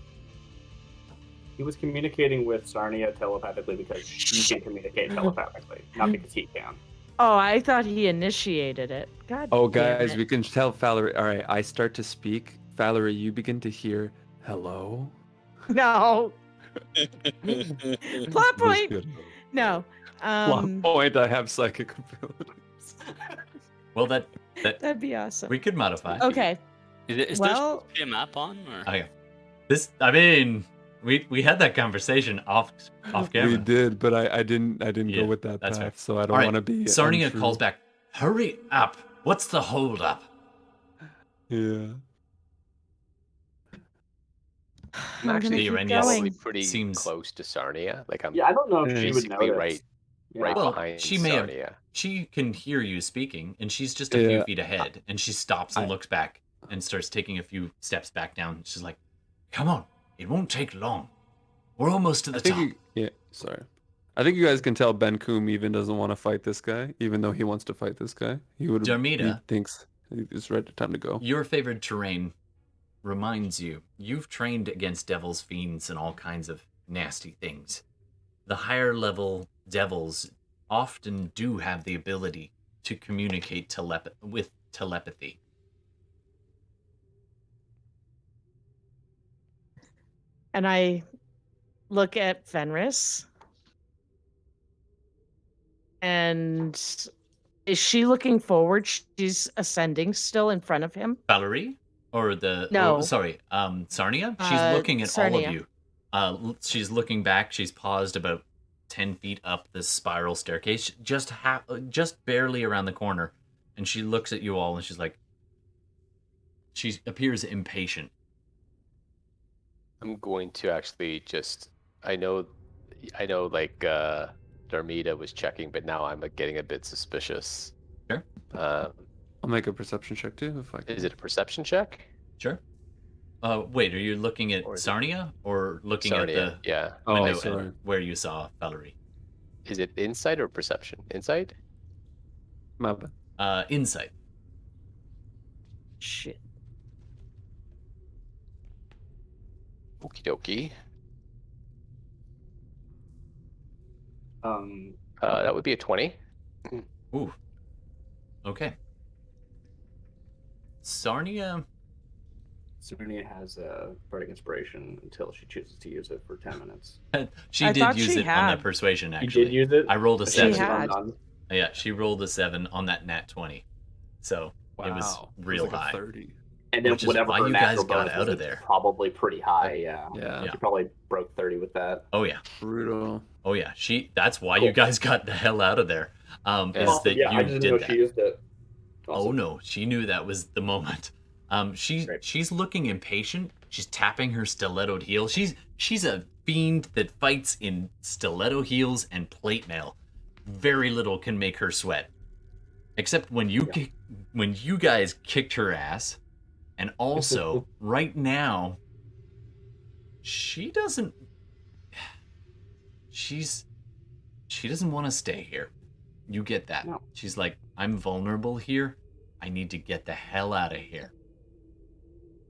Speaker 2: He was communicating with Sarnia telepathically because she can communicate telepathically, not because he can.
Speaker 4: Oh, I thought he initiated it. God
Speaker 5: Oh,
Speaker 4: damn
Speaker 5: guys,
Speaker 4: it.
Speaker 5: we can tell Valerie. All right, I start to speak. Valerie, you begin to hear hello.
Speaker 4: No. Plot
Speaker 5: Just
Speaker 4: point.
Speaker 5: kidding.
Speaker 4: No.
Speaker 5: Plot point. I have psychic abilities.
Speaker 1: Well, that
Speaker 4: That'd be awesome.
Speaker 1: we could modify.
Speaker 4: Okay.
Speaker 7: Is there
Speaker 4: Well-
Speaker 7: supposed to be a map on? Or?
Speaker 1: Okay. This, I mean, we had that conversation off
Speaker 5: We
Speaker 1: camera.
Speaker 5: did, but I didn't
Speaker 1: Yeah,
Speaker 5: go with that
Speaker 1: that's
Speaker 5: path,
Speaker 1: fair.
Speaker 5: so I don't
Speaker 1: All right,
Speaker 5: want to be.
Speaker 1: Sarnia
Speaker 5: untrue.
Speaker 1: calls back. Hurry up! What's the hold up?
Speaker 5: Yeah.
Speaker 3: I'm actually
Speaker 1: keep
Speaker 3: probably
Speaker 1: going.
Speaker 3: pretty
Speaker 1: Seems-
Speaker 3: close to Sarnia. Like I'm
Speaker 2: Yeah, I don't know if
Speaker 5: Yeah.
Speaker 2: she would
Speaker 3: basically
Speaker 2: notice.
Speaker 3: right right
Speaker 1: Well,
Speaker 3: behind
Speaker 1: she may have.
Speaker 3: Sarnia.
Speaker 1: She can hear you speaking, and she's just a few
Speaker 5: Yeah.
Speaker 1: feet ahead, and she stops and
Speaker 3: I-
Speaker 1: looks back and starts taking a few steps back down. She's like, "Come on, it won't take long. We're almost to the
Speaker 5: I think
Speaker 1: top."
Speaker 5: yeah, sorry. I think you guys can tell Benkuhm even doesn't want to fight this guy, even though he wants to fight this guy. He
Speaker 1: Darmita.
Speaker 5: thinks it's right time to go.
Speaker 1: Your favorite terrain reminds you, you've trained against devils, fiends, and all kinds of nasty things. The higher level devils often do have the ability to communicate with telepathy.
Speaker 4: And I look at Fenris. And is she looking forward? She's ascending still in front of him.
Speaker 1: Valerie? Or the...
Speaker 4: No.
Speaker 1: Oh, sorry, Sarnia? She's looking at all
Speaker 4: Sarnia.
Speaker 1: of you. She's looking back. She's paused about 10 feet up this spiral staircase, just barely around the corner. And she looks at you all and she's like... She appears impatient.
Speaker 3: I'm going to actually just. I know, like Darmita was checking, but now I'm getting a bit suspicious.
Speaker 1: Sure.
Speaker 5: I'll make a perception check too if I can.
Speaker 3: Is it a perception check?
Speaker 1: Sure. Wait, are you looking at
Speaker 3: Or is it-
Speaker 1: Sarnia or looking
Speaker 3: Sarnia,
Speaker 1: at the
Speaker 3: yeah.
Speaker 1: window
Speaker 5: Oh, sorry.
Speaker 1: where you saw Valerie?
Speaker 3: Is it insight or perception? Insight?
Speaker 5: My bad.
Speaker 1: Insight.
Speaker 4: Shit.
Speaker 3: Okie dokie. That would be a 20.
Speaker 1: Ooh. Okay. Sarnia.
Speaker 2: Sarnia has a bardic inspiration until she chooses to use it for 10 minutes.
Speaker 1: She
Speaker 4: I
Speaker 1: did
Speaker 4: thought
Speaker 1: use
Speaker 4: she
Speaker 1: it on
Speaker 4: had.
Speaker 1: that persuasion,
Speaker 2: You
Speaker 1: actually.
Speaker 2: did use it?
Speaker 1: I rolled a
Speaker 2: She
Speaker 1: 7.
Speaker 4: had.
Speaker 1: Yeah, she rolled a 7 on that nat 20. So it was
Speaker 5: Wow. It was
Speaker 1: real
Speaker 5: like a
Speaker 1: high.
Speaker 5: 30.
Speaker 2: And then
Speaker 1: Which is
Speaker 2: whatever
Speaker 1: why
Speaker 2: her
Speaker 1: you guys
Speaker 2: natural
Speaker 1: got
Speaker 2: bonus
Speaker 1: out
Speaker 2: is,
Speaker 1: of
Speaker 2: it's
Speaker 1: there.
Speaker 2: probably pretty high, yeah.
Speaker 5: Yeah.
Speaker 2: She probably broke 30 with that.
Speaker 1: Oh yeah.
Speaker 5: Brutal.
Speaker 1: Oh yeah. That's why
Speaker 2: Cool.
Speaker 1: you guys got the hell out of there. Is
Speaker 2: Awesome.
Speaker 1: that
Speaker 2: Yeah,
Speaker 1: you
Speaker 2: I just didn't
Speaker 1: did
Speaker 2: know
Speaker 1: that.
Speaker 2: she used it.
Speaker 1: Oh
Speaker 2: Awesome.
Speaker 1: no, she knew that was the moment.
Speaker 2: Great.
Speaker 1: She's looking impatient. She's tapping her stilettoed heel. She's a fiend that fights in stiletto heels and plate mail. Very little can make her sweat, except when you guys kicked her ass, and also right now she doesn't want to stay here. You get that?
Speaker 2: No.
Speaker 1: She's like, I'm vulnerable here. I need to get the hell out of here.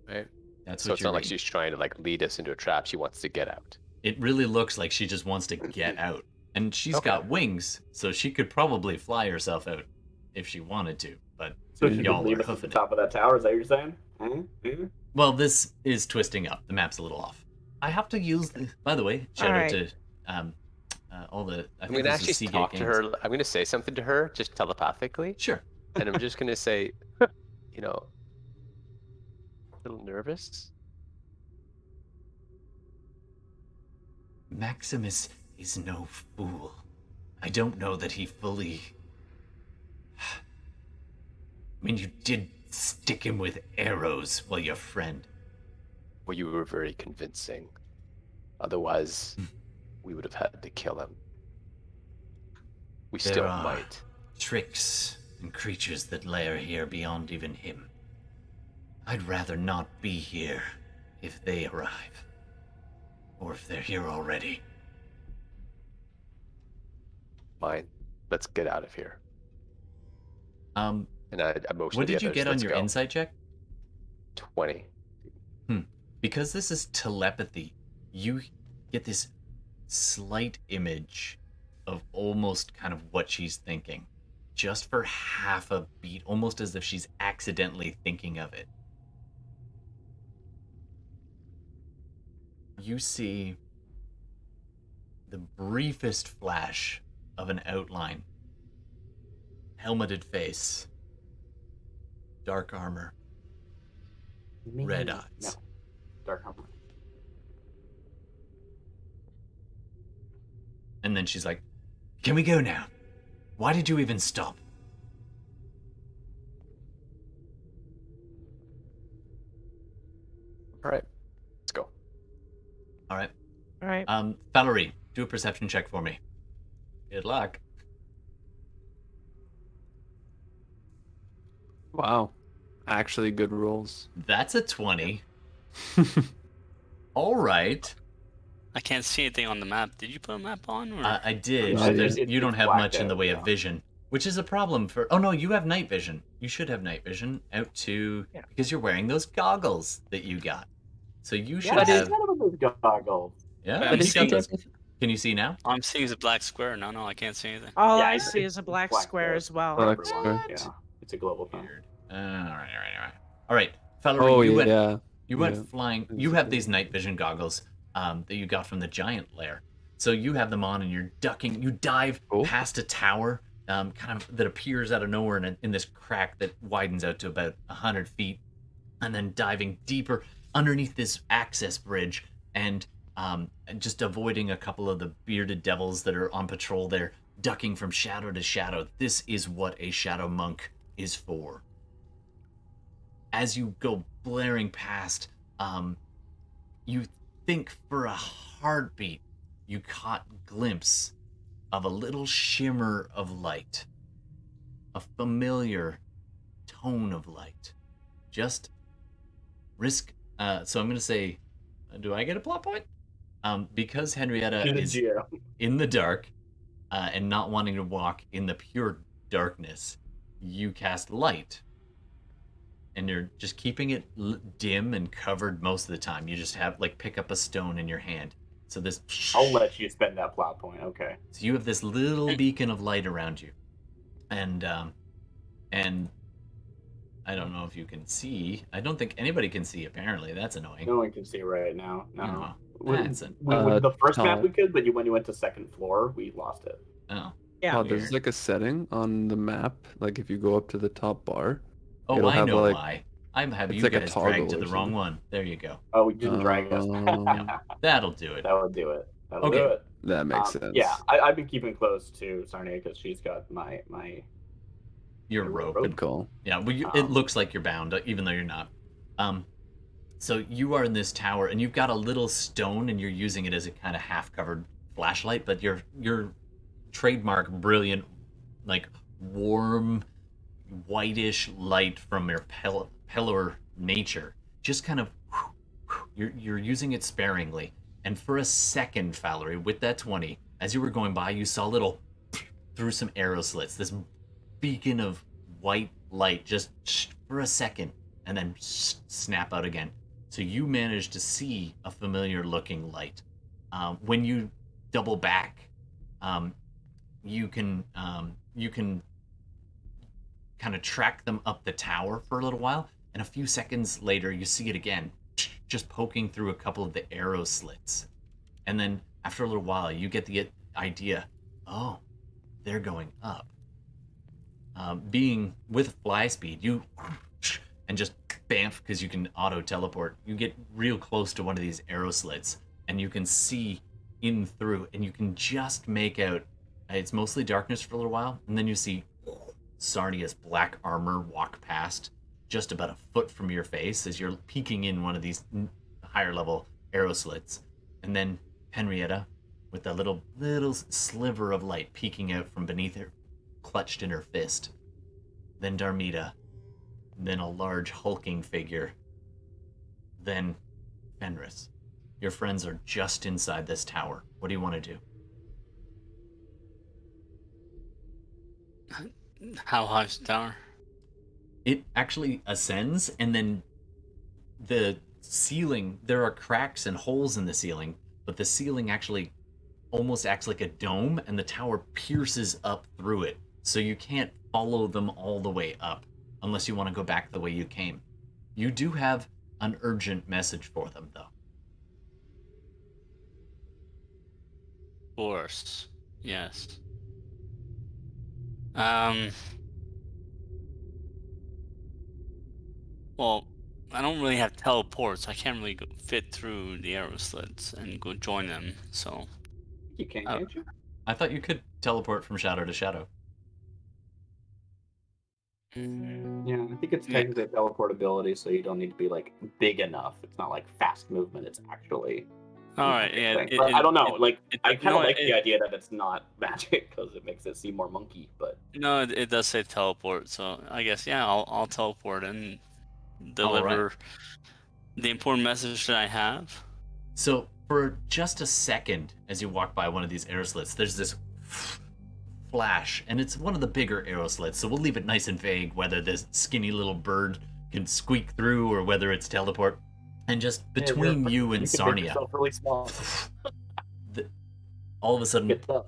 Speaker 3: Right.
Speaker 1: That's
Speaker 3: So
Speaker 1: what
Speaker 3: it's
Speaker 1: you're
Speaker 3: not like
Speaker 1: reading.
Speaker 3: she's trying to like lead us into a trap. She wants to get out.
Speaker 1: It really looks like she just wants to get out. And she's
Speaker 3: Okay.
Speaker 1: got wings, so she could probably fly herself out if she wanted to. But
Speaker 2: So she
Speaker 1: y'all
Speaker 2: could leave
Speaker 1: are
Speaker 2: us at the
Speaker 1: hoofing it.
Speaker 2: top of that tower, is that what you're saying? Mm-hmm.
Speaker 1: Well, this is twisting up. The map's a little off. I have to use the... By the way, shout out
Speaker 4: Alright.
Speaker 1: to all the... I
Speaker 3: I'm
Speaker 1: think
Speaker 3: gonna
Speaker 1: this is
Speaker 3: actually
Speaker 1: Seagate
Speaker 3: talk to
Speaker 1: Games.
Speaker 3: her. I'm gonna say something to her just telepathically,
Speaker 1: Sure.
Speaker 3: and I'm just gonna say, you know, a little nervous.
Speaker 1: Maximus is no fool. I don't know that he fully... I mean, you did stick him with arrows while your friend...
Speaker 3: Well, you were very convincing. Otherwise, we would have had to kill him. We
Speaker 1: There
Speaker 3: still
Speaker 1: are
Speaker 3: might.
Speaker 1: tricks and creatures that lair here beyond even him. I'd rather not be here if they arrive. Or if they're here already.
Speaker 3: Fine. Let's get out of here.
Speaker 1: Um,
Speaker 3: And I motion
Speaker 1: what
Speaker 3: to the
Speaker 1: did you
Speaker 3: others,
Speaker 1: get on
Speaker 3: "Let's
Speaker 1: your
Speaker 3: go."
Speaker 1: insight check?
Speaker 3: 20.
Speaker 1: Because this is telepathy, you get this slight image of almost kind of what she's thinking. Just for half a beat, almost as if she's accidentally thinking of it. You see the briefest flash of an outline. Helmeted face. Dark armor. Red eyes.
Speaker 2: No. Dark armor.
Speaker 1: And then she's like, can we go now? Why did you even stop?
Speaker 3: All right. Let's go.
Speaker 1: All right.
Speaker 4: All right.
Speaker 1: Valerie, do a perception check for me. Good luck.
Speaker 5: Wow. Actually good rolls.
Speaker 1: That's a 20. All right.
Speaker 7: I can't see anything on the map. Did you put a map on? Or
Speaker 1: I did.
Speaker 5: Yeah,
Speaker 1: You don't
Speaker 2: it's
Speaker 1: have much
Speaker 2: blacked
Speaker 1: in the
Speaker 2: out,
Speaker 1: way
Speaker 2: yeah.
Speaker 1: of vision, which is a problem for. Oh no, you have night vision. You should have night vision out to
Speaker 2: Yeah.
Speaker 1: because you're wearing those goggles that you got. So you should
Speaker 2: Yeah,
Speaker 1: have.
Speaker 2: none of those goggles.
Speaker 1: Yeah,
Speaker 7: But
Speaker 1: you
Speaker 7: is
Speaker 1: got
Speaker 7: he-
Speaker 1: those. Can you see now?
Speaker 7: all I'm seeing is a black square. No, I can't see anything.
Speaker 4: All
Speaker 2: Yeah,
Speaker 4: I
Speaker 2: it's-
Speaker 4: see
Speaker 2: it's
Speaker 4: is a black
Speaker 2: blacked
Speaker 4: square
Speaker 2: out.
Speaker 4: as well.
Speaker 5: Black
Speaker 2: Everyone,
Speaker 5: square.
Speaker 2: yeah, it's a global thing.
Speaker 1: Weird. All right. All right, Valerie,
Speaker 5: Oh
Speaker 1: you went.
Speaker 5: yeah.
Speaker 1: You went
Speaker 5: Yeah.
Speaker 1: flying. You have these night vision goggles that you got from the giant lair. So you have them on, and you're ducking. You dive
Speaker 5: Cool.
Speaker 1: past a tower, kind of that appears out of nowhere in this crack that widens out to about 100 feet, and then diving deeper underneath this access bridge, and just avoiding a couple of the bearded devils that are on patrol there, ducking from shadow to shadow. This is what a shadow monk is for. As you go blaring past, you think for a heartbeat you caught glimpse of a little shimmer of light, a familiar tone of light. Just risk. So I'm going to say, do I get a plot point? Because Henrietta
Speaker 2: You're the
Speaker 1: is
Speaker 2: GM.
Speaker 1: in the dark and not wanting to walk in the pure darkness, you cast light. And you're just keeping it dim and covered most of the time. You just have pick up a stone in your hand. So this.
Speaker 2: I'll let you spend that plot point. Okay.
Speaker 1: So you have this little beacon of light around you, and I don't know if you can see. I don't think anybody can see. Apparently, that's annoying.
Speaker 2: No one can see right now. No.
Speaker 1: Oh,
Speaker 2: With
Speaker 1: that's
Speaker 2: the first map
Speaker 5: Todd.
Speaker 2: we could, but when you went to second floor, we lost it.
Speaker 1: Oh.
Speaker 4: Yeah.
Speaker 5: Oh, there's like a setting on the map. Like if you go up to the top bar.
Speaker 1: Oh,
Speaker 5: It'll
Speaker 1: I
Speaker 5: have,
Speaker 1: know
Speaker 5: like-
Speaker 1: why. I'm having
Speaker 5: it's
Speaker 1: you
Speaker 5: like a
Speaker 1: guys
Speaker 5: toggle
Speaker 1: dragged to
Speaker 5: or
Speaker 1: the wrong
Speaker 5: something.
Speaker 1: one. There you go.
Speaker 2: Oh, we didn't drag us.
Speaker 1: That'll do it.
Speaker 2: That would do it. That'll
Speaker 1: Okay.
Speaker 2: do it.
Speaker 5: That makes sense.
Speaker 2: Yeah, I've been keeping close to Sarnia because she's got my
Speaker 1: You're
Speaker 2: Your
Speaker 1: rope.
Speaker 2: rope.
Speaker 5: Good call.
Speaker 1: Yeah, well, it
Speaker 2: Um,
Speaker 1: looks like you're bound, even though you're not. So you are in this tower, and you've got a little stone, and you're using it as a kind of half-covered flashlight. But your trademark brilliant, warm, whitish light from your pillar nature, just kind of you're using it sparingly. And for a second, Valerie, with that 20, as you were going by, you saw little through some arrow slits, this beacon of white light just for a second, and then snap out again. So you managed to see a familiar looking light. When you double back, you can kind of track them up the tower for a little while, and a few seconds later you see it again, just poking through a couple of the arrow slits. And then after a little while you get the idea, oh, they're going up. Being with fly speed, you and just bamf, because you can auto teleport, you get real close to one of these arrow slits, and you can see in through, and you can just make out, it's mostly darkness for a little while, and then you see Sarnia's black armor walk past just about a foot from your face as you're peeking in one of these higher level arrow slits. And then Henrietta, with that little sliver of light peeking out from beneath her, clutched in her fist. Then Darmita. Then a large hulking figure. Then Fenris. Your friends are just inside this tower. What do you want to do?
Speaker 7: How high is the tower?
Speaker 1: It actually ascends, and then the ceiling, there are cracks and holes in the ceiling, but the ceiling actually almost acts like a dome, and the tower pierces up through it, so you can't follow them all the way up unless you want to go back the way you came. You do have an urgent message for them, though.
Speaker 7: Of course. Yes. Well, I don't really have teleports. I can't really fit through the arrow slits and go join them. So
Speaker 2: You can't you?
Speaker 1: I thought you could teleport from shadow to shadow.
Speaker 2: Yeah, I think it's
Speaker 7: Yeah.
Speaker 2: technically a teleportability, so you don't need to be big enough. It's not like fast movement. It's actually
Speaker 7: All right, yeah.
Speaker 2: Thing. But I don't know. I kind of
Speaker 7: no,
Speaker 2: like the idea that it's not magic because it makes it seem more monkey. But
Speaker 7: No, it does say teleport, so I guess yeah, I'll teleport and
Speaker 1: All right.
Speaker 7: deliver the important message that I have.
Speaker 1: So for just a second, as you walk by one of these arrow slits, there's this flash, and it's one of the bigger arrow slits. So we'll leave it nice and vague whether this skinny little bird can squeak through or whether it's teleport. And just between you and
Speaker 2: you can make
Speaker 1: Sarnia,
Speaker 2: yourself really small.
Speaker 1: all of a sudden,
Speaker 2: Get tough.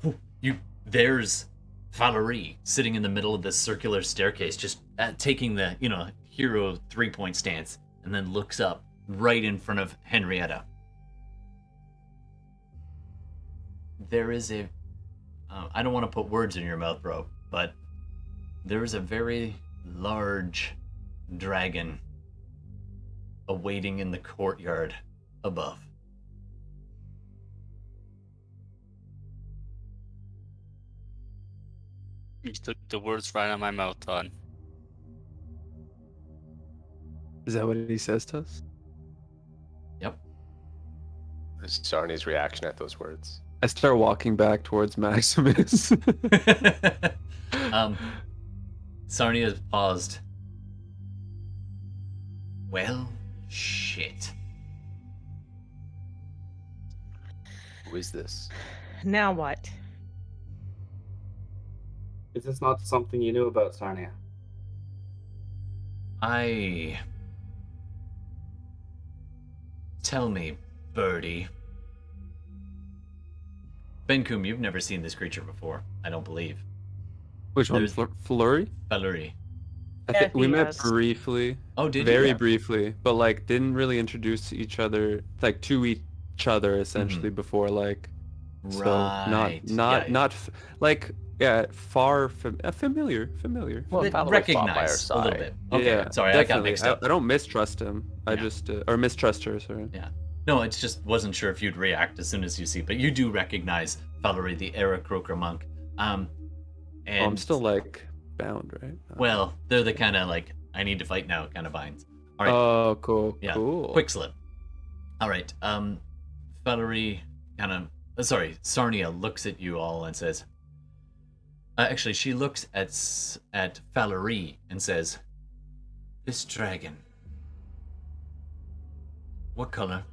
Speaker 1: there's Valerie sitting in the middle of this circular staircase, just taking the hero 3-point stance, and then looks up right in front of Henrietta. There is a I don't want to put words in your mouth, bro, but there is a very large dragon awaiting in the courtyard above.
Speaker 7: You took the words right out of my mouth, Todd.
Speaker 5: Is that what he says to us?
Speaker 1: Yep.
Speaker 3: Sarnia's reaction at those words.
Speaker 5: I start walking back towards Maximus.
Speaker 1: Sarnia paused. Well, shit.
Speaker 3: Who is this?
Speaker 4: Now what?
Speaker 2: Is this not something you knew about, Sarnia?
Speaker 1: Tell me, birdie. Benkuhm, you've never seen this creature before, I don't believe.
Speaker 5: Which one?
Speaker 1: There's-
Speaker 5: Flurry?
Speaker 1: Valerie.
Speaker 5: I
Speaker 4: Yeah,
Speaker 5: think we
Speaker 4: he
Speaker 5: met
Speaker 4: has.
Speaker 5: briefly.
Speaker 1: Oh, did
Speaker 5: Very
Speaker 1: you?
Speaker 5: briefly, but like didn't really introduce each other to each other essentially before like so
Speaker 1: Right.
Speaker 5: familiar.
Speaker 3: Well,
Speaker 1: But
Speaker 3: Valerie's fought by our
Speaker 1: recognize a little
Speaker 3: side.
Speaker 1: bit. Okay,
Speaker 5: Yeah,
Speaker 1: sorry, I got
Speaker 5: definitely.
Speaker 1: mixed up.
Speaker 5: I don't mistrust him. I
Speaker 1: Yeah.
Speaker 5: just or mistrust her. Sorry.
Speaker 1: Yeah. No, it's just wasn't sure if you'd react as soon as you see, but you do recognize Valerie, the Aarakocra monk. And
Speaker 5: I'm still like bound, right?
Speaker 1: well, they're the kind of like I need to fight now kind of binds. All right.
Speaker 5: Oh, cool.
Speaker 1: Yeah.
Speaker 5: Cool.
Speaker 1: Quick slip. All right. Valerie Sarnia looks at you all and says, actually, she looks at Valerie and says, "This dragon. What color?"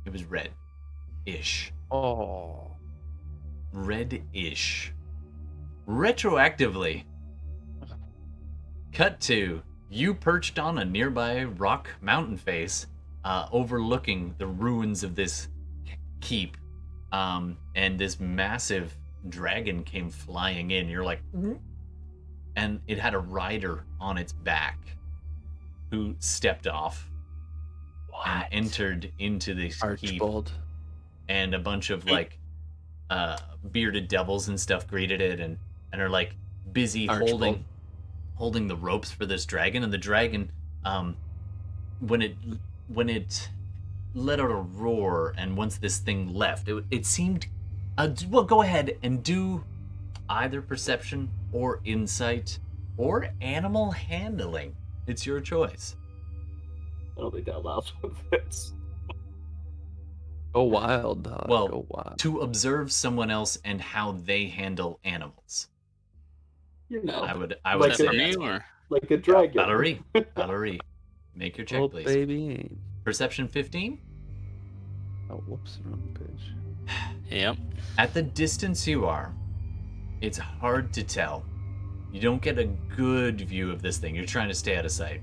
Speaker 1: It was red-ish.
Speaker 5: Oh.
Speaker 1: Red-ish. Retroactively, cut to you perched on a nearby rock mountain face, overlooking the ruins of this keep, and this massive dragon came flying in. You're like, and it had a rider on its back who stepped off and entered into this keep,
Speaker 5: Archibald.
Speaker 1: and a bunch of like bearded devils and stuff greeted it and are like busy
Speaker 5: Archibald.
Speaker 1: holding the ropes for this dragon. And the dragon, when it let out a roar, and once this thing left, it seemed well, go ahead and do either perception or insight or animal handling. It's your choice.
Speaker 2: I don't think that allows for this.
Speaker 5: Go wild, dog.
Speaker 1: Well,
Speaker 5: Go wild.
Speaker 1: to observe someone else and how they handle animals.
Speaker 2: You know,
Speaker 1: I would
Speaker 2: Like
Speaker 1: say
Speaker 7: for
Speaker 2: a-
Speaker 7: me
Speaker 1: that's
Speaker 7: or
Speaker 2: like a dragon.
Speaker 1: Valerie, make your check,
Speaker 5: Oh,
Speaker 1: please.
Speaker 5: baby.
Speaker 1: Perception 15.
Speaker 5: Oh, whoops, wrong page.
Speaker 7: yep.
Speaker 1: At the distance you are, it's hard to tell. You don't get a good view of this thing. You're trying to stay out of sight.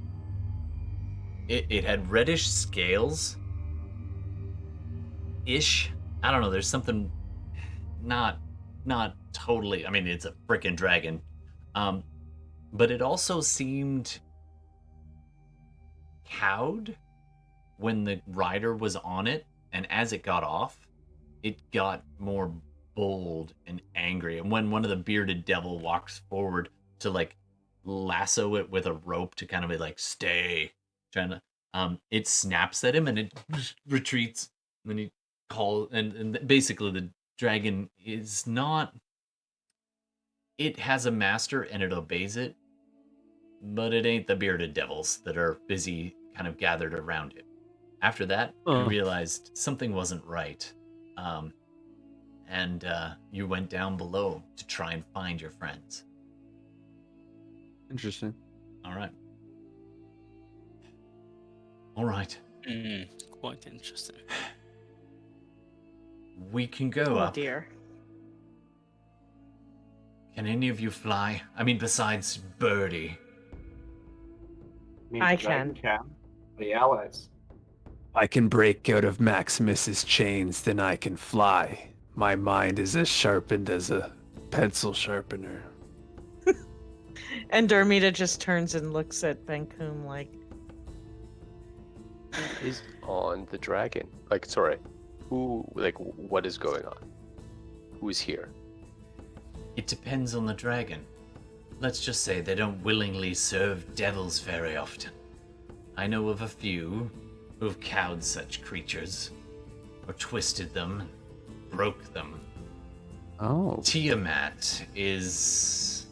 Speaker 1: It had reddish scales. Ish. I don't know. There's something not totally. I mean, it's a frickin' dragon. But it also seemed cowed when the rider was on it, and as it got off, it got more bold and angry. And when one of the bearded devil walks forward to like lasso it with a rope to kind of be like, stay, trying to, it snaps at him and it retreats. And then he calls, and basically the dragon is not, it has a master and it obeys it, but it ain't the bearded devils that are busy kind of gathered around it. After that, you realized something wasn't right. And you went down below to try and find your friends.
Speaker 5: Interesting.
Speaker 1: All right. All right.
Speaker 7: Quite interesting.
Speaker 1: We can go
Speaker 4: Oh
Speaker 1: up.
Speaker 4: dear.
Speaker 1: Can any of you fly? I mean, besides Birdie.
Speaker 4: I
Speaker 2: Dragon
Speaker 4: can.
Speaker 2: The allies.
Speaker 5: I can break out of Maximus's chains, then I can fly. My mind is as sharpened as a pencil sharpener.
Speaker 4: And Darmita just turns and looks at Benkuhm like,
Speaker 3: Is on the dragon. Like, sorry. Who, like, what is going on? Who's here?
Speaker 1: It depends on the dragon. Let's just say they don't willingly serve devils very often. I know of a few who've cowed such creatures, or twisted them, broke them.
Speaker 5: Oh.
Speaker 1: Tiamat is...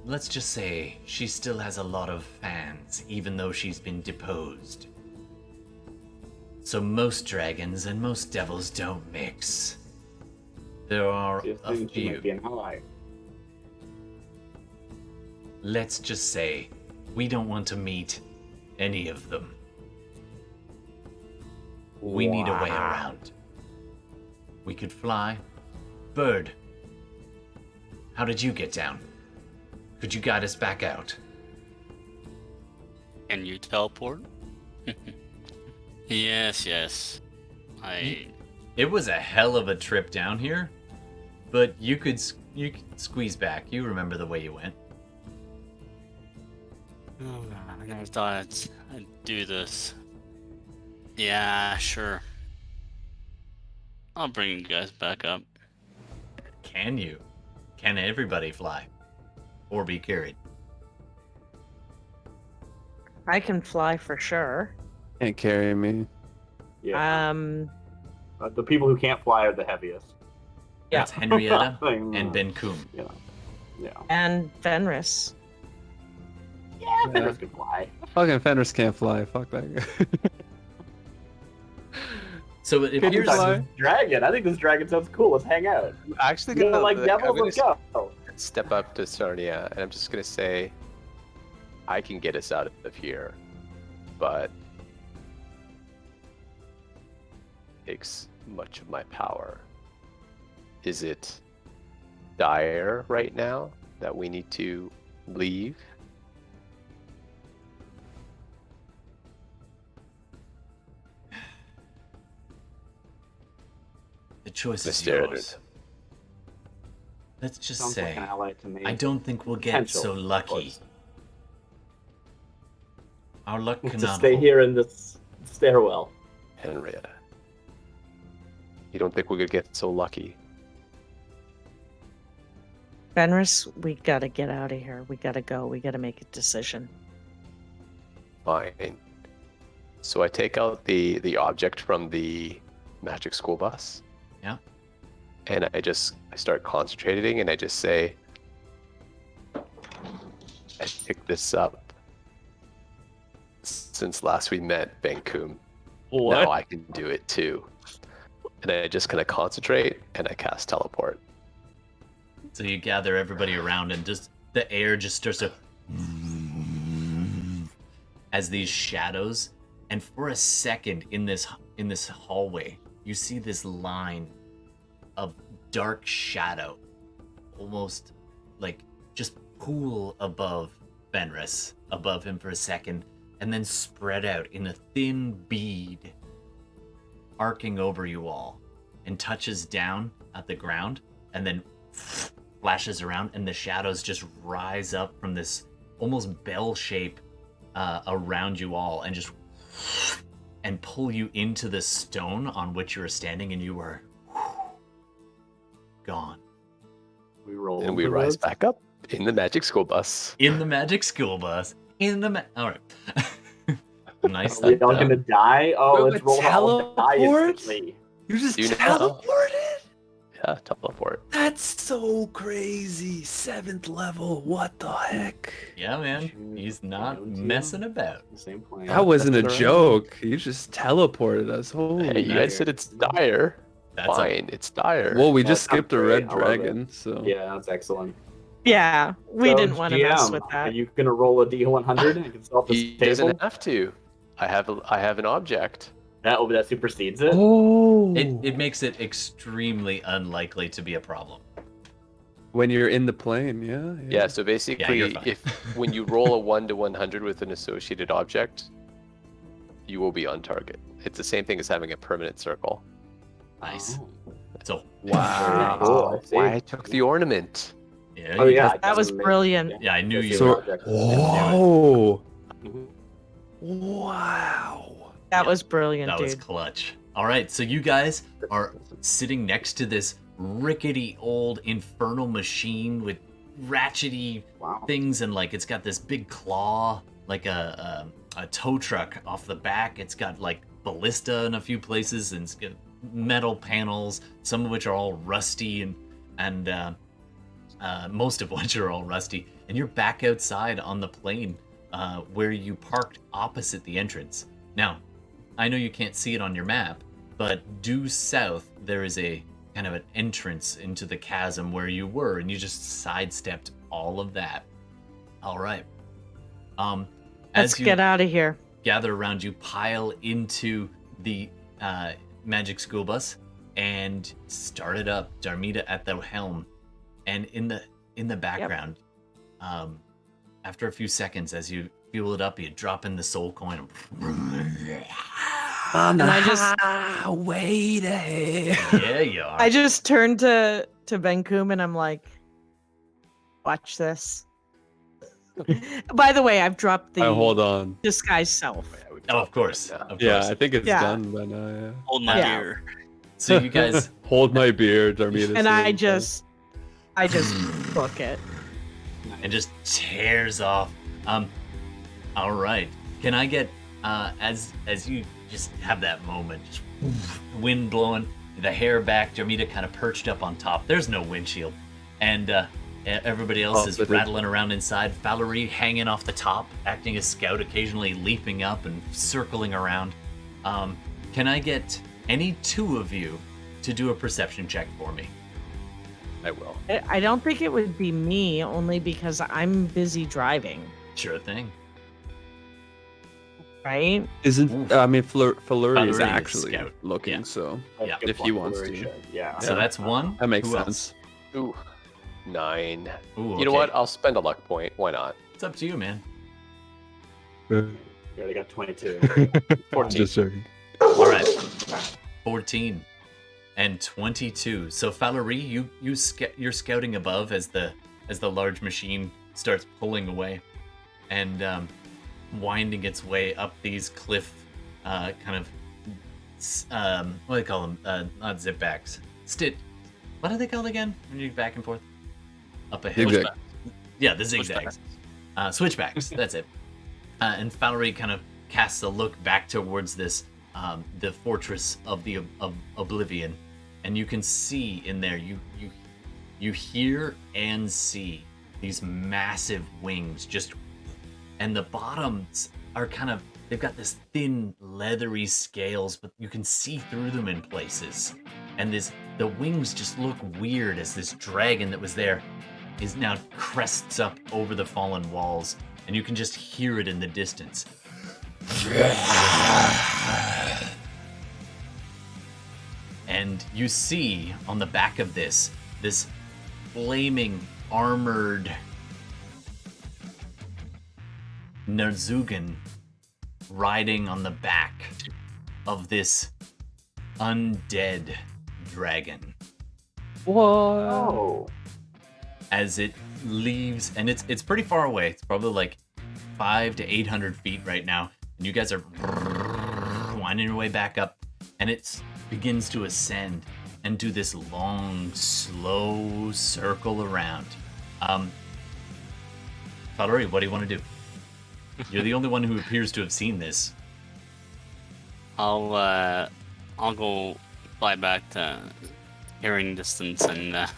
Speaker 1: Let's just say she still has a lot of fans, even though she's been deposed. So most dragons and most devils don't mix. There are
Speaker 2: Just
Speaker 1: a
Speaker 2: think she might be
Speaker 1: few.
Speaker 2: an ally.
Speaker 1: Let's just say we don't want to meet any of them. We need a way around. We could fly. Bird, how did you get down? Could you guide us back out?
Speaker 7: Can you teleport? Yes.
Speaker 1: It was a hell of a trip down here, but you could squeeze back. You remember the way you went.
Speaker 7: Oh, I never thought I'd do this. Yeah, sure. I'll bring you guys back up.
Speaker 1: Can you? Can everybody fly? Or be carried?
Speaker 4: I can fly for sure.
Speaker 5: Can't carry me.
Speaker 2: Yeah. The people who can't fly are the heaviest.
Speaker 4: Yeah.
Speaker 1: That's Henrietta
Speaker 2: Thing,
Speaker 1: and Benkuhm.
Speaker 2: Yeah.
Speaker 4: And Fenris.
Speaker 2: Yeah, Fenris can fly.
Speaker 5: Fucking Fenris can't fly. Fuck that guy.
Speaker 1: So it
Speaker 2: Can you
Speaker 1: appears...
Speaker 2: talk to this dragon? I think this dragon sounds cool. Let's hang out.
Speaker 3: I'm actually
Speaker 2: You
Speaker 3: gonna
Speaker 2: don't like
Speaker 3: I'm
Speaker 2: devils?
Speaker 3: gonna
Speaker 2: Let's go.
Speaker 3: step up to Sarnia, and I'm just gonna say, I can get us out of here, but it takes much of my power. Is it dire right now that we need to leave?
Speaker 1: The choice is
Speaker 3: Mr.
Speaker 1: yours. Let's just
Speaker 2: Sounds
Speaker 1: say,
Speaker 2: like an ally to me.
Speaker 1: I don't think we'll get
Speaker 2: Potential,
Speaker 1: so
Speaker 2: of
Speaker 1: lucky.
Speaker 2: course.
Speaker 1: Our luck
Speaker 2: We'll
Speaker 1: cannot
Speaker 2: just stay
Speaker 1: hold.
Speaker 2: here in this stairwell.
Speaker 3: Henrietta. You don't think we're gonna get so lucky?
Speaker 4: Fenris, we gotta get out of here. We gotta go. We gotta make a decision.
Speaker 3: Fine. So I take out the object from the magic school bus.
Speaker 1: Yeah.
Speaker 3: And I start concentrating, and I just say, I picked this up since last we met, Benkuhm. Now I can do it too. And I just kind of concentrate, and I cast teleport.
Speaker 1: So you gather everybody around, and just the air just starts to... as these shadows, and for a second in this hallway, you see this line of dark shadow, almost like just pool above Fenris, above him for a second, and then spread out in a thin bead, arcing over you all, and touches down at the ground, and then flashes around, and the shadows just rise up from this almost bell shape around you all, and just and pull you into the stone on which you are standing, and you are gone.
Speaker 2: We roll.
Speaker 3: And we
Speaker 2: over
Speaker 3: rise
Speaker 2: those.
Speaker 3: back up in the magic school bus.
Speaker 1: In the magic school bus. All right. Nice.
Speaker 2: Are we all gonna die? Oh,
Speaker 5: Wait,
Speaker 2: let's
Speaker 5: but
Speaker 2: roll to all die
Speaker 5: teleport?
Speaker 2: instantly.
Speaker 5: You just
Speaker 3: You know.
Speaker 5: teleported?
Speaker 3: teleport.
Speaker 5: That's so crazy. 7th level. What the heck?
Speaker 1: Yeah, man. He's not messing about.
Speaker 2: The same plane.
Speaker 5: That wasn't a
Speaker 3: Messing around.
Speaker 5: joke. You just teleported us. Holy.
Speaker 3: Hey, you guys said it's dire.
Speaker 1: That's
Speaker 3: Fine, it's dire.
Speaker 5: Well, we
Speaker 2: Yeah,
Speaker 5: just
Speaker 2: that sounds
Speaker 5: skipped a
Speaker 2: great.
Speaker 5: red
Speaker 2: I love it.
Speaker 5: dragon, so.
Speaker 2: Yeah, that's excellent.
Speaker 4: Yeah, we
Speaker 2: So,
Speaker 4: didn't want to mess
Speaker 2: GM,
Speaker 4: with
Speaker 2: Are
Speaker 4: that.
Speaker 2: you gonna roll a D100 and consult this
Speaker 3: He
Speaker 2: table?
Speaker 3: doesn't have to. I have an object.
Speaker 2: That supersedes it.
Speaker 5: Oh.
Speaker 1: It makes it extremely unlikely to be a problem.
Speaker 5: When you're in the plane, yeah.
Speaker 3: Yeah, so
Speaker 1: you're
Speaker 3: basically,
Speaker 1: fine.
Speaker 3: if when you roll a 1 to 100 with an associated object, you will be on target. It's the same thing as having a permanent circle.
Speaker 1: Nice.
Speaker 2: Oh.
Speaker 1: So
Speaker 5: Wow.
Speaker 2: Cool, I see.
Speaker 3: Why I took the ornament.
Speaker 1: yeah,
Speaker 2: Oh
Speaker 1: you
Speaker 2: yeah,
Speaker 1: just-
Speaker 4: That was
Speaker 2: amazing.
Speaker 4: brilliant.
Speaker 1: yeah, I knew
Speaker 2: That's
Speaker 1: you.
Speaker 2: the
Speaker 1: Were,
Speaker 2: object.
Speaker 5: Whoa.
Speaker 2: Mhm.
Speaker 5: Wow.
Speaker 4: That
Speaker 1: Yeah,
Speaker 4: was brilliant,
Speaker 1: that was
Speaker 4: dude.
Speaker 1: clutch. All right, so you guys are sitting next to this rickety old infernal machine with ratchety
Speaker 2: Wow.
Speaker 1: things, and like it's got this big claw, like a tow truck off the back. It's got like ballista in a few places, and it's got metal panels, some of which are all rusty, and most of which are all rusty. And you're back outside on the plane, where you parked opposite the entrance. Now, I know you can't see it on your map, but due south there is a kind of an entrance into the chasm where you were, and you just sidestepped all of that. All right.
Speaker 4: Let's
Speaker 1: As you
Speaker 4: get out of here.
Speaker 1: gather around, you pile into the magic school bus and start it up. Darmita at the helm, and in the background, after a few seconds, as you fuel it up, you drop in the soul coin.
Speaker 5: And
Speaker 4: I just-
Speaker 5: wait ahead.
Speaker 1: Yeah, you are.
Speaker 4: I just turned to Benkuhm and I'm like, watch this. By the way, I've dropped the
Speaker 5: Hold on.
Speaker 4: disguise self.
Speaker 1: Oh, of course. Of course.
Speaker 5: Yeah, I think it's
Speaker 4: Yeah.
Speaker 5: done by now. Yeah.
Speaker 7: Hold my
Speaker 4: Yeah.
Speaker 7: beer.
Speaker 1: So you guys,
Speaker 5: Hold my beer, Darmita.
Speaker 4: And I
Speaker 5: says.
Speaker 4: just book it.
Speaker 1: and just tears off. All right. Can I get as you just have that moment, just wind blowing, the hair back, Darmita kind of perched up on top. There's no windshield, and everybody else is
Speaker 5: but it-
Speaker 1: rattling around inside. Valerie hanging off the top, acting as scout, occasionally leaping up and circling around. Can I get any two of you to do a perception check for me?
Speaker 3: I will.
Speaker 4: I don't think it would be me, only because I'm busy driving,
Speaker 1: Sure thing.
Speaker 4: right?
Speaker 5: Isn't
Speaker 1: Oof.
Speaker 5: I mean Flurry
Speaker 1: Flurry
Speaker 5: is
Speaker 1: is
Speaker 5: actually
Speaker 1: scout.
Speaker 5: looking,
Speaker 1: Yeah.
Speaker 5: so
Speaker 1: Yeah.
Speaker 2: Good
Speaker 5: if he
Speaker 2: point.
Speaker 5: wants
Speaker 2: Very
Speaker 5: to.
Speaker 2: good. Yeah.
Speaker 1: So that's one.
Speaker 5: that makes
Speaker 1: Who else?
Speaker 5: sense.
Speaker 3: Ooh, 9.
Speaker 1: Ooh,
Speaker 3: You know
Speaker 1: okay.
Speaker 3: what? I'll spend a luck point. Why not?
Speaker 1: It's up to you, man.
Speaker 2: You already got 22.
Speaker 3: 14.
Speaker 5: Just joking.
Speaker 1: All right, 14 and 22. So Valerie, you're scouting above as the large machine starts pulling away and winding its way up these cliff kind of what do they call them? Not zip backs. What are they called again? When you back and forth up a hill.
Speaker 5: Zigzag.
Speaker 1: Yeah, the zigzags. Switchbacks. That's it. And Valerie kind of casts a look back towards this, the Fortress of Oblivion, and you can see in there, you hear and see these massive wings just, and the bottoms are they've got this thin leathery scales, but you can see through them in places, and the wings just look weird as this dragon that was there is now crests up over the fallen walls, and you can just hear it in the distance. And you see on the back of this flaming armored Narzugan riding on the back of this undead dragon.
Speaker 2: Oh.
Speaker 1: As it leaves, and it's pretty far away. It's probably like 500 to 800 feet right now, and you guys are winding your way back up, and it begins to ascend and do this long, slow circle around. Valerie, what do you want to do? You're the only one who appears to have seen this.
Speaker 7: I'll go fly back to hearing distance and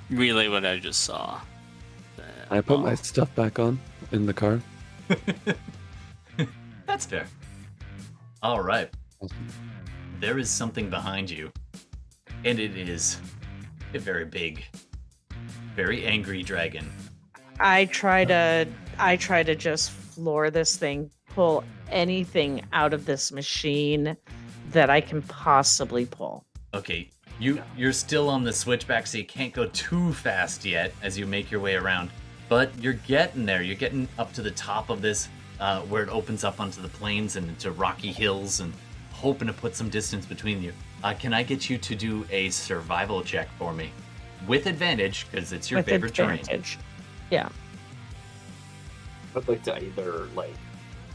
Speaker 7: relay what I just saw.
Speaker 5: I put my stuff back on in the car.
Speaker 1: That's fair. All right. There is something behind you, and it is a very big, very angry dragon.
Speaker 4: I try to just floor this thing, pull anything out of this machine that I can possibly pull.
Speaker 1: Okay, you're still on the switchback, so you can't go too fast yet as you make your way around. But you're getting there. You're getting up to the top of this, where it opens up onto the plains and into rocky hills, and hoping to put some distance between you. Can I get you to do a survival check for me? With advantage, because it's your
Speaker 4: With
Speaker 1: favorite
Speaker 4: advantage. Yeah.
Speaker 2: I'd like to either like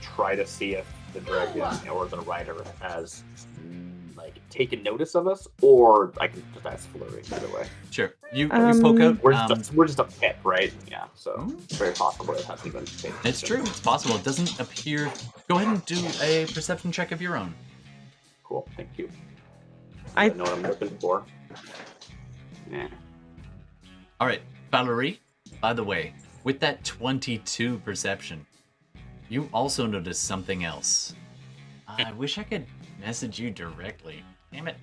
Speaker 2: try to see if the dragon or the rider has like taken notice of us, or I can just ask Flurry either way.
Speaker 1: terrain. Sure. You poke out.
Speaker 2: We're just a pit, right? Yeah, so it's very possible it hasn't been taken.
Speaker 1: It's true. It's possible. It doesn't appear. Go ahead and do a perception check of your own.
Speaker 2: Cool, thank you.
Speaker 4: I
Speaker 2: know what I'm looking for. Yeah.
Speaker 1: All right, Valerie. By the way, with that 22 perception, you also notice something else. I wish I could message you directly. Damn it.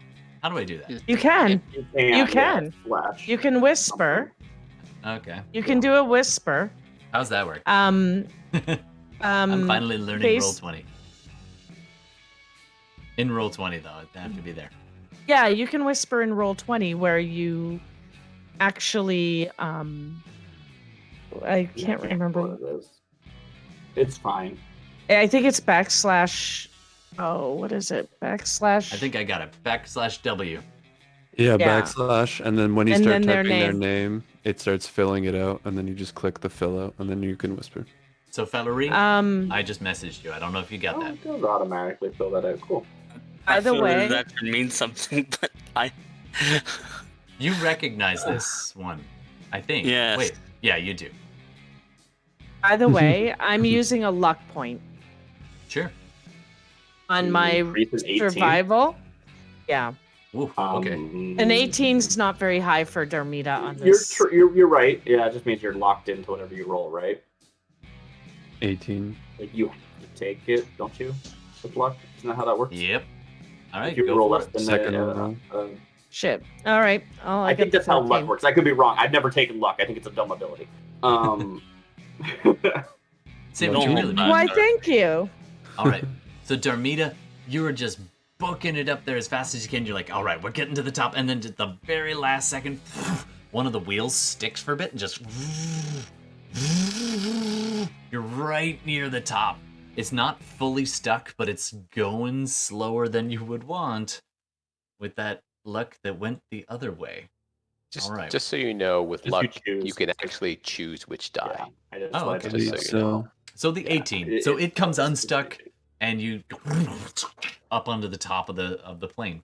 Speaker 1: How do I do that?
Speaker 4: You can. You can.
Speaker 2: Flash.
Speaker 4: You can whisper.
Speaker 1: Okay.
Speaker 4: You can do a whisper.
Speaker 1: How's that work?
Speaker 4: I'm
Speaker 1: finally learning
Speaker 4: base-
Speaker 1: Roll20. In Roll20, though, I have to be there.
Speaker 4: Yeah, you can whisper in Roll20 where you actually I can't remember.
Speaker 2: What it is. It's fine.
Speaker 4: I think it's backslash. Oh, what is it? Backslash.
Speaker 1: I think I got it. /W.
Speaker 5: Yeah,
Speaker 4: Yeah.
Speaker 5: backslash, and then when you
Speaker 4: And
Speaker 5: start
Speaker 4: then their
Speaker 5: typing their
Speaker 4: name.
Speaker 5: name, it starts filling it out, and then you just click the fill out, and then you can whisper.
Speaker 1: So, Valerie,
Speaker 4: Um.
Speaker 1: I just messaged you. I don't know if you got
Speaker 2: Oh,
Speaker 1: that.
Speaker 2: it does automatically fill that out. Cool.
Speaker 4: By the
Speaker 7: I feel
Speaker 4: way-
Speaker 7: that should mean something, but I.
Speaker 1: You recognize this one, I think.
Speaker 7: Yes.
Speaker 1: Wait. Yeah, you do.
Speaker 4: By the way, I'm using a luck point
Speaker 1: Sure.
Speaker 4: on my
Speaker 2: Increase is 18.
Speaker 4: survival. Yeah,
Speaker 1: Ooh, okay.
Speaker 4: an 18 is not very high for Darmita on
Speaker 2: You're,
Speaker 4: this.
Speaker 2: you're right. Yeah, it just means you're locked into whatever you roll, right?
Speaker 5: 18.
Speaker 2: Like you have to take it, don't you? With luck, isn't that how that works?
Speaker 1: Yep. All right,
Speaker 2: If you
Speaker 1: go
Speaker 2: roll
Speaker 1: for
Speaker 2: less
Speaker 1: it.
Speaker 2: than
Speaker 5: Second
Speaker 2: the,
Speaker 5: roll.
Speaker 4: Shit. All right. Oh,
Speaker 2: I think that's how luck
Speaker 4: 14.
Speaker 2: works. I could be wrong. I've never taken luck. I think it's a dumb ability.
Speaker 1: Say
Speaker 7: No,
Speaker 1: what you
Speaker 7: no,
Speaker 1: really
Speaker 7: no.
Speaker 1: mean.
Speaker 4: Why? Thank you.
Speaker 1: All right. So, Darmita, you were just booking it up there as fast as you can. You're like, all right, we're getting to the top. And then at the very last second, one of the wheels sticks for a bit and just... You're right near the top. It's not fully stuck, but it's going slower than you would want with that luck that went the other way.
Speaker 3: Just,
Speaker 1: All right.
Speaker 3: just so you know, with
Speaker 2: Just you
Speaker 3: luck,
Speaker 2: choose.
Speaker 3: you can actually choose which die.
Speaker 2: Yeah, I just
Speaker 1: Oh,
Speaker 2: wanted
Speaker 1: okay.
Speaker 2: to
Speaker 3: Just
Speaker 2: say,
Speaker 3: so you know.
Speaker 1: So the 18. So it comes unstuck, and you up onto the top of the plane.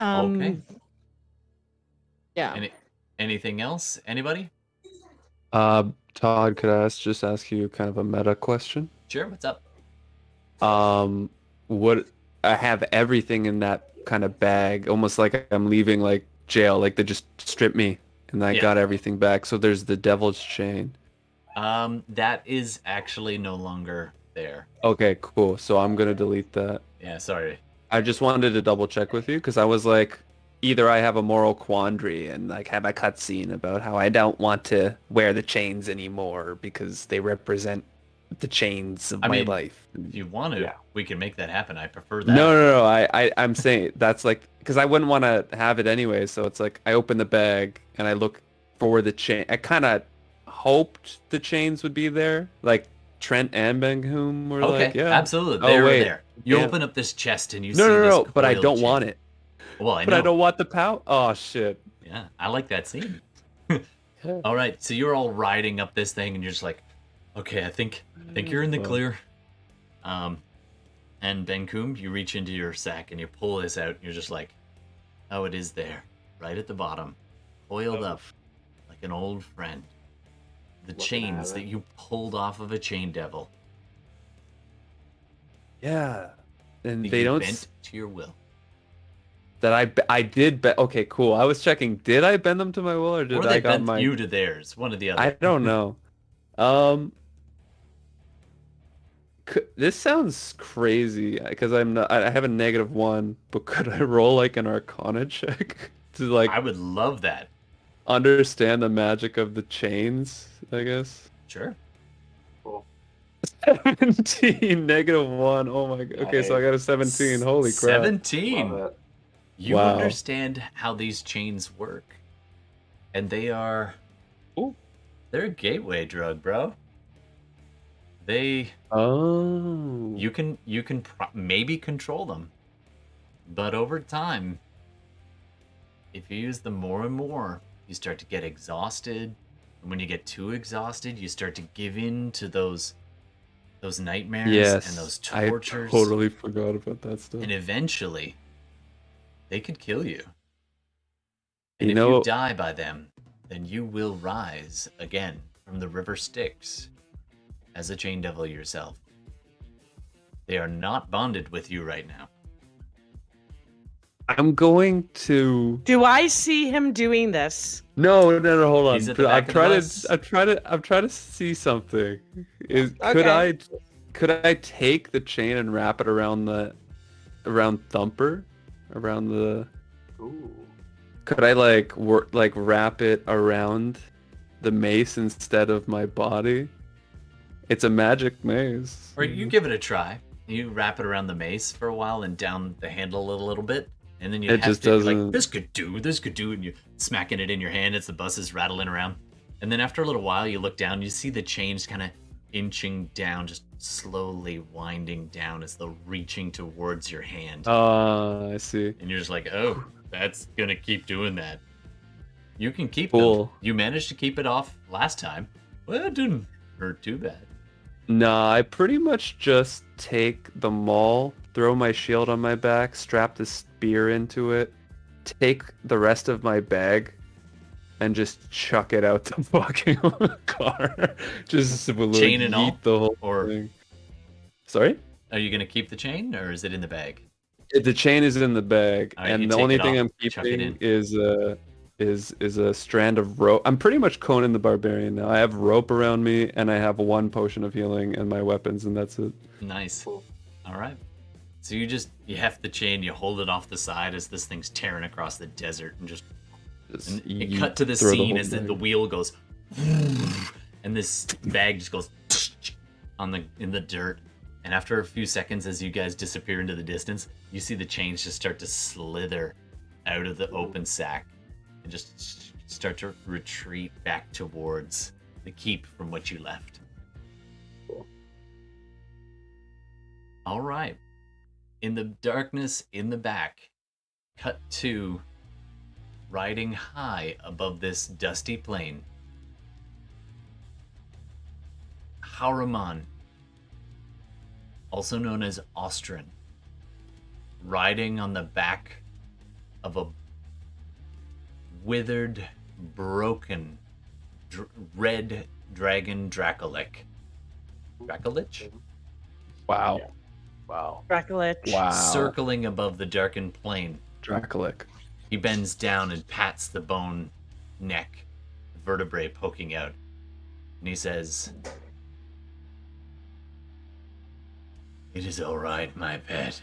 Speaker 1: Okay.
Speaker 4: Yeah.
Speaker 1: Anything else? Anybody?
Speaker 5: Todd, could I just ask you kind of a meta question?
Speaker 1: Sure. What's up?
Speaker 5: What I have everything in that kind of bag, almost like I'm leaving like jail, like they just stripped me and I
Speaker 1: Yeah.
Speaker 5: got everything back. So there's the devil's chain.
Speaker 1: That is actually no longer there.
Speaker 5: Okay, cool. So I'm gonna delete that.
Speaker 1: Yeah. Sorry.
Speaker 5: I just wanted to double check with you because I was like, either I have a moral quandary and like have a cutscene about how I don't want to wear the chains anymore because they represent the chains of
Speaker 1: I
Speaker 5: my
Speaker 1: mean,
Speaker 5: life.
Speaker 1: If you want to,
Speaker 2: Yeah.
Speaker 1: we can make that happen. I prefer that.
Speaker 5: No. I'm saying that's like because I wouldn't want to have it anyway. So it's like I open the bag and I look for the chain. I kind of hoped the chains would be there, like Trent and Benkuhm were
Speaker 1: Okay.
Speaker 5: like, yeah,
Speaker 1: Absolutely.
Speaker 5: Oh,
Speaker 1: They were
Speaker 5: wait.
Speaker 1: there. You
Speaker 5: Yeah.
Speaker 1: open up this chest and you see
Speaker 5: No.
Speaker 1: this
Speaker 5: But I
Speaker 1: coiled
Speaker 5: don't
Speaker 1: chain.
Speaker 5: want it.
Speaker 1: Well, I
Speaker 5: But
Speaker 1: know.
Speaker 5: I don't want the pout. Oh shit.
Speaker 1: Yeah, I like that scene. All right, so you're all riding up this thing, and you're just like, okay, I think you're in the clear. And Benkuhm, you reach into your sack and you pull this out, and you're just like, oh, it is there, right at the bottom, coiled up like an old friend. The
Speaker 2: Looking
Speaker 1: chains
Speaker 2: at
Speaker 1: that
Speaker 2: it.
Speaker 1: you pulled off of a chain devil.
Speaker 5: Yeah. And
Speaker 1: that
Speaker 5: they
Speaker 1: you
Speaker 5: don't.
Speaker 1: bent to your will.
Speaker 5: I did bet. Okay, cool. I was checking. Did I bend them to my will, or did
Speaker 1: Or they
Speaker 5: I got
Speaker 1: bent
Speaker 5: my?
Speaker 1: you to theirs. One or the other.
Speaker 5: I don't know. Um, this sounds crazy because I'm not. I have a -1, but could I roll like an Arcana check to like
Speaker 1: I would love that.
Speaker 5: understand the magic of the chains? I guess.
Speaker 1: Sure.
Speaker 2: Cool.
Speaker 5: 17, -1. Oh my god. Okay, so I got a 17. Holy crap.
Speaker 1: 17.
Speaker 2: Love it.
Speaker 1: You
Speaker 5: Wow.
Speaker 1: understand how these chains work. And they are...
Speaker 5: Ooh.
Speaker 1: They're a gateway drug, bro. They...
Speaker 5: Oh.
Speaker 1: You can maybe control them. But over time, if you use them more and more, you start to get exhausted. And when you get too exhausted, you start to give in to those nightmares
Speaker 5: Yes.
Speaker 1: and those tortures.
Speaker 5: I totally forgot about that stuff.
Speaker 1: And eventually, they could kill you. And
Speaker 5: You
Speaker 1: if
Speaker 5: know-
Speaker 1: you die by them, then you will rise again from the river Styx as a chain devil yourself. They are not bonded with you right now.
Speaker 5: I'm going to.
Speaker 4: Do I see him doing this?
Speaker 5: No, hold on.
Speaker 1: He's at the back of the bus.
Speaker 5: I'm trying to see something.
Speaker 4: Okay.
Speaker 5: Could I take the chain and wrap it around Thumper, around the?
Speaker 2: Ooh.
Speaker 5: Could I wrap it around the mace instead of my body? It's a magic mace.
Speaker 1: Or you give it a try. You wrap it around the mace for a while and down the handle a little bit. And then you
Speaker 5: It
Speaker 1: have
Speaker 5: just
Speaker 1: to be like,
Speaker 5: doesn't-
Speaker 1: this could do, and you're smacking it in your hand as the bus is rattling around. And then after a little while, you look down, you see the chains kind of inching down, just slowly winding down as they're reaching towards your hand.
Speaker 5: I see.
Speaker 1: And you're just like, oh, that's gonna keep doing that. You can keep
Speaker 5: Cool.
Speaker 1: them. You managed to keep it off last time. Well, it didn't hurt too bad.
Speaker 5: Nah, I pretty much just take the maul, throw my shield on my back, strap the spear into it, take the rest of my bag, and just chuck it out the fucking car. Just
Speaker 1: Chain and all?
Speaker 5: yeet the whole
Speaker 1: Or-
Speaker 5: thing. Sorry?
Speaker 1: Are you gonna keep the chain, or is it in the bag?
Speaker 5: The chain is in the bag,
Speaker 1: Alright, you
Speaker 5: and the
Speaker 1: take
Speaker 5: only
Speaker 1: it
Speaker 5: thing
Speaker 1: off,
Speaker 5: I'm
Speaker 1: chuck it
Speaker 5: keeping
Speaker 1: in.
Speaker 5: is a strand of rope. I'm pretty much Conan the Barbarian now. I have rope around me, and I have 1 potion of healing and my weapons, and that's it.
Speaker 1: Nice.
Speaker 2: Cool.
Speaker 1: All right. So you heft the chain, you hold it off the side as this thing's tearing across the desert, and just
Speaker 5: Just
Speaker 1: and it
Speaker 5: yeet-
Speaker 1: cut to the
Speaker 5: throw
Speaker 1: scene
Speaker 5: whole
Speaker 1: as the
Speaker 5: bag.
Speaker 1: wheel goes, and this bag just goes in the dirt. And after a few seconds, as you guys disappear into the distance, you see the chains just start to slither out of the open sack and just start to retreat back towards the keep from which you left.
Speaker 2: Cool.
Speaker 1: All right. In the darkness in the back, cut to riding high above this dusty plain. Haruman, also known as Ostrin, riding on the back of a withered, broken, red dragon Dracolich. Dracolich?
Speaker 5: Wow.
Speaker 2: Yeah.
Speaker 3: Wow.
Speaker 4: Dracolich.
Speaker 5: Wow.
Speaker 1: Circling above the darkened plain.
Speaker 5: Dracolich.
Speaker 1: He bends down and pats the bone neck, the vertebrae poking out. And he says, "It is all right, my pet.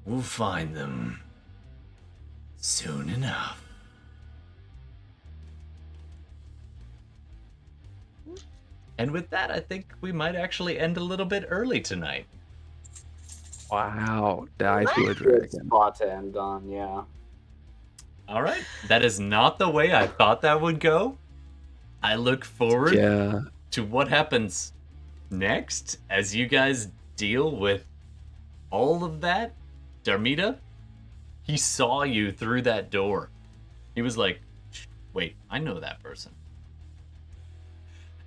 Speaker 1: We'll find them soon enough." And with that, I think we might actually end a little bit early tonight.
Speaker 5: Wow. Die to a
Speaker 2: Good
Speaker 5: dragon.
Speaker 2: spot to end on, yeah.
Speaker 1: All right. That is not the way I thought that would go. I look forward
Speaker 5: Yeah.
Speaker 1: to what happens next as you guys deal with all of that. Darmita, he saw you through that door. He was like, wait, I know that person.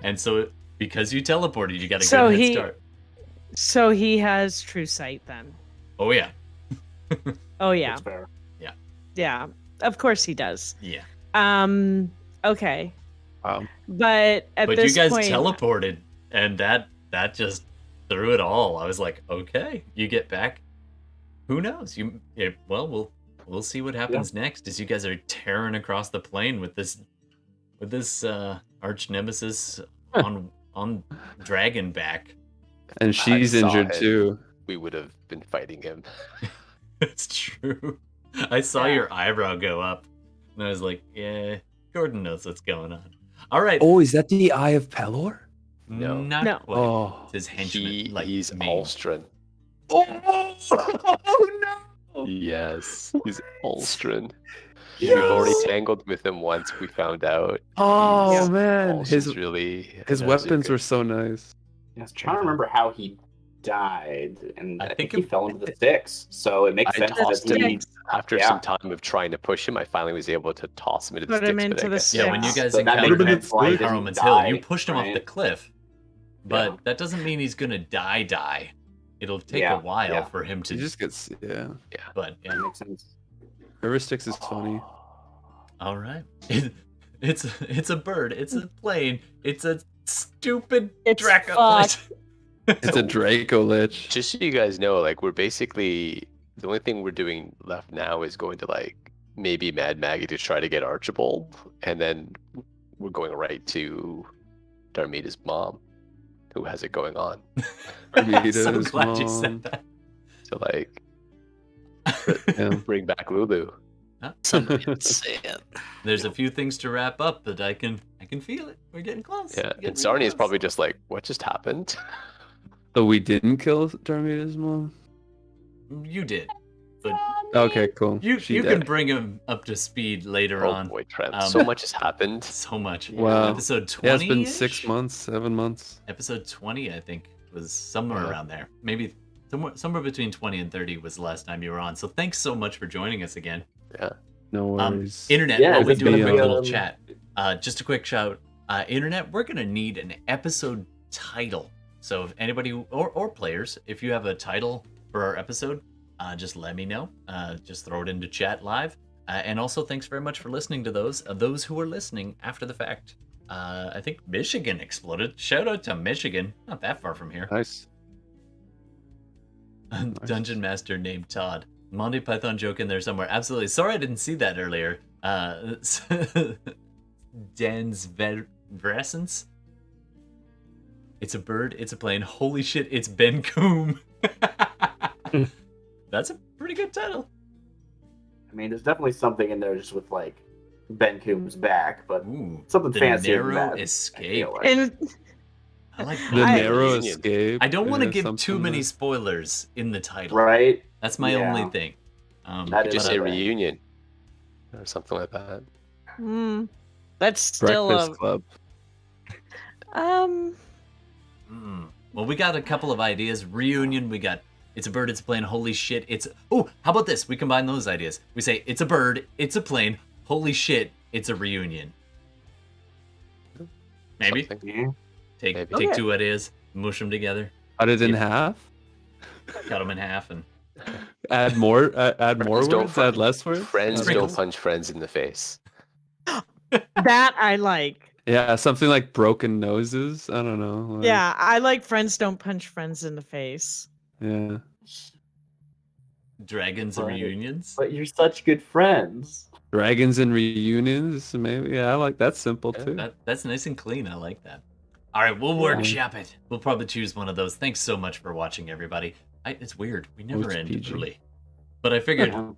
Speaker 1: And so because you teleported, you got a
Speaker 4: So
Speaker 1: good head
Speaker 4: he-
Speaker 1: start.
Speaker 4: So he has true sight then.
Speaker 1: Oh yeah.
Speaker 4: Oh yeah.
Speaker 2: That's fair.
Speaker 4: Yeah. Of course he does.
Speaker 1: Yeah.
Speaker 4: Okay.
Speaker 5: Wow.
Speaker 4: But at
Speaker 1: But
Speaker 4: this
Speaker 1: you guys
Speaker 4: point,
Speaker 1: teleported and that just threw it all. I was like, okay, you get back. Who knows? We'll see what happens next as you guys are tearing across the plane with this arch nemesis on dragon back.
Speaker 5: And she's
Speaker 3: I saw
Speaker 5: injured
Speaker 3: him.
Speaker 5: too.
Speaker 3: We would have been fighting him.
Speaker 1: It's true. I saw your eyebrow go up, and I was like, "Yeah, Gordon knows what's going on." All right.
Speaker 5: Oh, is that the Eye of Pelor?
Speaker 3: No.
Speaker 1: Not
Speaker 4: No.
Speaker 1: quite.
Speaker 5: Oh,
Speaker 1: It's his henchman.
Speaker 3: He's
Speaker 1: me.
Speaker 3: Ulstrin.
Speaker 5: oh no!
Speaker 3: Yes, he's Ulstrin.
Speaker 5: Yes.
Speaker 3: We've already tangled with him once. We found out.
Speaker 5: Oh
Speaker 3: He's
Speaker 5: man,
Speaker 3: Ulstrin's really
Speaker 5: his weapons were so nice.
Speaker 2: I was trying to remember how he died, and I think he
Speaker 1: it-
Speaker 2: fell into the sticks. So it makes
Speaker 3: I
Speaker 2: sense
Speaker 3: tossed
Speaker 2: that
Speaker 3: him
Speaker 2: he.
Speaker 3: after some time of trying to push him. I finally was able to toss him into the
Speaker 4: Put
Speaker 3: sticks.
Speaker 4: him
Speaker 3: but
Speaker 4: into
Speaker 3: I
Speaker 4: the
Speaker 3: guess-
Speaker 4: sticks.
Speaker 1: Yeah, when you guys
Speaker 2: So that
Speaker 1: encountered
Speaker 2: makes
Speaker 1: him
Speaker 2: sense why he
Speaker 1: at
Speaker 2: didn't
Speaker 1: Harriman's Hill, you
Speaker 2: die,
Speaker 1: pushed him off
Speaker 2: right?
Speaker 1: the cliff. But
Speaker 2: Yeah.
Speaker 1: that doesn't mean he's gonna die. It'll take
Speaker 2: Yeah,
Speaker 1: a while
Speaker 2: yeah.
Speaker 1: for him to.
Speaker 5: He just gets
Speaker 1: But yeah.
Speaker 2: That makes sense.
Speaker 5: River Styx is funny.
Speaker 1: All right. It's a bird. It's a plane. It's a stupid
Speaker 4: It's
Speaker 1: Dracolich.
Speaker 5: It's a Draco Lich.
Speaker 3: Just so you guys know, like we're basically the only thing we're doing left now is going to like maybe Mad Maggie to try to get Archibald, and then we're going right to Darmita's mom, who has it going on.
Speaker 1: I'm
Speaker 5: Darmita's
Speaker 1: so glad you
Speaker 5: mom.
Speaker 1: said that.
Speaker 3: So like
Speaker 5: Yeah.
Speaker 3: bring back Lulu.
Speaker 7: Somebody would say it.
Speaker 1: There's a few things to wrap up, but I can feel it. We're getting close.
Speaker 3: Yeah,
Speaker 1: We're getting
Speaker 3: and
Speaker 1: really
Speaker 3: Sarnia is
Speaker 1: close.
Speaker 3: probably just like, what just happened?
Speaker 5: So we didn't kill Darmita's mom?
Speaker 1: You did. But
Speaker 5: Okay, cool.
Speaker 1: you
Speaker 5: She
Speaker 1: can
Speaker 5: died.
Speaker 1: bring him up to speed later
Speaker 3: Oh
Speaker 1: on.
Speaker 3: boy, Trent,
Speaker 1: Um,
Speaker 3: so much has happened.
Speaker 1: So much.
Speaker 5: Wow.
Speaker 1: Episode 20.
Speaker 5: Yeah, it's been 6 months, 7 months.
Speaker 1: Episode 20, I think, was somewhere
Speaker 5: Yeah.
Speaker 1: around there. Maybe somewhere between 20 and 30 was the last time you were on. So thanks so much for joining us again.
Speaker 3: Yeah.
Speaker 5: No worries.
Speaker 1: Internet,
Speaker 2: Yeah,
Speaker 1: while we
Speaker 2: it's
Speaker 1: do a
Speaker 5: gonna
Speaker 1: quick
Speaker 5: be,
Speaker 1: little chat. Just a quick shout. Internet, we're gonna need an episode title. So if anybody or players, if you have a title for our episode, just let me know. Just throw it into chat live. And also, thanks very much for listening to those who are listening after the fact. I think Michigan exploded. Shout out to Michigan. Not that far from here.
Speaker 5: Nice.
Speaker 1: Dungeon Master named Todd. Monty Python joke in there somewhere. Absolutely. Sorry I didn't see that earlier. Dan's Vrescence. It's a bird. It's a plane. Holy shit, it's Benkuhm. That's a pretty good title.
Speaker 2: I mean, there's definitely something in there just with like Benkuhm's back, but
Speaker 1: Ooh,
Speaker 2: something
Speaker 1: the
Speaker 2: fancier than
Speaker 1: narrow
Speaker 2: that, I
Speaker 1: escape.
Speaker 2: feel like.
Speaker 4: And
Speaker 1: I like
Speaker 5: The
Speaker 1: that.
Speaker 5: narrow
Speaker 3: Union.
Speaker 5: escape.
Speaker 1: I don't want to
Speaker 5: is
Speaker 1: give too
Speaker 5: something
Speaker 1: many
Speaker 5: that-
Speaker 1: spoilers in the title.
Speaker 2: Right?
Speaker 1: That's my
Speaker 2: Yeah.
Speaker 1: only thing.
Speaker 2: That
Speaker 3: You
Speaker 2: is
Speaker 3: just
Speaker 1: but,
Speaker 3: say
Speaker 2: a-
Speaker 3: reunion or something like that.
Speaker 4: that's still
Speaker 5: Breakfast
Speaker 4: a
Speaker 5: Club.
Speaker 1: Well, we got a couple of ideas. Reunion, we got it's a bird, it's a plane, holy shit, it's... Oh, how about this? We combine those ideas. We say, it's a bird, it's a plane, holy shit, it's a reunion. Maybe?
Speaker 3: Something.
Speaker 2: Yeah.
Speaker 1: Take
Speaker 3: Maybe.
Speaker 1: take
Speaker 4: Okay.
Speaker 1: two ideas, mush them together,
Speaker 5: Cut it in
Speaker 1: Yeah.
Speaker 5: half.
Speaker 1: cut them in half, and...
Speaker 5: Add more. Add more
Speaker 3: Friends don't
Speaker 5: words. Add less words.
Speaker 3: Friends
Speaker 1: Sprinkles.
Speaker 3: don't punch friends in the face.
Speaker 4: that I like.
Speaker 5: Yeah, something like broken noses. I don't know. like-
Speaker 4: Yeah, I like friends don't punch friends in the face.
Speaker 5: Yeah.
Speaker 1: Dragons and
Speaker 2: Right.
Speaker 1: reunions?
Speaker 2: But you're such good friends.
Speaker 5: Dragons and reunions. Maybe. Yeah, I like that's simple
Speaker 3: Yeah,
Speaker 5: too.
Speaker 1: That's nice and clean, I like that. Alright, we'll workshop it. We'll probably choose one of those. Thanks so much for watching, everybody. It's weird, we never
Speaker 5: Most
Speaker 1: end
Speaker 5: PG.
Speaker 1: early. But I figured
Speaker 2: Yeah.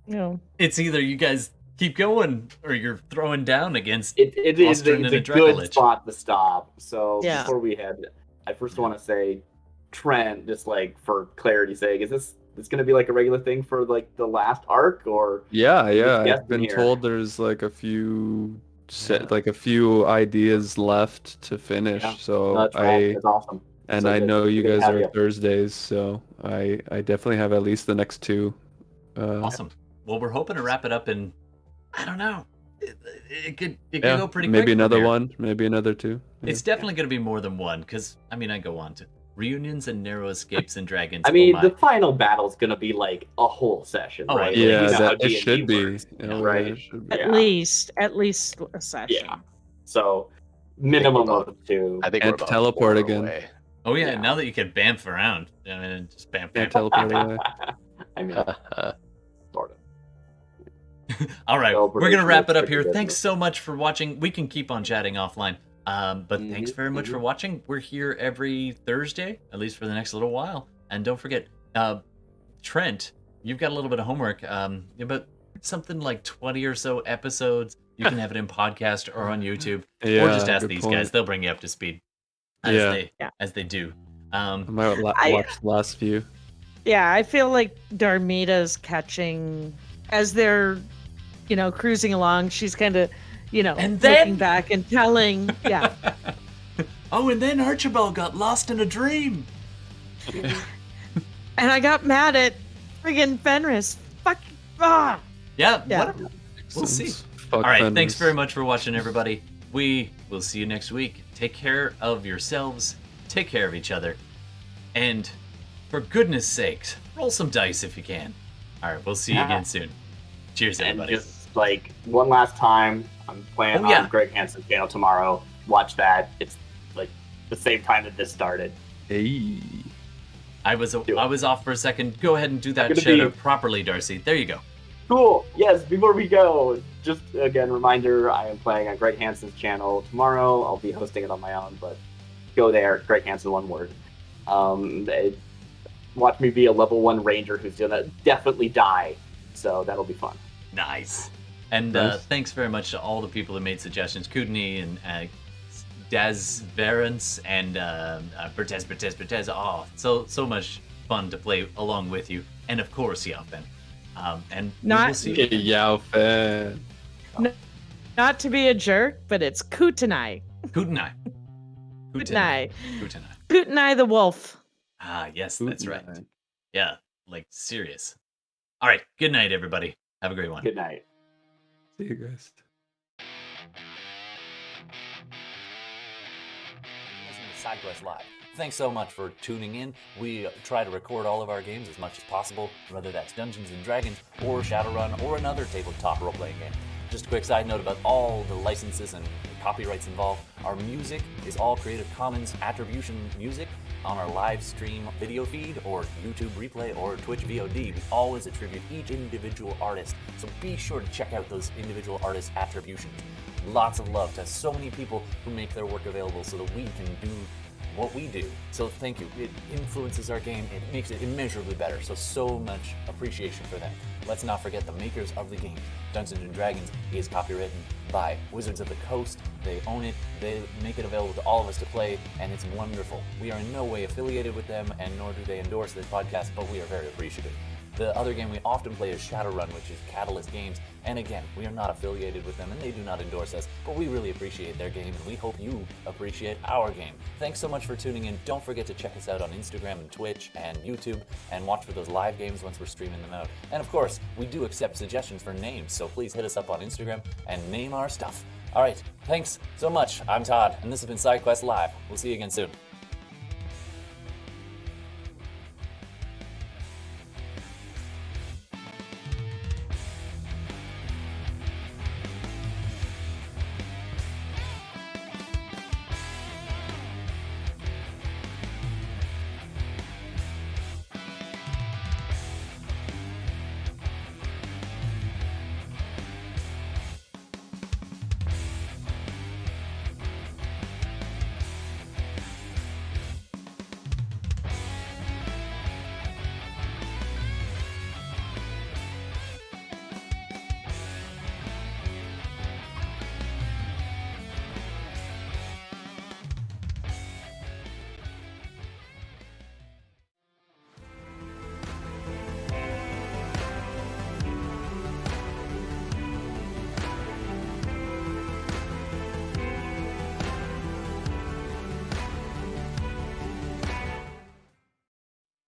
Speaker 4: No.
Speaker 1: it's either you guys keep going or you're throwing down against
Speaker 2: It is
Speaker 1: Austrian
Speaker 2: it's
Speaker 1: and
Speaker 2: a
Speaker 1: a
Speaker 2: good
Speaker 1: Dracolich.
Speaker 2: spot to stop. So
Speaker 4: Yeah.
Speaker 2: before we head, I first want to say, Trent, just like for clarity's sake, is this going to be like a regular thing for like the last arc, or
Speaker 5: Yeah, yeah.
Speaker 2: guessing
Speaker 5: I've been
Speaker 2: here.
Speaker 5: told there's like a few
Speaker 1: Yeah.
Speaker 5: like a few ideas left to finish.
Speaker 2: Yeah.
Speaker 5: So
Speaker 2: that's awesome.
Speaker 5: and
Speaker 2: So
Speaker 5: I
Speaker 2: good-
Speaker 5: know you
Speaker 2: good to
Speaker 5: guys
Speaker 2: have
Speaker 5: are
Speaker 2: you.
Speaker 5: Thursdays, so I definitely have at least the next two.
Speaker 1: Awesome. Well, we're hoping to wrap it up in, I don't know. It could
Speaker 5: Yeah,
Speaker 1: go pretty quick.
Speaker 5: maybe
Speaker 1: from
Speaker 5: another
Speaker 1: here.
Speaker 5: one, maybe another two. Yeah.
Speaker 1: It's definitely going to be more than one, because, I mean, I go on to reunions and narrow escapes and dragons.
Speaker 2: I mean,
Speaker 1: oh
Speaker 2: the
Speaker 1: my.
Speaker 2: final battle's going to be like a whole session,
Speaker 1: Oh,
Speaker 2: right? Like,
Speaker 1: yeah,
Speaker 2: you know how
Speaker 5: that it
Speaker 2: D&D
Speaker 5: should be.
Speaker 2: works,
Speaker 5: Yeah,
Speaker 2: right?
Speaker 5: it should be.
Speaker 4: At
Speaker 2: Yeah.
Speaker 4: least a session.
Speaker 2: Yeah. So minimum
Speaker 3: about-
Speaker 2: of two.
Speaker 3: I think
Speaker 5: And
Speaker 3: we're about
Speaker 5: teleport
Speaker 3: 4
Speaker 5: again.
Speaker 3: away.
Speaker 1: Oh, yeah,
Speaker 2: Yeah.
Speaker 1: now that you can bamf around. I mean, just bamf,
Speaker 5: Yeah,
Speaker 1: bamf.
Speaker 5: teleport away.
Speaker 2: I mean, sort of.
Speaker 1: All right,
Speaker 2: So,
Speaker 1: we're gonna wrap it up
Speaker 2: pretty
Speaker 1: here.
Speaker 2: good.
Speaker 1: Thanks so much for watching. We can keep on chatting offline, but thanks very much for watching. We're here every Thursday, at least for the next little while. And don't forget, Trent, you've got a little bit of homework. About something like 20 or so episodes. You can have it in podcast or on YouTube, or just ask these guys. They'll bring you up to speed as they do.
Speaker 5: I might watch the last few.
Speaker 4: Yeah, I feel like Darmita's catching as they're, cruising along. She's kind of,
Speaker 1: And then-
Speaker 4: looking back and telling,
Speaker 1: Oh, and then Archibald got lost in a dream.
Speaker 4: and I got mad at friggin' Fenris. Fuck.
Speaker 1: Yeah.
Speaker 4: Yeah.
Speaker 1: Whatever. We'll see.
Speaker 5: Fuck
Speaker 1: All right,
Speaker 5: Fenris.
Speaker 1: thanks very much for watching, everybody. We will see you next week. Take care of yourselves. Take care of each other. And for goodness sakes, roll some dice if you can. All right, we'll see you again soon. Cheers,
Speaker 2: And
Speaker 1: everybody.
Speaker 2: just like one last time, I'm playing on Greg Hansen's channel tomorrow. Watch that. It's like the same time that this started.
Speaker 5: Hey.
Speaker 1: I was off for a second. Go ahead and do that
Speaker 2: gonna
Speaker 1: shout
Speaker 2: be-
Speaker 1: out properly, Darcy. There you go.
Speaker 2: Cool. Yes, before we go, just again, reminder, I am playing on Greg Hansen's channel tomorrow. I'll be hosting it on my own, but go there, Greg Hansen, one word. Watch me be a level 1 ranger who's gonna definitely die. So that'll be fun.
Speaker 1: Nice. And
Speaker 5: Nice.
Speaker 1: thanks very much to all the people who made suggestions. Kudni and Daz Verence and Bertez. Oh, so much fun to play along with you. And of course, Yaufen. And we will
Speaker 4: Not-
Speaker 1: see you.
Speaker 5: Yao fan.
Speaker 4: Not to be a jerk, but it's Kutenai.
Speaker 1: Kutenai.
Speaker 4: Kutenai.
Speaker 1: Kutenai.
Speaker 4: Kutenai the wolf.
Speaker 1: Ah, yes, that's right. Yeah, like serious. All right, good night, everybody. Have a great one.
Speaker 2: Good night.
Speaker 5: See you guys.
Speaker 1: Listening to SideQuest Live. Thanks so much for tuning in. We try to record all of our games as much as possible, whether that's Dungeons & Dragons or Shadowrun or another tabletop role-playing game. Just a quick side note about all the licenses and copyrights involved. Our music is all Creative Commons attribution music on our live stream video feed or YouTube replay or Twitch VOD. We always attribute each individual artist, so be sure to check out those individual artist attributions. Lots of love to so many people who make their work available so that we can do what we do. So thank you. It influences our game. It makes it immeasurably better. So much appreciation for them. Let's not forget the makers of the game. Dungeons & Dragons is copywritten by Wizards of the Coast. They own it. They make it available to all of us to play, and it's wonderful. We are in no way affiliated with them, and nor do they endorse this podcast, but we are very appreciative. The other game we often play is Shadowrun, which is Catalyst Games. And again, we are not affiliated with them and they do not endorse us, but we really appreciate their game and we hope you appreciate our game. Thanks so much for tuning in. Don't forget to check us out on Instagram and Twitch and YouTube and watch for those live games once we're streaming them out. And of course, we do accept suggestions for names, so please hit us up on Instagram and name our stuff. All right, thanks so much. I'm Todd, and this has been SideQuest Live. We'll see you again soon.